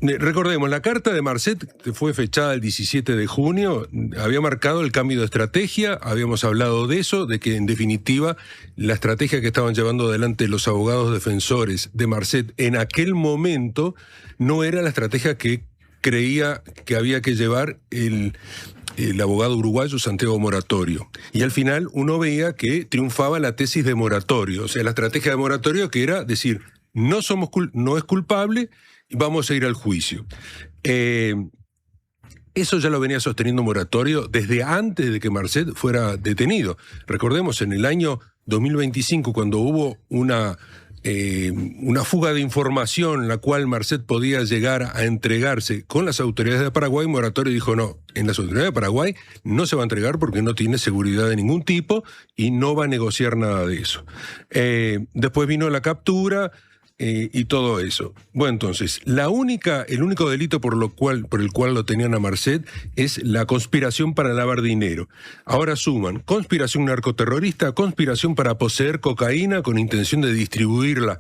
Recordemos, la carta de Marcet, que fue fechada el 17 de junio, había marcado el cambio de estrategia, habíamos hablado de eso, de que en definitiva la estrategia que estaban llevando adelante los abogados defensores de Marcet en aquel momento no era la estrategia que creía que había que llevar el abogado uruguayo Santiago Moratorio. Y al final uno veía que triunfaba la tesis de Moratorio, o sea, la estrategia de Moratorio, que era decir, no es culpable y vamos a ir al juicio. Eso ya lo venía sosteniendo Moratorio desde antes de que Marcet fuera detenido. Recordemos, en el año 2025, cuando hubo una fuga de información en la cual Marcet podía llegar a entregarse con las autoridades de Paraguay, Moratorio dijo no, en las autoridades de Paraguay no se va a entregar porque no tiene seguridad de ningún tipo y no va a negociar nada de eso. Después vino la captura y todo eso. Bueno, entonces, el único delito por el cual lo tenían a Marcet es la conspiración para lavar dinero. Ahora suman conspiración narcoterrorista, conspiración para poseer cocaína con intención de distribuirla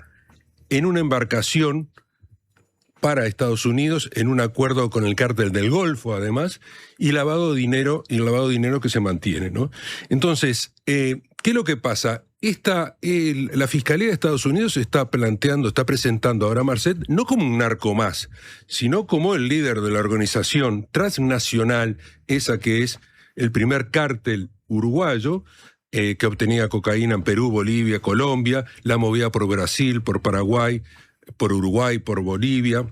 en una embarcación para Estados Unidos, en un acuerdo con el cártel del Golfo, además, y lavado de dinero que se mantiene, ¿no? Entonces, ¿qué es lo que pasa? La Fiscalía de Estados Unidos está presentando ahora a Marcet no como un narco más, sino como el líder de la organización transnacional, esa que es el primer cártel uruguayo, que obtenía cocaína en Perú, Bolivia, Colombia, la movía por Brasil, por Paraguay, por Uruguay, por Bolivia.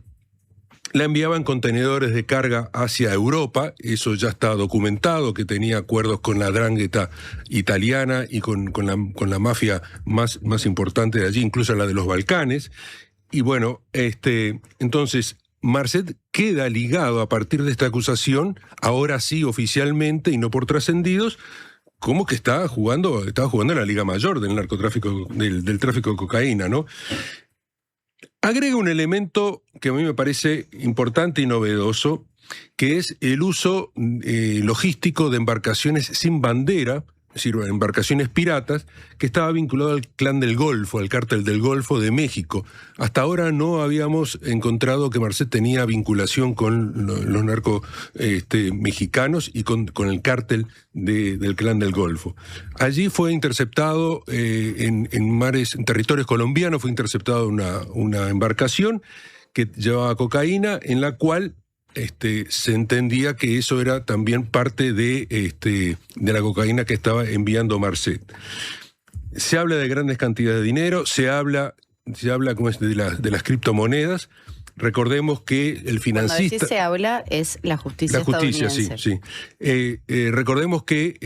La enviaban contenedores de carga hacia Europa, eso ya está documentado, que tenía acuerdos con la 'ndrangheta italiana y con la mafia más importante de allí, incluso la de los Balcanes. Y bueno, entonces Marcet queda ligado a partir de esta acusación, ahora sí oficialmente y no por trascendidos, como que estaba jugando en la Liga Mayor del narcotráfico, del tráfico de cocaína, ¿no? Agrega un elemento que a mí me parece importante y novedoso, que es el uso logístico de embarcaciones sin bandera, es decir, embarcaciones piratas, que estaba vinculado al clan del Golfo, al cártel del Golfo de México. Hasta ahora no habíamos encontrado que Marcet tenía vinculación con los narcos mexicanos y con el cártel del clan del Golfo. Allí fue interceptado, en territorios colombianos, fue interceptada una embarcación que llevaba cocaína, en la cual se entendía que eso era también parte de la cocaína que estaba enviando Marcet. Se habla de grandes cantidades de dinero, se habla ¿cómo es? de las criptomonedas. Recordemos que el financista... Cuando decís se habla, es la justicia estadounidense. Sí. Recordemos que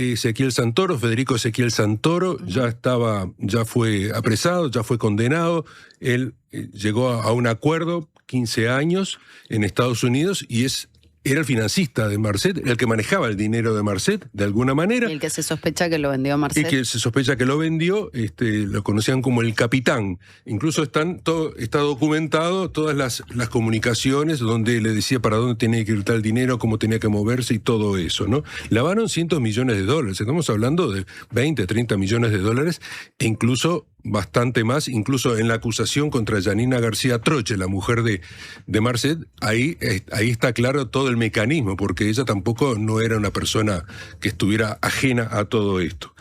Federico Ezequiel Santoro, ya fue apresado, ya fue condenado. Él llegó a un acuerdo, 15 años en Estados Unidos, y es era el financista de Marcet, el que manejaba el dinero de Marcet, de alguna manera. Y el que se sospecha que lo vendió a Marcet. Y que se sospecha que lo vendió, lo conocían como el capitán. Incluso está documentado todas las comunicaciones donde le decía para dónde tenía que ir tal dinero, cómo tenía que moverse y todo eso, ¿no? Lavaron cientos millones de dólares. Estamos hablando de 20, 30 millones de dólares e incluso bastante más, incluso en la acusación contra Yanina García Troche, la mujer de Marcet, ahí está claro todo el mecanismo, porque ella tampoco no era una persona que estuviera ajena a todo esto.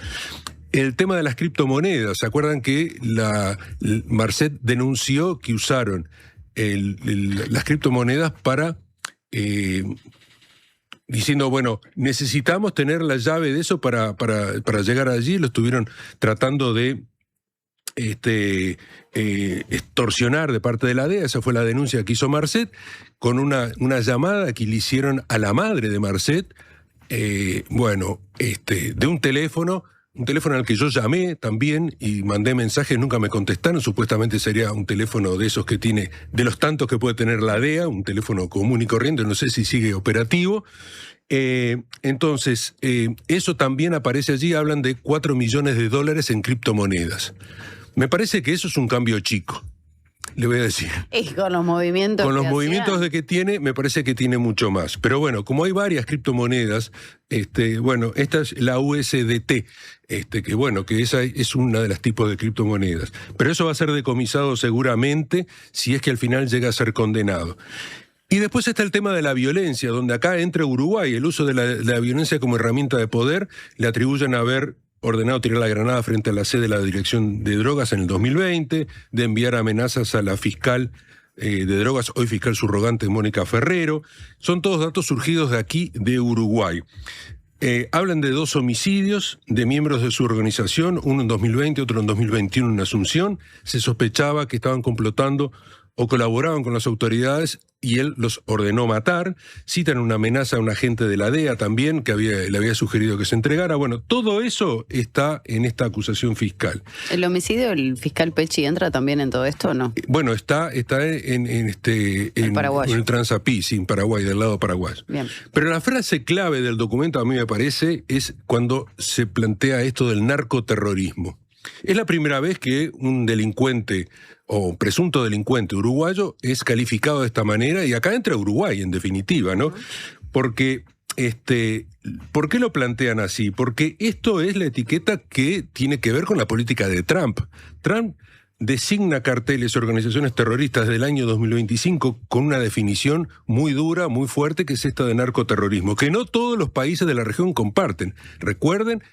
El tema de las criptomonedas, ¿se acuerdan que Marcet denunció que usaron las criptomonedas para... diciendo, bueno, necesitamos tener la llave de eso para llegar allí, lo estuvieron tratando de extorsionar de parte de la DEA, esa fue la denuncia que hizo Marcet, con una llamada que le hicieron a la madre de Marcet, de un teléfono al que yo llamé también y mandé mensajes, nunca me contestaron, supuestamente sería un teléfono de esos que tiene, de los tantos que puede tener la DEA, un teléfono común y corriente, no sé si sigue operativo. Entonces, eso también aparece allí, hablan de 4 millones de dólares en criptomonedas. Me parece que eso es un cambio chico, le voy a decir. Y con los movimientos. Con los movimientos de que tiene, me parece que tiene mucho más. Pero bueno, como hay varias criptomonedas, esta es la USDT, que esa es una de las tipos de criptomonedas. Pero eso va a ser decomisado seguramente si es que al final llega a ser condenado. Y después está el tema de la violencia, donde acá entra Uruguay, el uso de la violencia como herramienta de poder, le atribuyen a haber ordenado tirar la granada frente a la sede de la Dirección de Drogas en el 2020, de enviar amenazas a la fiscal de drogas, hoy fiscal subrogante Mónica Ferrero. Son todos datos surgidos de aquí, de Uruguay. Hablan de 2 homicidios de miembros de su organización, uno en 2020, otro en 2021 en Asunción. Se sospechaba que estaban complotando o colaboraban con las autoridades y él los ordenó matar. Citan una amenaza a un agente de la DEA también que le había sugerido que se entregara. Bueno, todo eso está en esta acusación fiscal. ¿El homicidio del fiscal Pecci entra también en todo esto o no? Bueno, está en el Transapí, sí, en Paraguay, del lado paraguayo. Bien. Pero la frase clave del documento, a mí me parece, es cuando se plantea esto del narcoterrorismo. Es la primera vez que un delincuente o presunto delincuente uruguayo es calificado de esta manera, y acá entra Uruguay, en definitiva, ¿no? Porque, ¿por qué lo plantean así? Porque esto es la etiqueta que tiene que ver con la política de Trump. Trump designa carteles y organizaciones terroristas desde el año 2025 con una definición muy dura, muy fuerte, que es esta de narcoterrorismo, que no todos los países de la región comparten. Recuerden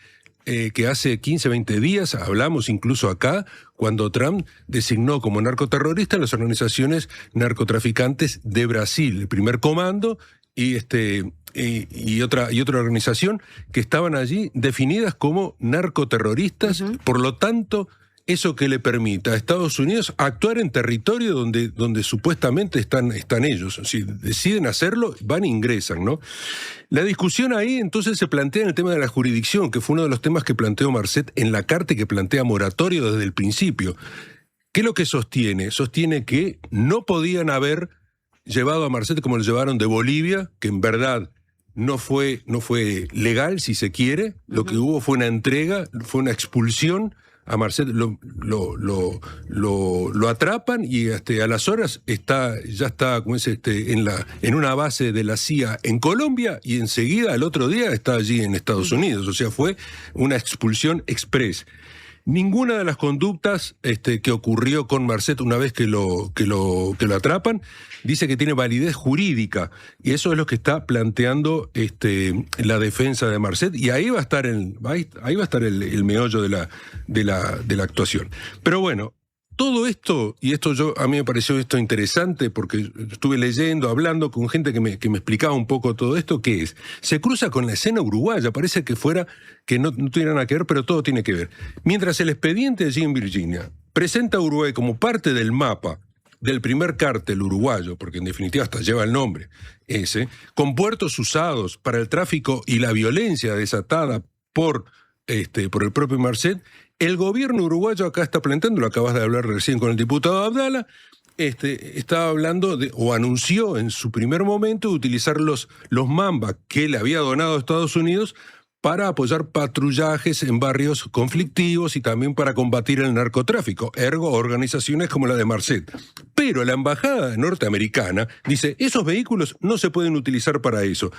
que hace 15, 20 días hablamos incluso acá, cuando Trump designó como narcoterrorista las organizaciones narcotraficantes de Brasil, el Primer Comando y otra organización que estaban allí definidas como narcoterroristas. Por lo tanto, eso que le permita a Estados Unidos actuar en territorio donde supuestamente están ellos. Si deciden hacerlo, van e ingresan, ¿no? La discusión ahí entonces se plantea en el tema de la jurisdicción, que fue uno de los temas que planteó Marcet en la carta, que plantea moratorio desde el principio. ¿Qué es lo que sostiene? Sostiene que no podían haber llevado a Marcet como lo llevaron de Bolivia, que en verdad no fue legal, si se quiere. Lo que hubo fue una entrega, fue una expulsión. A Marcet lo atrapan y a las horas ya está en una base de la CIA en Colombia, y enseguida al otro día está allí en Estados Unidos. O sea, fue una expulsión express. Ninguna de las conductas que ocurrió con Marcet una vez que lo atrapan dice que tiene validez jurídica, y eso es lo que está planteando la defensa de Marcet, y ahí va a estar el meollo de la actuación. Pero bueno, todo esto, y a mí me pareció esto interesante porque estuve leyendo, hablando con gente que me explicaba un poco todo esto, ¿qué es? Se cruza con la escena uruguaya, parece que no tuviera nada que ver, pero todo tiene que ver. Mientras el expediente allí en Virginia presenta a Uruguay como parte del mapa del primer cártel uruguayo, porque en definitiva hasta lleva el nombre ese, con puertos usados para el tráfico y la violencia desatada por el propio Marcet, el gobierno uruguayo acá está planteando, lo acabas de hablar recién con el diputado Abdala, estaba hablando o anunció en su primer momento de utilizar los Mamba que le había donado a Estados Unidos para apoyar patrullajes en barrios conflictivos y también para combatir el narcotráfico, ergo organizaciones como la de Marcet. Pero la embajada norteamericana dice, esos vehículos no se pueden utilizar para eso.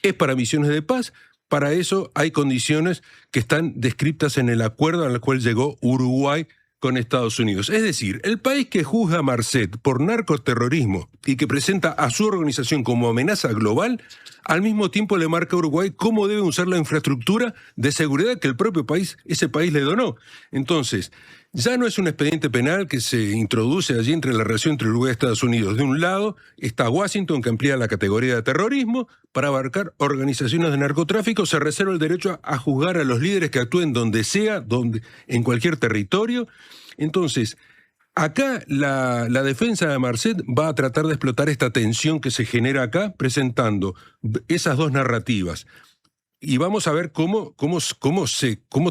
Es para misiones de paz, para eso hay condiciones que están descritas en el acuerdo al cual llegó Uruguay con Estados Unidos. Es decir, el país que juzga a Marcet por narcoterrorismo y que presenta a su organización como amenaza global, al mismo tiempo le marca a Uruguay cómo debe usar la infraestructura de seguridad que el propio país, ese país le donó. Entonces, ya no es un expediente penal que se introduce allí entre la relación entre Uruguay y Estados Unidos. De un lado está Washington, que amplía la categoría de terrorismo para abarcar organizaciones de narcotráfico. Se reserva el derecho a juzgar a los líderes que actúen donde sea, en cualquier territorio. Entonces, acá la defensa de Marcet va a tratar de explotar esta tensión que se genera acá, presentando esas dos narrativas. Y vamos a ver cómo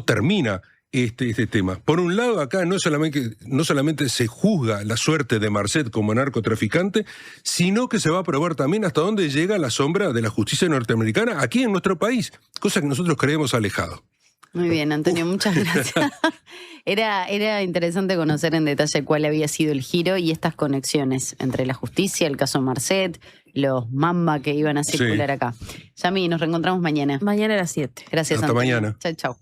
termina este tema. Por un lado, acá no solamente se juzga la suerte de Marcet como narcotraficante, sino que se va a probar también hasta dónde llega la sombra de la justicia norteamericana aquí en nuestro país, cosa que nosotros creemos alejado. Muy bien, Antonio, muchas gracias. Era interesante conocer en detalle cuál había sido el giro y estas conexiones entre la justicia, el caso Marcet, los Mamba que iban a circular acá. Yami, nos reencontramos mañana. Mañana a las 7. Gracias, Hasta Antonio. mañana. Chau, chau.